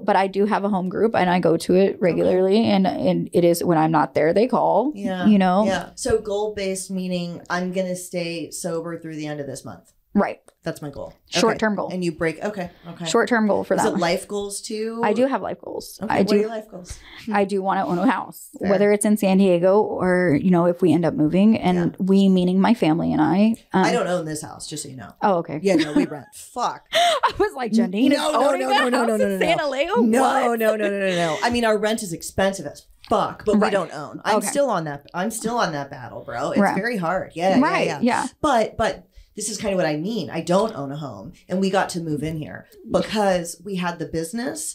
But I do have a home group and I go to it regularly. And it is when I'm not there, they call. Yeah. Yeah. So goal-based meaning I'm going to stay sober through the end of this month. Right. That's my goal. Short-term goal. And you break. Okay. Short-term goal for that. Is it life goals too? I do have life goals. Okay. What are your life goals? I do want to own a house, whether it's in San Diego or, if we end up moving. And we, meaning my family and I. I don't own this house, just so you know. Oh, okay. Yeah, no, we rent. Fuck. I was like, Janine is owning that house in Santa Leo? No. I mean, our rent is expensive as fuck, but we don't own. I'm still on that battle, bro. It's very hard. Yeah. But this is kind of what I mean. I don't own a home. And we got to move in here because we had the business,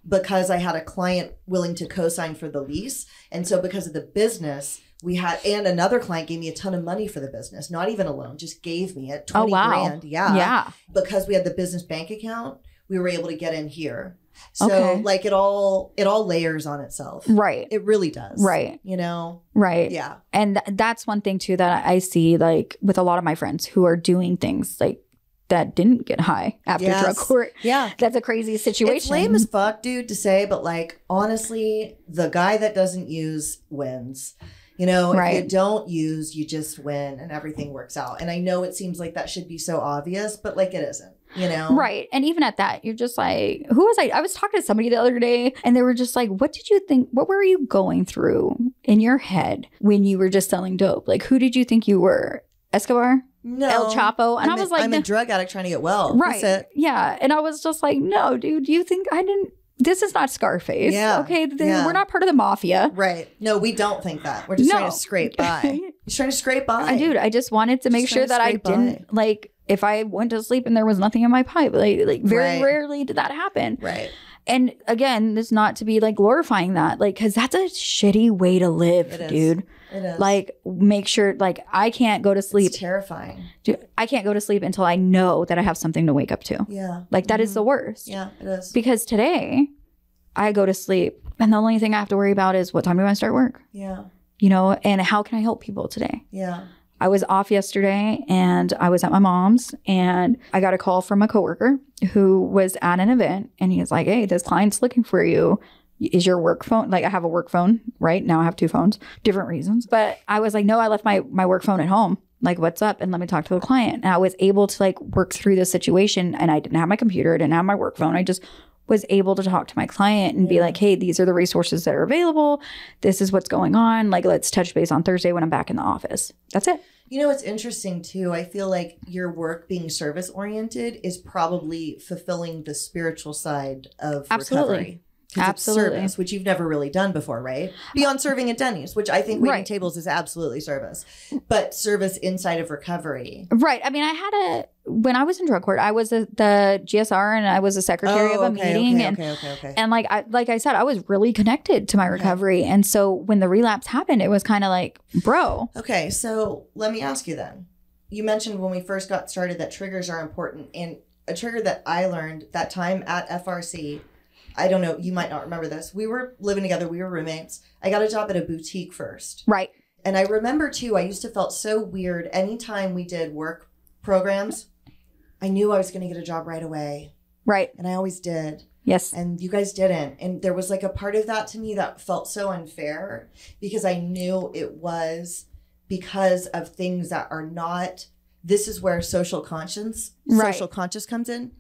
because I had a client willing to co-sign for the lease. And so because of the business, and another client gave me a ton of money for the business, not even a loan, just gave me it, 20 grand. Yeah. Because we had the business bank account, we were able to get in here. So Okay. like it all layers on itself. Right. It really does. Right. You know? Right. Yeah. And that's one thing too that I see like with a lot of my friends who are doing things like that didn't get high after Yes. drug court. Yeah. That's a crazy situation. It's lame as fuck, dude, to say, but like honestly, the guy that doesn't use wins. You know, Right. if you don't use, you just win and everything works out. And I know it seems like that should be so obvious, but like it isn't, you know? Right. And even at that, you're just like, who was I? I was talking to somebody the other day and they were just like, what did you think? What were you going through in your head when you were just selling dope? Like, who did you think you were? Escobar? No. El Chapo? And I was like, I'm no. a drug addict trying to get well. Right. That's it. Yeah. And I was just like, no, dude, you think I didn't? This is not Scarface. Yeah. Okay. Yeah. We're not part of the mafia. Right. No, we don't think that. We're just No. trying to scrape by. Just trying to scrape by. Dude, I just wanted to make Just sure trying that to I scrape by. didn't like if I went to sleep and there was nothing in my pipe. Like very Right. rarely did that happen. Right. And again, this not to be like glorifying that, like, because that's a shitty way to live, It is. dude. It is. Like, make sure, like, I can't go to sleep. It's terrifying. Dude, I can't go to sleep until I know that I have something to wake up to. Yeah. Like, that is the worst. Yeah, it is. Because today, I go to sleep, and the only thing I have to worry about is what time do I start work? Yeah. You know, and how can I help people today? Yeah. I was off yesterday and I was at my mom's and I got a call from a coworker who was at an event and he was like, hey, this client's looking for you. Is your work phone? Like I have a work phone, right? Now I have two phones, different reasons. But I was like, no, I left my work phone at home. Like, what's up? And let me talk to the client. And I was able to like work through the situation and I didn't have my computer, I didn't have my work phone. I just was able to talk to my client and be like, hey, these are the resources that are available. This is what's going on. Like, let's touch base on Thursday when I'm back in the office. That's it. You know, it's interesting too. I feel like your work being service oriented is probably fulfilling the spiritual side of Absolutely. recovery. 'Cause Absolutely. It's service, which you've never really done before, right? Beyond serving at Denny's, which I think waiting Right. tables is absolutely service, but service inside of recovery. Right. I mean, when I was in drug court, I was the GSR and I was a secretary of a meeting. Okay. And like I said, I was really connected to my recovery. And so when the relapse happened, it was kind of like, bro. Okay, so let me ask you then. You mentioned when we first got started that triggers are important. And a trigger that I learned that time at FRC, I don't know, you might not remember this. We were living together, we were roommates. I got a job at a boutique first. Right. And I remember too, I used to felt so weird anytime we did work programs. I knew I was going to get a job right away. Right. And I always did. Yes. And you guys didn't. And there was like a part of that to me that felt so unfair because I knew it was because of things that are not, this is where social conscience comes in,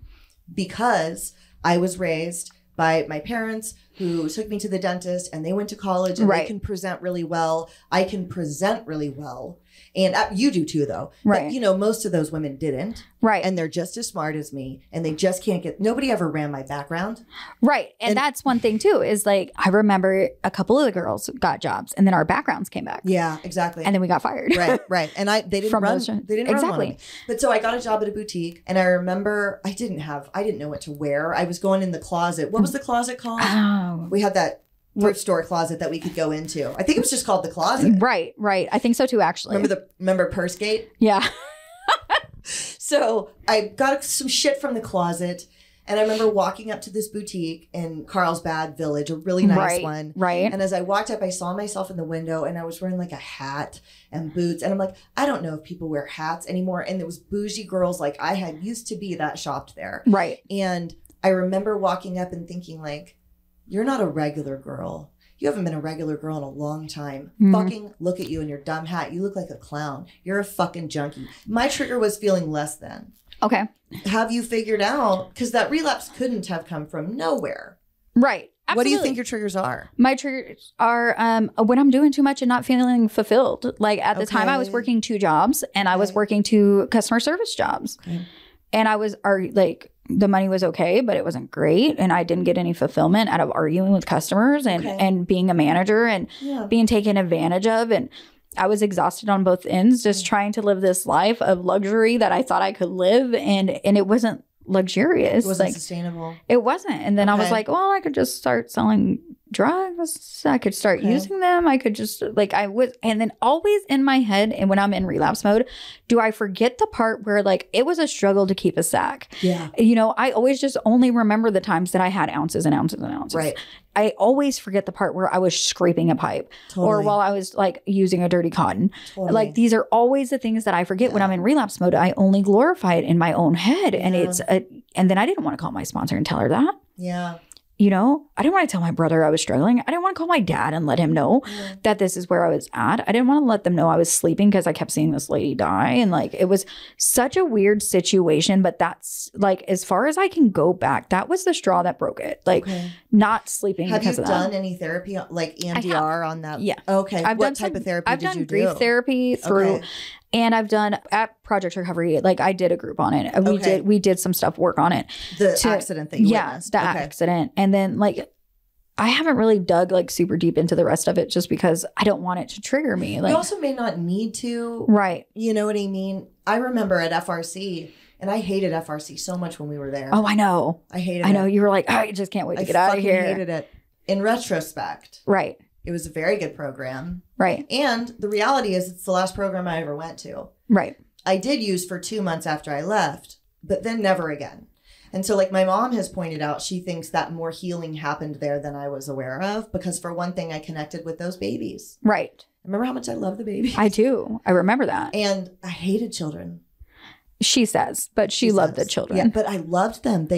because I was raised by my parents who took me to the dentist and they went to college and they can present really well. I can present really well. And you do too, though. Right. But, you know, most of those women didn't. Right. And they're just as smart as me. And they just can't get, nobody ever ran my background. Right. And that's one thing too, is like, I remember a couple of the girls got jobs and then our backgrounds came back. Yeah, exactly. And then we got fired. Right. And they didn't From run, those- they didn't run one on me. But so I got a job at a boutique and I remember I didn't know what to wear. I was going in the closet. What was the closet called? Oh. We had that thrift store closet that we could go into. I think it was just called the closet. Right. I think so too, actually. Remember Purse Gate? Yeah. So I got some shit from the closet and I remember walking up to this boutique in Carlsbad Village, a really nice one. Right. And as I walked up, I saw myself in the window and I was wearing like a hat and boots. And I'm like, I don't know if people wear hats anymore. And there was bougie girls like I had used to be that shopped there. Right. And I remember walking up and thinking like, you're not a regular girl. You haven't been a regular girl in a long time. Fucking look at you in your dumb hat. You look like a clown. You're a fucking junkie. My trigger was feeling less than. Okay. Have you figured out? Because that relapse couldn't have come from nowhere. Right. Absolutely. What do you think your triggers are? My triggers are when I'm doing too much and not feeling fulfilled. Like at the time I was working 2 jobs and I was working 2 customer service jobs. Okay. And I was the money was okay, but it wasn't great. And I didn't get any fulfillment out of arguing with customers and being a manager and being taken advantage of. And I was exhausted on both ends, just trying to live this life of luxury that I thought I could live. And it wasn't luxurious. It wasn't sustainable. It wasn't. And then I was like, well, I could just start selling drugs. I could start using them. I could just like, and then always in my head, and when I'm in relapse mode, do I forget the part where like it was a struggle to keep a sack? Yeah. You know, I always just only remember the times that I had ounces and ounces and ounces. Right. I always forget the part where I was scraping a pipe or while I was like using a dirty cotton. Like these are always the things that I forget when I'm in relapse mode. I only glorify it in my own head. And and then I didn't want to call my sponsor and tell her that. Yeah. You know, I didn't want to tell my brother I was struggling. I didn't want to call my dad and let him know that this is where I was at. I didn't want to let them know I was sleeping because I kept seeing this lady die. And like, it was such a weird situation. But that's like, as far as I can go back, that was the straw that broke it. Like not sleeping because of that. Have you done any therapy, like EMDR on that? Yeah. Okay. What type of therapy did you do? I've done grief therapy through... And I've done at Project Recovery, like I did a group on it. We did some stuff, work on it. The accident that you witnessed. The accident. And then like, I haven't really dug like super deep into the rest of it just because I don't want it to trigger me. Like, you also may not need to. Right. You know what I mean? I remember at FRC, and I hated FRC so much when we were there. Oh, I know. I hated it. I know. You were like, I just can't wait to get out of here. I hated it. In retrospect. Right. It was a very good program. Right. And the reality is it's the last program I ever went to. Right. I did use for 2 months after I left, but then never again. And so like my mom has pointed out, she thinks that more healing happened there than I was aware of. Because for one thing, I connected with those babies. Right. Remember how much I love the babies? I do. I remember that. And I hated children. She says, but she loved the children. Yeah, but I loved them.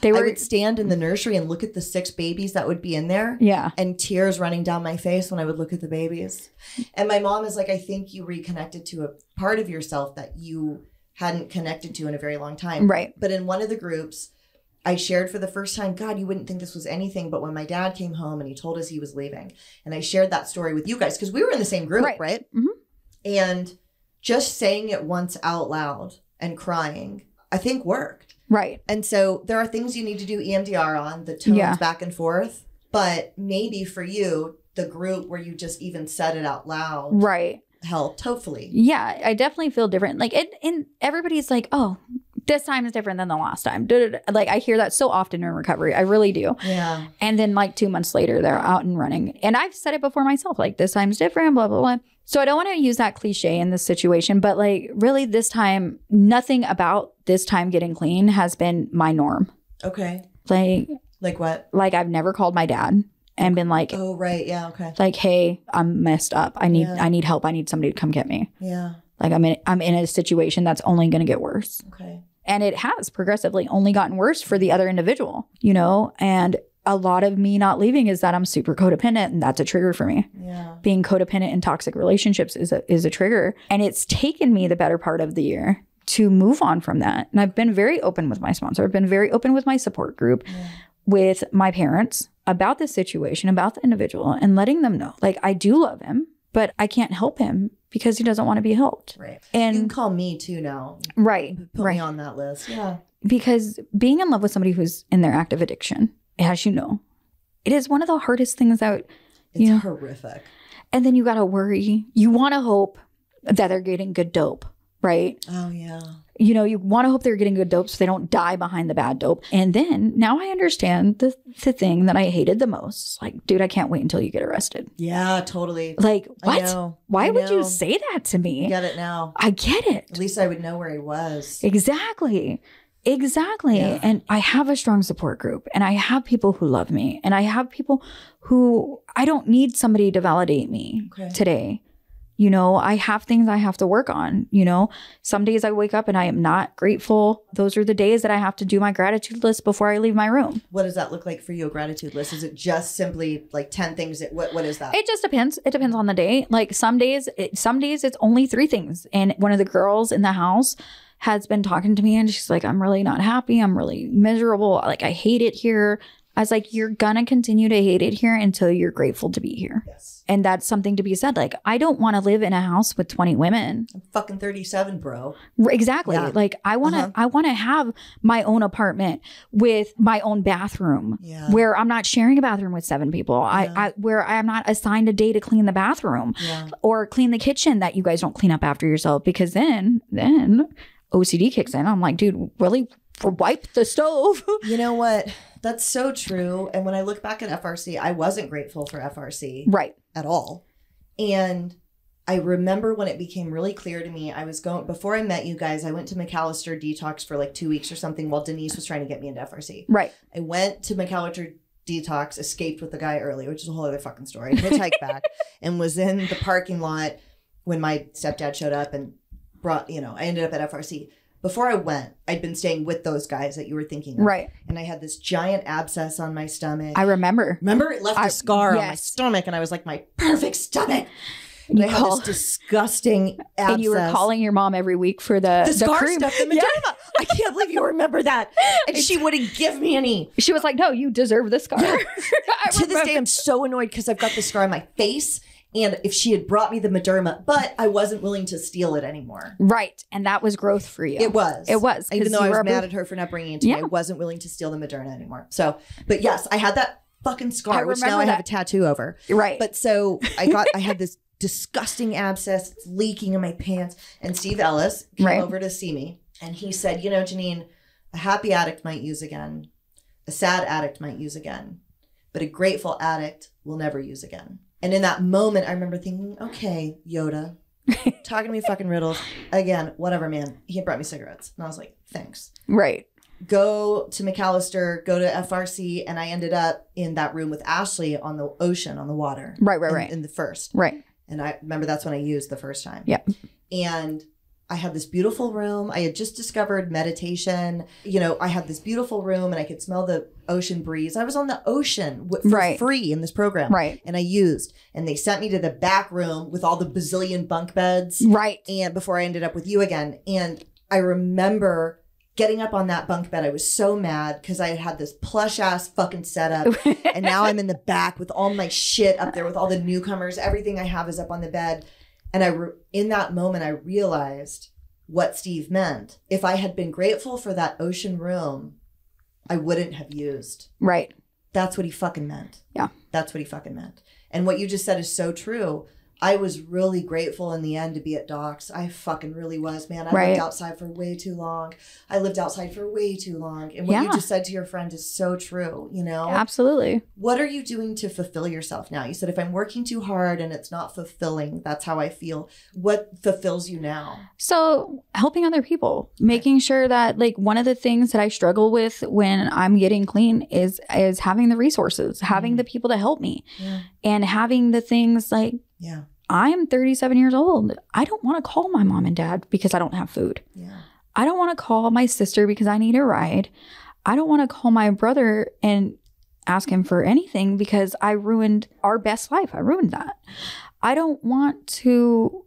I would stand in the nursery and look at the 6 babies that would be in there. Yeah. And tears running down my face when I would look at the babies. And my mom is like, I think you reconnected to a part of yourself that you hadn't connected to in a very long time. Right. But in one of the groups, I shared for the first time, God, you wouldn't think this was anything. But when my dad came home and he told us he was leaving, and I shared that story with you guys, because we were in the same group, right? Mm-hmm. And just saying it once out loud and crying, I think worked. Right. And so there are things you need to do EMDR on, the tones back and forth. But maybe for you, the group where you just even said it out loud helped, hopefully. Yeah, I definitely feel different. Like, and everybody's like, oh, this time is different than the last time. Like, I hear that so often in recovery. I really do. Yeah. And then like 2 months later, they're out and running. And I've said it before myself, like, this time's different, blah, blah, blah. So I don't want to use that cliche in this situation, but like really this time, nothing about this time getting clean has been my norm. Okay. Like what? Like I've never called my dad and been like, oh, right. Yeah. Okay. Like, hey, I'm messed up. I need help. I need somebody to come get me. Yeah. Like I'm in a situation that's only going to get worse. Okay. And it has progressively only gotten worse for the other individual, you know, and a lot of me not leaving is that I'm super codependent, and that's a trigger for me. Yeah. Being codependent in toxic relationships is a trigger. And it's taken me the better part of the year to move on from that. And I've been very open with my sponsor. I've been very open with my support group, with my parents about the situation, about the individual, and letting them know, like, I do love him, but I can't help him because he doesn't want to be helped. Right. And you can call me too now. Right. Put me on that list. Yeah. Because being in love with somebody who's in their active addiction, as you know, it is one of the hardest things that, it's horrific. And then you got to worry. You want to hope that they're getting good dope, right? Oh, yeah. You know, you want to hope they're getting good dope so they don't die behind the bad dope. And then now I understand the thing that I hated the most. Like, dude, I can't wait until you get arrested. Yeah, totally. Like, what? Why would you say that to me? I get it now. I get it. At least I would know where he was. Exactly. Yeah. And I have a strong support group, and I have people who love me, and I have people who I don't need somebody to validate me today. You know, I have things I have to work on. You know, some days I wake up and I am not grateful. Those are the days that I have to do my gratitude list before I leave my room. What does that look like for you, a gratitude list? Is it just simply like 10 things? What is that? It just depends. It depends on the day. Like some days it's only 3 things. And one of the girls in the house has been talking to me, and she's like, I'm really not happy. I'm really miserable. Like, I hate it here. I was like, you're gonna continue to hate it here until you're grateful to be here. Yes. And that's something to be said. Like, I don't want to live in a house with 20 women. I'm fucking 37, bro. Exactly. Yeah. Like, I want to have my own apartment with my own bathroom, where I'm not sharing a bathroom with 7 people. Where I'm not assigned a day to clean the bathroom or clean the kitchen that you guys don't clean up after yourself, because then OCD kicks in. I'm like, dude, really? Wipe the stove. You know what? That's so true. And when I look back at FRC, I wasn't grateful for FRC Right. at all. And I remember when it became really clear to me, I was going, before I met you guys, I went to McAllister detox for like 2 weeks or something while Denise was trying to get me into FRC. Right. I went to McAllister detox, escaped with the guy early, which is a whole other fucking story, hitchhiked back, and was in the parking lot when my stepdad showed up and brought, I ended up at FRC. Before I went, I'd been staying with those guys that you were thinking of. Right. And I had this giant abscess on my stomach. I remember. Remember, it left a scar on my stomach, and I was like, my perfect stomach. And I had this disgusting abscess. And you were calling your mom every week for the scar cream. stuff, the Moderna. Yeah. I can't believe you remember that. And she wouldn't give me any. She was like, no, you deserve the scar. Yeah. To this day, I'm so annoyed because I've got the scar on my face. And if she had brought me the Moderna, but I wasn't willing to steal it anymore. Right. And that was growth for you. It was. It was. Even though I was mad at her for not bringing it to me, I wasn't willing to steal the Moderna anymore. So, but yes, I had that fucking scar, which now I have a tattoo over. Right. But so I had this disgusting abscess. It's leaking in my pants. And Steve Ellis came over to see me. And he said, Janine, a happy addict might use again. A sad addict might use again. But a grateful addict will never use again. And in that moment, I remember thinking, okay, Yoda, talking to me fucking riddles. Again, whatever, man. He brought me cigarettes. And I was like, thanks. Right. Go to McAllister, go to FRC. And I ended up in that room with Ashley on the ocean, on the water. Right. In the first. Right. And I remember that's when I used the first time. Yeah. And I had this beautiful room. I had just discovered meditation. I had this beautiful room and I could smell the ocean breeze. I was on the ocean for free in this program. Right. And I used. And they sent me to the back room with all the bazillion bunk beds. Right. And before I ended up with you again. And I remember getting up on that bunk bed. I was so mad because I had this plush ass fucking setup. And now I'm in the back with all my shit up there with all the newcomers. Everything I have is up on the bed. And in that moment, I realized what Steve meant. If I had been grateful for that ocean room, I wouldn't have used. Right. That's what he fucking meant. Yeah. That's what he fucking meant. And what you just said is so true. I was really grateful in the end to be at Docs. I fucking really was, man. I lived outside for way too long. And what you just said to your friend is so true, Absolutely. What are you doing to fulfill yourself now? You said, if I'm working too hard and it's not fulfilling, that's how I feel. What fulfills you now? So helping other people, making sure that one of the things that I struggle with when I'm getting clean is having the resources, having the people to help me and having the things I'm 37 years old. I don't want to call my mom and dad because I don't have food. Yeah. I don't want to call my sister because I need a ride. I don't want to call my brother and ask him for anything because I ruined our best life. I ruined that. I don't want to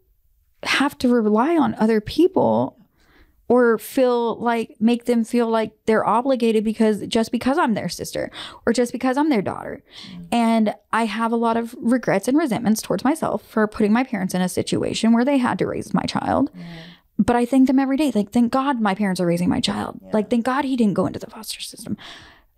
have to rely on other people or make them feel like they're obligated because I'm their sister or just because I'm their daughter. And I have a lot of regrets and resentments towards myself for putting my parents in a situation where they had to raise my child. But I thank them every day. Thank God my parents are raising my child. Thank God he didn't go into the foster system.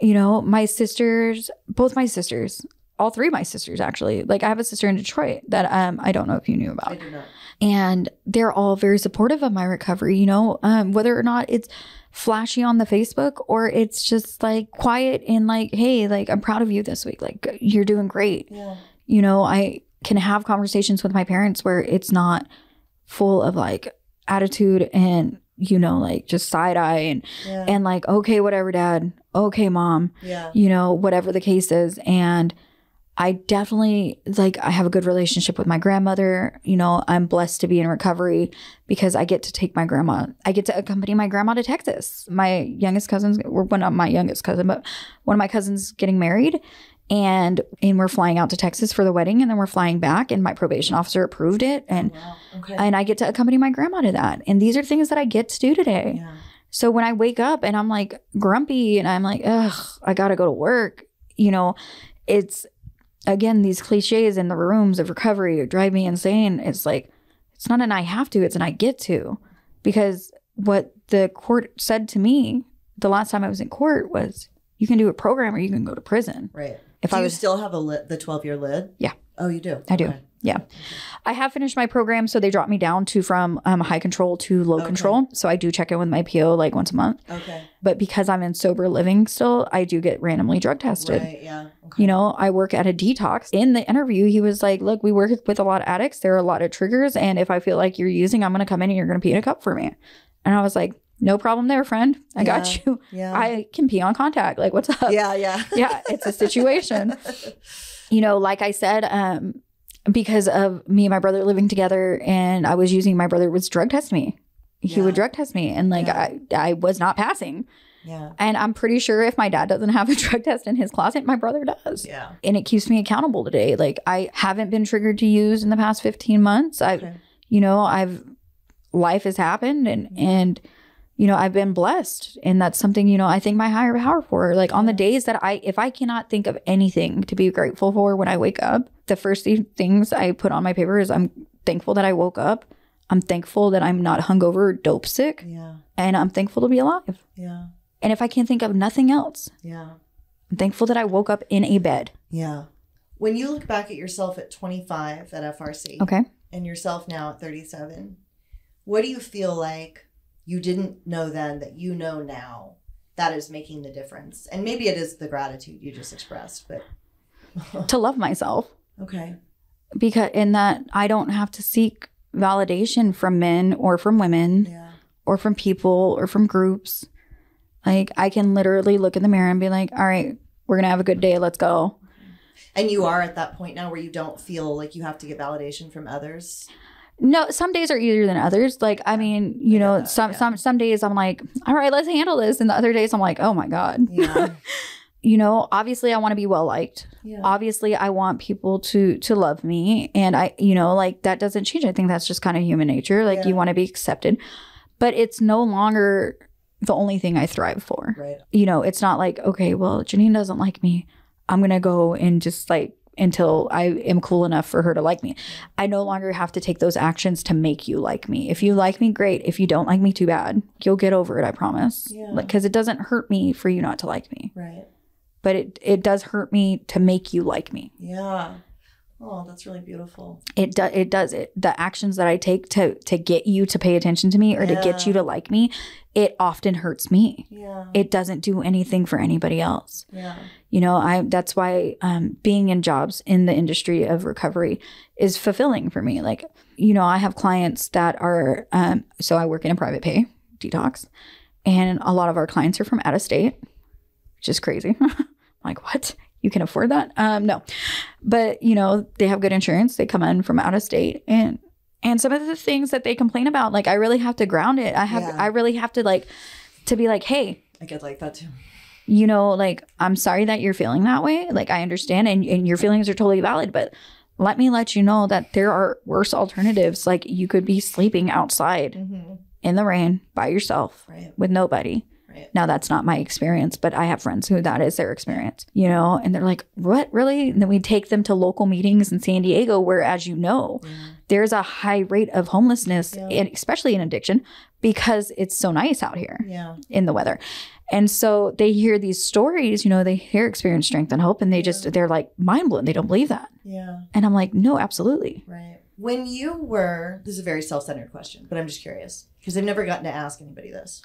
My sisters, both my sisters, all three of my sisters actually. I have a sister in Detroit that I don't know if you knew about. I do not. And they're all very supportive of my recovery, whether or not it's flashy on the Facebook or it's just quiet and hey, I'm proud of you this week. You're doing great. Yeah. I can have conversations with my parents where it's not full of attitude and, just side eye and okay, whatever, dad. Okay, mom. Yeah. Whatever the case is. And I definitely I have a good relationship with my grandmother. I'm blessed to be in recovery because I get to accompany my grandma to Texas. My youngest cousins, well, not my youngest cousin, but one of my cousins getting married. And we're flying out to Texas for the wedding and then we're flying back and my probation officer approved it. And, and I get to accompany my grandma to that. And these are things that I get to do today. Yeah. So when I wake up and I'm grumpy and I'm ugh, I got to go to work, it's, again, these cliches in the rooms of recovery drive me insane. It's it's not an I have to, it's an I get to. Because what the court said to me the last time I was in court was, you can do a program or you can go to prison. Right. Do you still have the 12-year lid? Yeah. Oh, you do? I do. Okay. Yeah. I have finished my program, so they dropped me down to from high control to low control. So I do check in with my PO like once a month. Okay. But because I'm in sober living still, I do get randomly drug tested. Right, yeah. Okay. You know, I work at a detox. In the interview, he was like, look, we work with a lot of addicts. There are a lot of triggers. And if I feel like you're using, I'm going to come in and you're going to pee in a cup for me. And I was like, no problem there, friend. I got you. Yeah. I can pee on contact. Like, what's up? Yeah. Yeah, it's a situation. You know, like I said, because of me and my brother living together and I was using, my brother was drug test me. He would drug test me and like I was not passing. Yeah. And I'm pretty sure if my dad doesn't have a drug test in his closet, my brother does. Yeah. And it keeps me accountable today. Like I haven't been triggered to use in the past 15 months. Life has happened and you know, I've been blessed. And that's something, you know, I thank my higher power for. Like on the days that if I cannot think of anything to be grateful for when I wake up, the first things I put on my paper is I'm thankful that I woke up. I'm thankful that I'm not hungover or dope sick. Yeah. And I'm thankful to be alive. Yeah. And if I can't think of nothing else, I'm thankful that I woke up in a bed. Yeah. When you look back at yourself at 25 at FRC and yourself now at 37, what do you feel like you didn't know then that you know now that is making the difference? And maybe it is the gratitude you just expressed, but to love myself. Okay. Because in that I don't have to seek validation from men or from women or from people or from groups. Like I can literally look in the mirror and be like, all right, we're going to have a good day. Let's go. And you are at that point now where you don't feel like you have to get validation from others? No, some days are easier than others. Like, I mean, you know, some days I'm like, all right, let's handle this. And the other days I'm like, oh my God. Yeah. You know, obviously I want to be well liked. Yeah. Obviously I want people to love me. And I, you know, like that doesn't change. I think that's just kind of human nature. Like you want to be accepted, but it's no longer the only thing I thrive for. Right. You know, it's not like, okay, well, Janine doesn't like me. I'm going to go and just like, until I am cool enough for her to like me. I no longer have to take those actions to make you like me. If you like me, great. If you don't like me, too bad. You'll get over it, I promise. Yeah. Because it doesn't hurt me for you not to like me. Right. But it does hurt me to make you like me. Yeah. Oh, that's really beautiful. It does. The actions that I take to get you to pay attention to me or to get you to like me, it often hurts me. Yeah. It doesn't do anything for anybody else. Yeah. You know, that's why being in jobs in the industry of recovery is fulfilling for me. Like, you know, I have clients that are, so I work in a private pay detox, and a lot of our clients are from out of state, which is crazy. Like, what? You can afford that? No. But, you know, they have good insurance. They come in from out of state. And some of the things that they complain about, like, I really have to ground it. I really have to, like, to be like, hey. I get like that too. You know, like, I'm sorry that you're feeling that way. Like, I understand. And your feelings are totally valid. But let me let you know that there are worse alternatives. Like, you could be sleeping outside in the rain by yourself with nobody. Now, that's not my experience, but I have friends who that is their experience, you know, and they're like, what, really? And then we take them to local meetings in San Diego where, as you know, there's a high rate of homelessness, and especially in addiction, because it's so nice out here in the weather. And so they hear these stories, you know, they hear experience, strength, and hope, and they're like mind blown. They don't believe that. Yeah. And I'm like, no, absolutely. Right. When you were, this is a very self-centered question, but I'm just curious because I've never gotten to ask anybody this.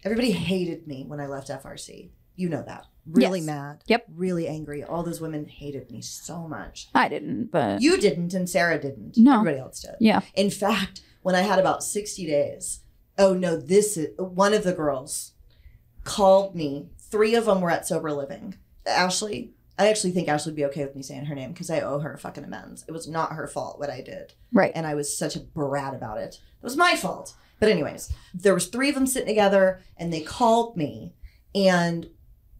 Everybody hated me when I left FRC. You know that. Really mad. Yep. Really angry. All those women hated me so much. I didn't, but... You didn't, and Sarah didn't. No. Everybody else did. Yeah. In fact, when I had about 60 days, one of the girls called me. 3 of them were at Sober Living. Ashley. I actually think Ashley would be okay with me saying her name because I owe her a fucking amends. It was not her fault what I did. Right. And I was such a brat about it. It was my fault. But anyways, there was 3 of them sitting together, and they called me and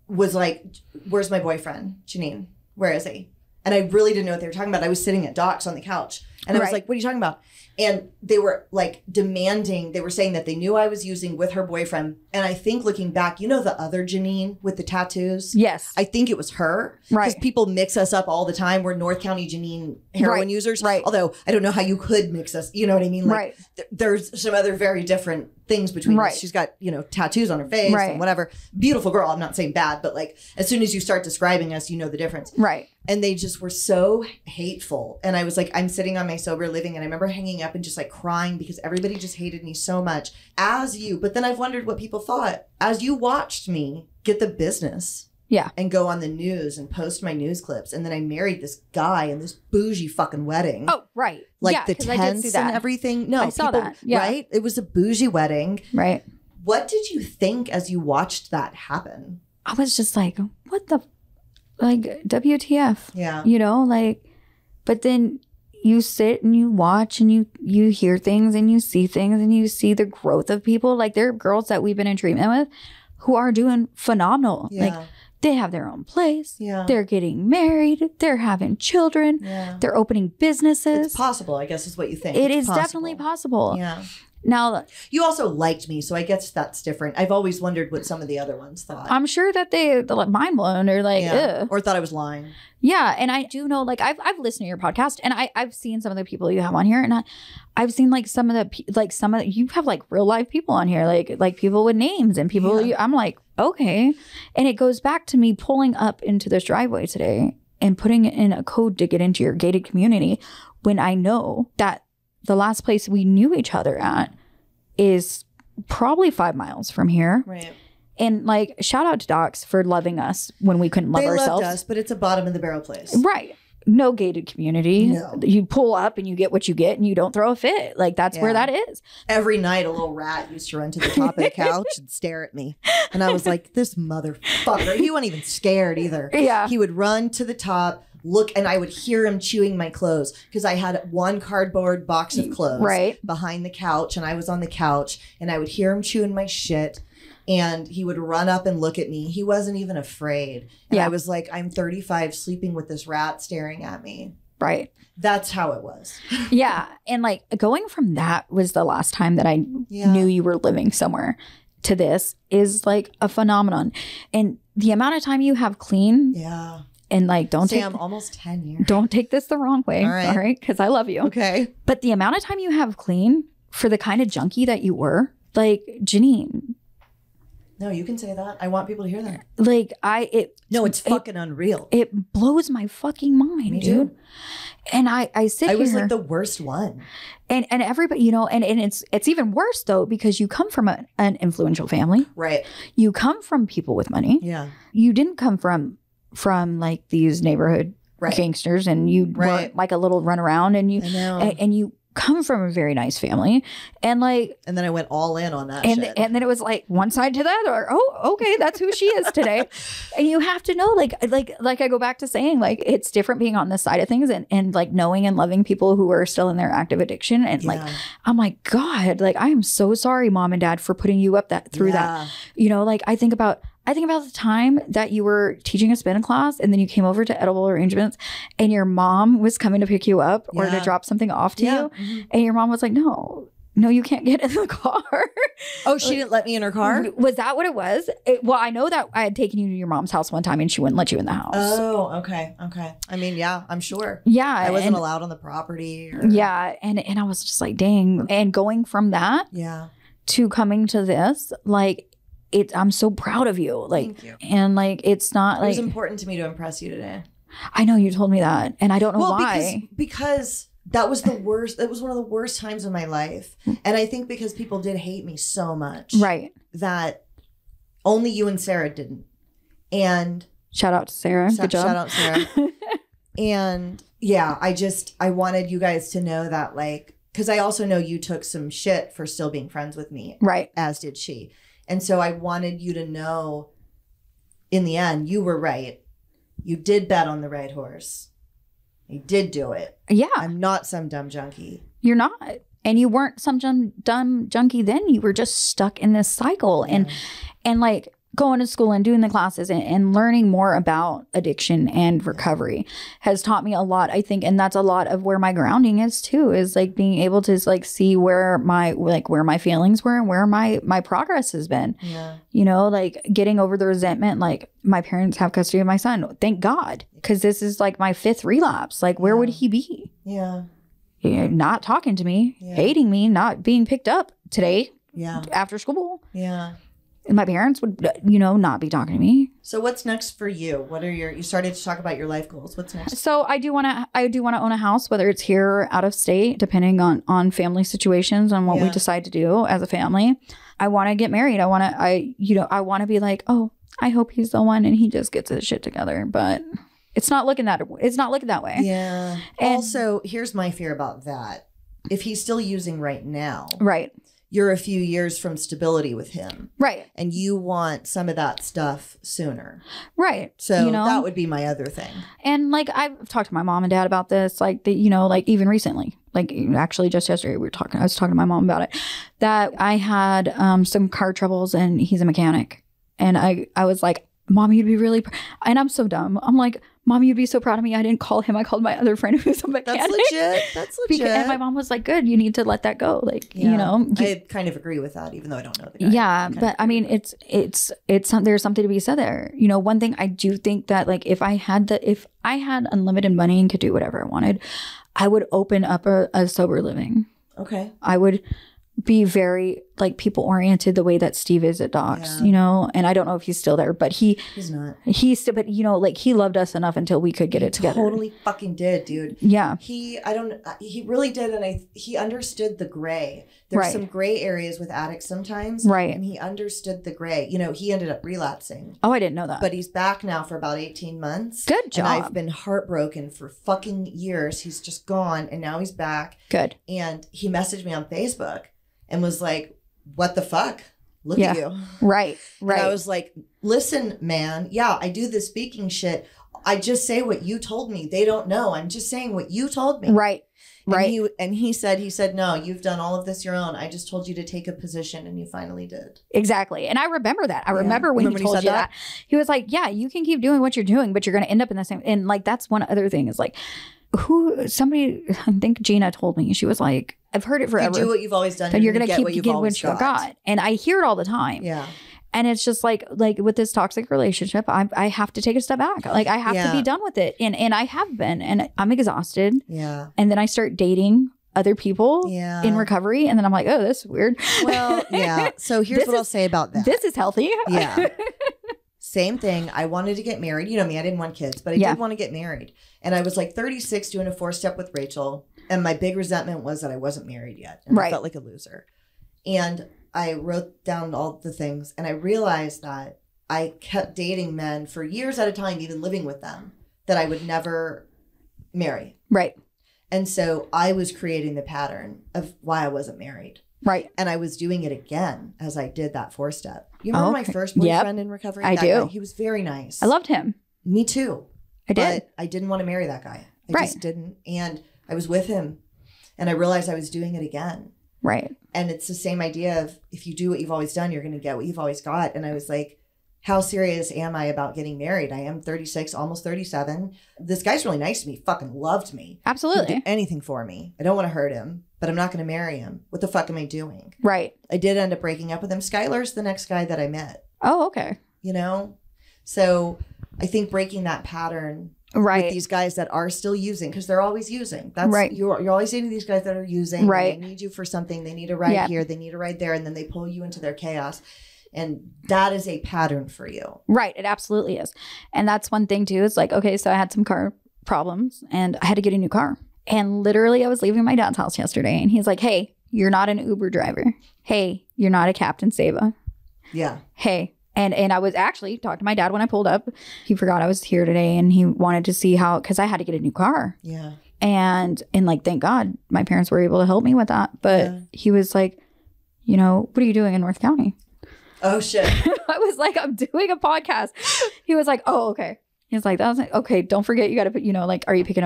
was like, where's my boyfriend, Janine? Where is he? And I really didn't know what they were talking about. I was sitting at Doc's on the couch, and I was like, what are you talking about? And they were like demanding, they were saying that they knew I was using with her boyfriend. And I think looking back, you know, the other Janine with the tattoos? Yes. I think it was her. Right. Because people mix us up all the time. We're North County Janine heroin users. Right. Although I don't know how you could mix us. You know what I mean? Like, there's some other very different things between us. She's got, you know, tattoos on her face and whatever. Beautiful girl. I'm not saying bad, but like as soon as you start describing us, you know the difference. Right. And they just were so hateful. And I was like, I'm sitting on my sober living, and I remember hanging up and just like crying because everybody just hated me so much but then I've wondered what people thought as you watched me get the business. Yeah. And go on the news and post my news clips. And then I married this guy in this bougie fucking wedding. Oh, right. Like yeah, the tents and everything. No, I saw that. Yeah. Right? It was a bougie wedding. Right. What did you think as you watched that happen? I was just like, what the, like, WTF? Yeah. You know, like, but then you sit and you watch and you hear things and you see things and you see the growth of people. Like, there are girls that we've been in treatment with who are doing phenomenal. Yeah. Like, they have their own place. Yeah. They're getting married. They're having children. Yeah. They're opening businesses. It's possible, I guess, is what you think. It is definitely possible. Yeah. Now, you also liked me, so I guess that's different. I've always wondered what some of the other ones thought. I'm sure that they're like mind blown or like, ugh. Or thought I was lying. Yeah. And I do know, like, I've listened to your podcast and I've seen some of the people you have on here, and I've seen like some of the, you have like real life people on here, like people with names and people, I'm like, okay. And it goes back to me pulling up into this driveway today and putting in a code to get into your gated community when I know that the last place we knew each other at is probably 5 miles from here. Right. And like, shout out to Docs for loving us when we couldn't love ourselves. They loved us, but it's a bottom of the barrel place. Right. No gated community. No. You pull up and you get what you get and you don't throw a fit. Like, that's where that is. Every night a little rat used to run to the top of the couch and stare at me. And I was like, this motherfucker. He wasn't even scared either. Yeah. He would run to the top, look, and I would hear him chewing my clothes because I had one cardboard box of clothes behind the couch, and I was on the couch, and I would hear him chewing my shit. And he would run up and look at me. He wasn't even afraid. And I was like, I'm 35 sleeping with this rat staring at me. Right. That's how it was. Yeah. And like, going from that was the last time that I knew you were living somewhere to this is like a phenomenon. And the amount of time you have clean. Yeah. And like, Sam, almost 10 years. Don't take this the wrong way. All right. Because I love you. Okay. But the amount of time you have clean for the kind of junkie that you were, like, Janine. No, you can say that. I want people to hear that. Like, it's fucking unreal. It blows my fucking mind, Me dude. too. And I sit here. I was like the worst one. And everybody, you know, and it's even worse though, because you come from an influential family. Right. You come from people with money. Yeah. You didn't come from like these neighborhood gangsters, and you weren't like a little runaround, and you come from a very nice family, and then I went all in on that shit. And then it was like one side to the other. Oh, okay, that's who she is today. And you have to know, like I go back to saying, like, it's different being on this side of things and like knowing and loving people who are still in their active addiction. And like, I'm like, God, like, I am so sorry, Mom and Dad, for putting you up through that. You know, like, I think about the time that you were teaching a spin class and then you came over to Edible Arrangements and your mom was coming to pick you up or to drop something off to you. Mm-hmm. And your mom was like, no, you can't get in the car. Oh, she didn't let me in her car? Was that what it was? Well, I know that I had taken you to your mom's house one time and she wouldn't let you in the house. Oh, okay. I mean, yeah, I'm sure. Yeah. I wasn't allowed on the property. Yeah. And I was just like, dang. And going from that to coming to this, like, I'm so proud of you. Like, thank you. And like, it's not like. It was important to me to impress you today. I know you told me that. And I don't know why. Because that was the worst. That was one of the worst times in my life. And I think because people did hate me so much. Right. That only you and Sarah didn't. And. Shout out to Sarah. Good job. Shout out Sarah. And yeah, I wanted you guys to know that, like, because I also know you took some shit for still being friends with me. Right. As did she. And so I wanted you to know, in the end, you were right. You did bet on the right horse. You did do it. Yeah. I'm not some dumb junkie. You're not. And you weren't some dumb junkie then. You were just stuck in this cycle. And like, going to school and doing the classes and learning more about addiction and recovery has taught me a lot, I think. And that's a lot of where my grounding is too, is like being able to like see where my feelings were and where my progress has been. Yeah. You know, like getting over the resentment, like my parents have custody of my son. Thank God. Because this is like my 5th relapse. Like, where would he be? Yeah. Not talking to me, hating me, not being picked up today. Yeah. After school. Yeah. My parents would, you know, not be talking to me. So what's next for you? What are you started to talk about your life goals. What's next? So I do want to own a house, whether it's here or out of state, depending on family situations and what we decide to do as a family. I want to get married. I want to be like, oh, I hope he's the one and he just gets his shit together. But it's not looking that way. Yeah. And also, here's my fear about that. If he's still using right now. Right. You're a few years from stability with him. Right. And you want some of that stuff sooner. Right. So that would be my other thing. And like, I've talked to my mom and dad about this, like, like even recently, like actually just yesterday I was talking to my mom about it, that I had some car troubles and he's a mechanic. And I was like, Mom, you'd be really, and I'm so dumb. I'm like, Mom, you'd be so proud of me. I didn't call him. I called my other friend who's a mechanic. That's legit. And my mom was like, good, you need to let that go. Like, I kind of agree with that, even though I don't know the guy. Yeah. But I mean, it's there's something to be said there. One thing I do think that like, if I had unlimited money and could do whatever I wanted, I would open up a sober living. Okay. I would be very like people oriented the way that Steve is at Docs, and I don't know if he's still there, but he's not. He's still, but like he loved us enough until we could get it together. Totally fucking did, dude. Yeah. He really did. And he understood the gray. There's some gray areas with addicts sometimes. Right. And he understood the gray. He ended up relapsing. Oh, I didn't know that. But he's back now for about 18 months. Good job. And I've been heartbroken for fucking years. He's just gone and now he's back. Good. And he messaged me on Facebook and was like, what the fuck? Look at you. Right. And I was like, listen, man. Yeah, I do the speaking shit. I just say what you told me. They don't know. I'm just saying what you told me. Right. Right. And he said, no, you've done all of this your own. I just told you to take a position and you finally did. Exactly. And I remember that. I remember when he told you that. He was like, yeah, you can keep doing what you're doing, but you're going to end up in the same. And like, that's one other thing is like, somebody, I think Gina told me, she was like, I've heard it forever. You do what you've always done. And you're going to keep getting what you got. And I hear it all the time. Yeah. And it's just like with this toxic relationship, I have to take a step back. Like I have to be done with it. And I have been, and I'm exhausted. Yeah. And then I start dating other people in recovery. And then I'm like, oh, this is weird. Well, yeah. So here's what I'll say about that. This is healthy. Yeah. Same thing. I wanted to get married. You know me, I didn't want kids, but I did want to get married. And I was like 36 doing a 4-step with Rachel. And my big resentment was that I wasn't married yet. And I felt like a loser. And I wrote down all the things. And I realized that I kept dating men for years at a time, even living with them, that I would never marry. Right. And so I was creating the pattern of why I wasn't married. Right. And I was doing it again as I did that 4-step. You remember my first boyfriend in recovery? I do. He was very nice. I loved him. Me too. I did. But I didn't want to marry that guy. I just didn't. And I was with him and I realized I was doing it again. Right. And it's the same idea of if you do what you've always done, you're going to get what you've always got. And I was like, how serious am I about getting married? I am 36, almost 37. This guy's really nice to me. Fucking loved me. Absolutely. He'd do anything for me. I don't want to hurt him, but I'm not going to marry him. What the fuck am I doing? Right. I did end up breaking up with him. Skylar's the next guy that I met. Oh, okay. So I think breaking that pattern with these guys that are still using, because they're always using. That's right. You're always dating these guys that are using. Right. They need you for something. They need a ride here. They need a ride there. And then they pull you into their chaos. And that is a pattern for you. Right. It absolutely is. And that's one thing too. It's like, okay, so I had some car problems and I had to get a new car. And literally I was leaving my dad's house yesterday and he's like, hey, you're not an Uber driver. Hey, you're not a Captain Sava. Yeah. Hey. And I was actually talking to my dad when I pulled up. He forgot I was here today and he wanted to see how, because I had to get a new car. Yeah. And like, thank God my parents were able to help me with that. But he was like, what are you doing in North County? Oh, shit. I was like, I'm doing a podcast. He was like, oh, okay. He's like, that's like, okay, don't forget, you got to put, are you picking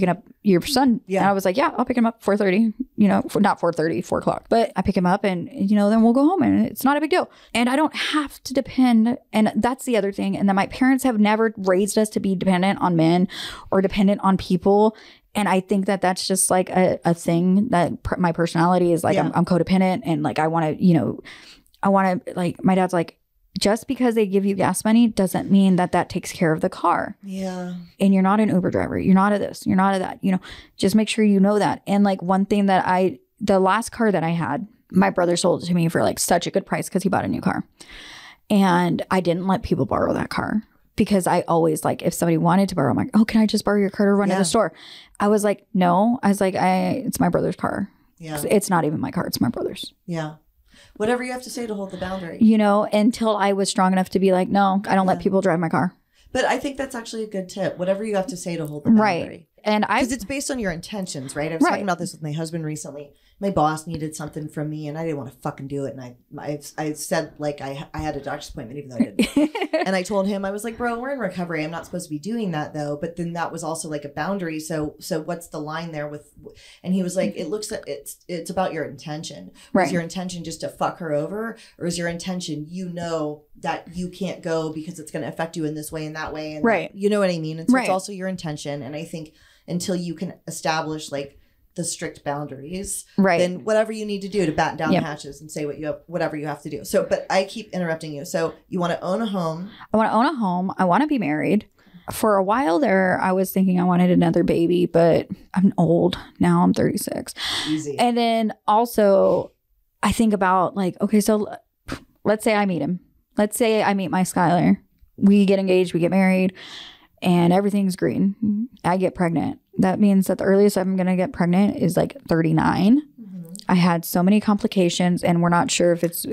up your son? Yeah. And I was like, yeah, I'll pick him up 4:30, not 4:30, 4 o'clock, but I pick him up and, then we'll go home and it's not a big deal. And I don't have to depend. And that's the other thing. And then my parents have never raised us to be dependent on men or dependent on people. And I think that that's just like a thing that my personality is like, I'm codependent and like, I want to, like, my dad's like, just because they give you gas money doesn't mean that takes care of the car. Yeah. And you're not an Uber driver. You're not a this. You're not a that. Just make sure you know that. And like one thing that the last car that I had My brother sold it to me for like such a good price because he bought a new car. And I didn't let people borrow that car because I always like, if somebody wanted to borrow, I'm like, oh, can I just borrow your car to run to the store? I was like, no. I was like, it's my brother's car. Yeah. It's not even my car. It's my brother's. Yeah. Whatever you have to say to hold the boundary. You know, until I was strong enough to be like, no, I don't let people drive my car. But I think that's actually a good tip. Whatever you have to say to hold the boundary. Right. And because it's based on your intentions, right? I was talking about this with my husband recently. My boss needed something from me and I didn't want to fucking do it. And I said like I had a doctor's appointment even though I didn't. And I told him, I was like, bro, we're in recovery. I'm not supposed to be doing that though. But then that was also like a boundary. So what's the line there with, and he was like, it looks like it's about your intention. Right. Is your intention just to fuck her over? Or is your intention, you know, that you can't go because it's going to affect you in this way and that way. And right. You know what I mean? And so it's also your intention. And I think until you can establish like the strict boundaries, right, then whatever you need to do to batten down the hatches and say whatever you have to do. So, but I keep interrupting you. So you want to own a home. I want to own a home. I want to be married. For a while there, I was thinking I wanted another baby, but I'm old now. I'm 36. Easy. And then also I think about like, okay, so let's say I meet him. Let's say I meet my Skylar. We get engaged, we get married, and everything's green. I get pregnant. That means that the earliest I'm going to get pregnant is like 39. Mm-hmm. I had so many complications, and we're not sure if it's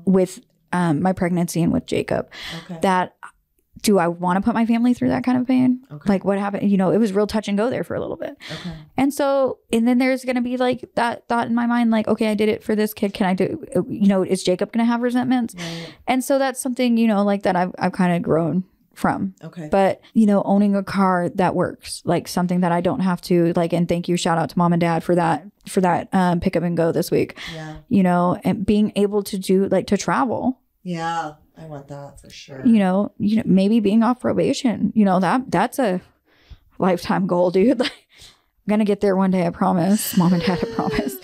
with my pregnancy and with Jacob. Okay. That do I want to put my family through that kind of pain? Okay. Like what happened? You know, it was real touch and go there for a little bit. Okay. And so, and then there's going to be like that thought in my mind, like, okay, I did it for this kid. Can I do, you know, is Jacob going to have resentments? Right. And so that's something, you know, like that I've kind of grown from. Okay. But, you know, owning a car that works, like something that I don't have to like, and thank you, shout out to mom and dad for that pick up and go this week. Yeah. You know, and being able to do like to travel. Yeah. I want that for sure. You know, maybe being off probation, you know, that's a lifetime goal, dude. Like, I'm going to get there one day. I promise. Mom and dad, I promise.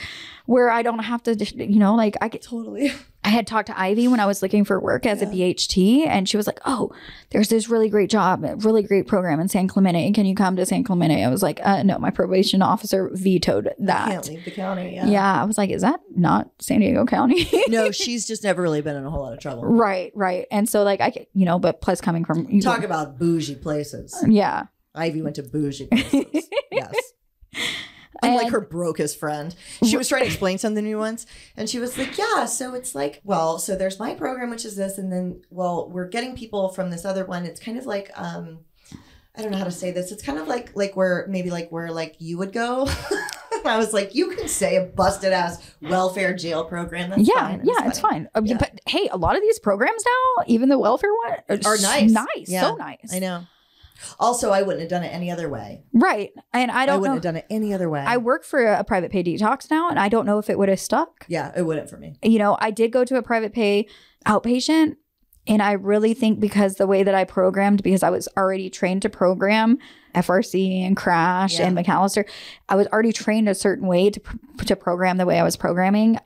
Where I don't have to, you know, like I get totally. I had talked to Ivy when I was looking for work as a BHT, and she was like, oh, there's this really great job, a really great program in San Clemente. Can you come to San Clemente? I was like, no, my probation officer vetoed that. I can't leave the county. Yeah. I was like, is that not San Diego County? No, she's just never really been in a whole lot of trouble. Right. And so like, you know, but plus coming from. Talk about bougie places. Yeah. Ivy went to bougie places. Yes. Unlike her brokest friend. She was trying to explain something to me once. And she was like, yeah, so it's like, well, so there's my program, which is this. And then, well, we're getting people from this other one. It's kind of like, I don't know how to say this. It's kind of like where you would go. I was like, you can say a busted ass welfare jail program. That's fine. It's fine. But hey, a lot of these programs now, even the welfare one, are nice. Yeah. So nice. I know. Also, I wouldn't have done it any other way. Right. And I wouldn't have done it any other way. I work for a private pay detox now, and I don't know if it would have stuck. Yeah, it wouldn't for me. You know, I did go to a private pay outpatient, and I really think because the way that I programmed, because I was already trained to program FRC and Crash and McAllister, I was already trained a certain way to program the way I was programming.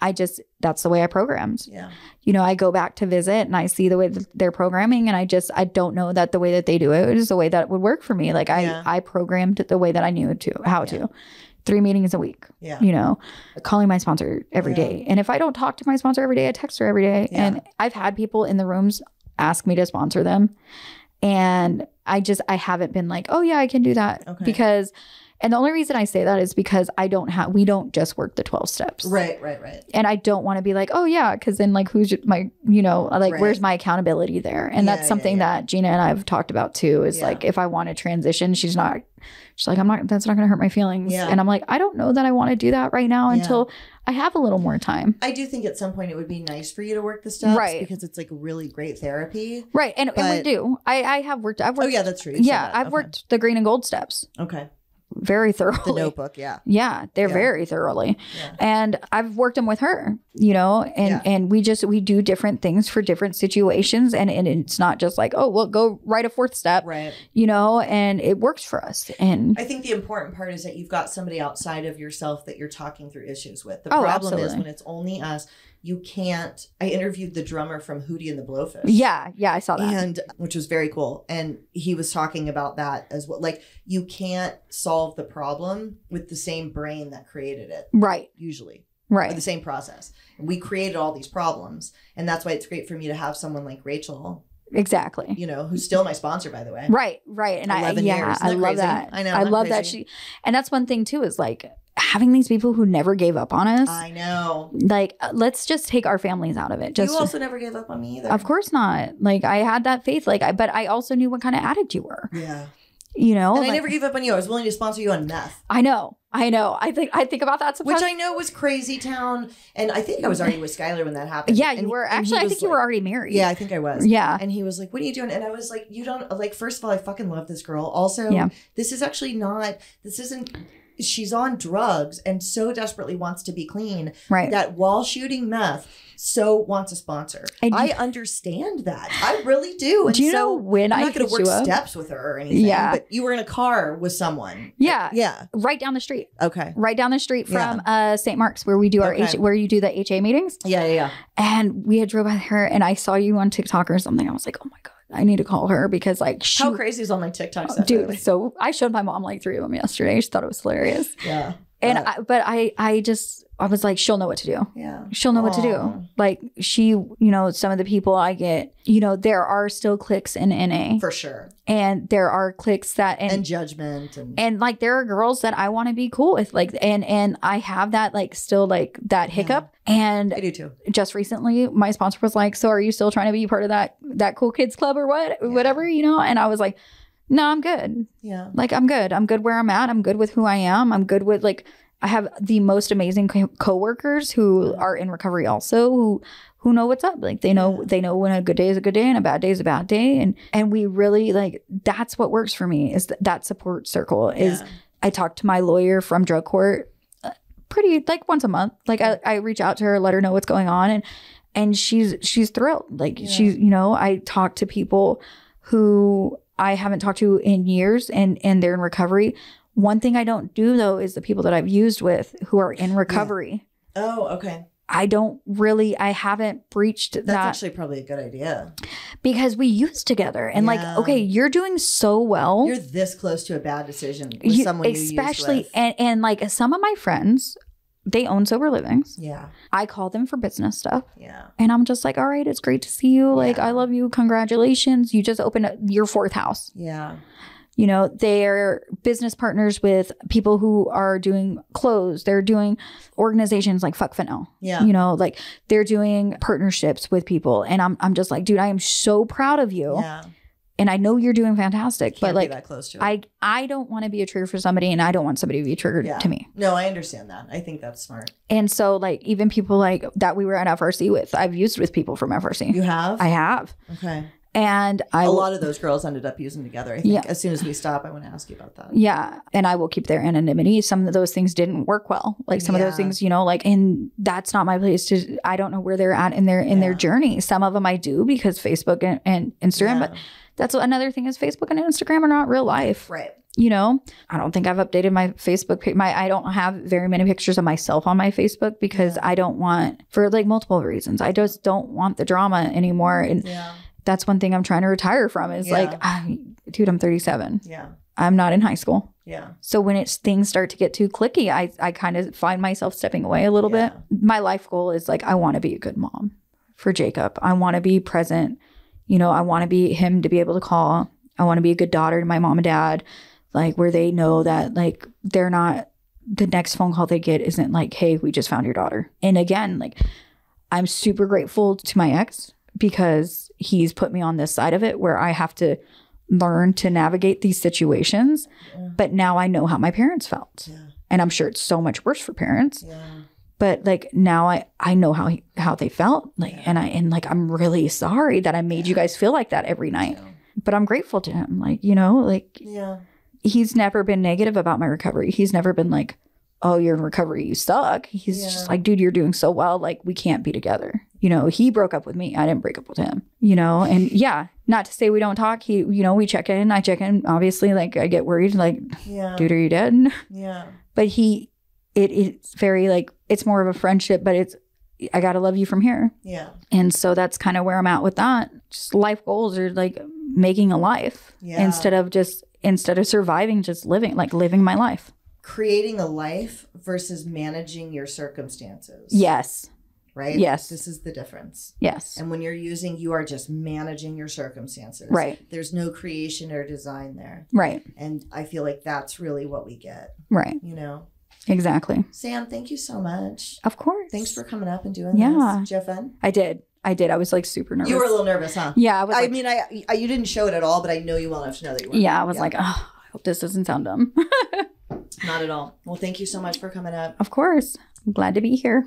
That's the way I programmed. Yeah. You know, I go back to visit and I see the way that they're programming, and I don't know that the way that they do it is the way that would work for me. Like I programmed it the way that I knew how to. 3 meetings a week. Yeah. You know, calling my sponsor every day. And if I don't talk to my sponsor every day, I text her every day. Yeah. And I've had people in the rooms ask me to sponsor them. And I haven't been like, oh yeah, I can do that. Okay. Because, and the only reason I say that is because we don't just work the 12 steps. Right. And I don't want to be like, oh yeah, because then like who's my, you know, like where's my accountability there? And that's something that Gina and I have talked about too, is like, if I want to transition, she's like, that's not going to hurt my feelings. Yeah. And I'm like, I don't know that I want to do that right now until I have a little more time. I do think at some point it would be nice for you to work the steps, right? Because it's like really great therapy. Right. And we do. I've worked. Oh yeah, that's true. I've worked the green and gold steps. Okay. Very thoroughly. The notebook, yeah, they're very thoroughly. And I've worked them with her, you know, and we do different things for different situations, and it's not just like, oh, well, go write a 4th step, right? You know, and it works for us. And I think the important part is that you've got somebody outside of yourself that you're talking through issues with. The problem is when it's only us. You can't. I interviewed the drummer from Hootie and the Blowfish. Yeah, I saw that, and which was very cool. And he was talking about that as well. Like you can't solve the problem with the same brain that created it, right? Usually, Right. Or the same process. We created all these problems. And that's why it's great for me to have someone like Rachel. Exactly. You know, who's still my sponsor, by the way. Right. And I love crazy? that. I know. I love that and that's one thing too, is like having these people who never gave up on us. I know. Like, let's just take our families out of it. You also never gave up on me either. Of course not. Like, I had that faith. Like, but I also knew what kind of addict you were. Yeah. You know, and I never gave up on you. I was willing to sponsor you on meth. I know. I think about that sometimes. Which I know was crazy town. And I think I was already with Skylar when that happened. Yeah, you were. Actually, I think you were already married. Yeah, I think I was. Yeah. And he was like, what are you doing? And I was like, you don't, like, first of all, I fucking love this girl. Also, this isn't, she's on drugs and so desperately wants to be clean. Right. That while shooting meth, so wants a sponsor. I understand that. I really do. And do you know when I'm I not going to work steps with her or anything. Yeah. But you were in a car with someone. Yeah. Yeah. Right down the street. Okay. Right down the street from St. Mark's, where we do our where you do the HA meetings. Yeah. And we had drove by her and I saw you on TikTok or something. I was like, oh my God, I need to call her because like how crazy is all my TikTok stuff? Dude, so I showed my mom like 3 of them yesterday. She thought it was hilarious. Yeah. And I was like, she'll know what to do. Yeah. She'll know what to do. Like she, you know, some of the people I get, you know, there are still cliques in NA. For sure. And there are cliques that and judgment and like there are girls that I want to be cool with. Like and I have that like still like that hiccup. And I do too. Just recently my sponsor was like, so are you still trying to be part of that cool kids club or what? Yeah. Whatever, you know? And I was like, no, I'm good. Yeah. Like I'm good. I'm good where I'm at. I'm good with who I am. I'm good with like I have the most amazing coworkers who are in recovery also who know what's up. Like they know when a good day is a good day and a bad day is a bad day. And we really like that's what works for me is that support circle is I talk to my lawyer from drug court pretty like once a month. Like I reach out to her, let her know what's going on and she's thrilled. Like she's, you know, I talk to people who I haven't talked to in years and they're in recovery. One thing I don't do though is the people that I've used with who are in recovery. Yeah. Oh, okay. I haven't breached that. That's actually probably a good idea. Because we used together and like, okay, you're doing so well. You're this close to a bad decision with someone you especially used with. And like some of my friends, they own sober livings. Yeah. I call them for business stuff. Yeah. And I'm just like, all right, it's great to see you. Like, I love you. Congratulations. You just opened your 4th house. Yeah. You know, they're business partners with people who are doing clothes. They're doing organizations like Fuck Fentanyl. Yeah. You know, like they're doing partnerships with people. And I'm just like, dude, I am so proud of you. Yeah. And I know you're doing fantastic. Can't but like be that close to it. I don't want to be a trigger for somebody and I don't want somebody to be triggered to me. No, I understand that. I think that's smart. And so like even people like that we were at FRC with, I've used with people from FRC. You have? I have. Okay. And a lot of those girls ended up using together. I think as soon as we stop, I want to ask you about that. Yeah. And I will keep their anonymity. Some of those things didn't work well. Like some of those things, you know, like, and that's not my place to, I don't know where they're at in their journey. Some of them I do because Facebook and Instagram, but that's another thing is Facebook and Instagram are not real life. Right. You know, I don't think I've updated my Facebook page. I don't have very many pictures of myself on my Facebook because I don't want, for like multiple reasons. I just don't want the drama anymore. And that's one thing I'm trying to retire from is like, dude, I'm 37. Yeah. I'm not in high school. Yeah. So when things start to get too cliquey, I kind of find myself stepping away a little bit. My life goal is like, I want to be a good mom for Jacob. I want to be present. You know, I want to be him to be able to call. I want to be a good daughter to my mom and dad, like where they know that like they're not, the next phone call they get isn't like, hey, we just found your daughter. And again, like I'm super grateful to my ex because he's put me on this side of it where I have to learn to navigate these situations. But now I know how my parents felt. And I'm sure it's so much worse for parents. But like now I know how they felt. Like and like I'm really sorry that I made you guys feel like that every night. But I'm grateful to him. Like, you know, like he's never been negative about my recovery. He's never been like, oh, you're in recovery, you suck. He's just like, dude, you're doing so well. Like, we can't be together. You know, he broke up with me. I didn't break up with him, you know? And not to say we don't talk. He, you know, we check in. I check in. Obviously, like, I get worried. Like, dude, are you dead? Yeah. But it's very, like, it's more of a friendship, but I got to love you from here. Yeah. And so that's kind of where I'm at with that. Just life goals are, like, making a life instead of surviving, just living my life. creating a life versus managing your circumstances. Yes. Right? Yes. This is the difference. Yes. And when you're using, you are just managing your circumstances. Right. There's no creation or design there. Right. And I feel like that's really what we get. Right. You know? Exactly. Sam, thank you so much. Of course. Thanks for coming up and doing Yeah. this. Did you have fun? I did. I was like super nervous. You were a little nervous, huh? Yeah. I was like, I mean, you didn't show it at all, but I know you well enough to know that you were. yeah. I was like, oh, I hope this doesn't sound dumb. Not at all. Well, thank you so much for coming up. Of course. I'm glad to be here.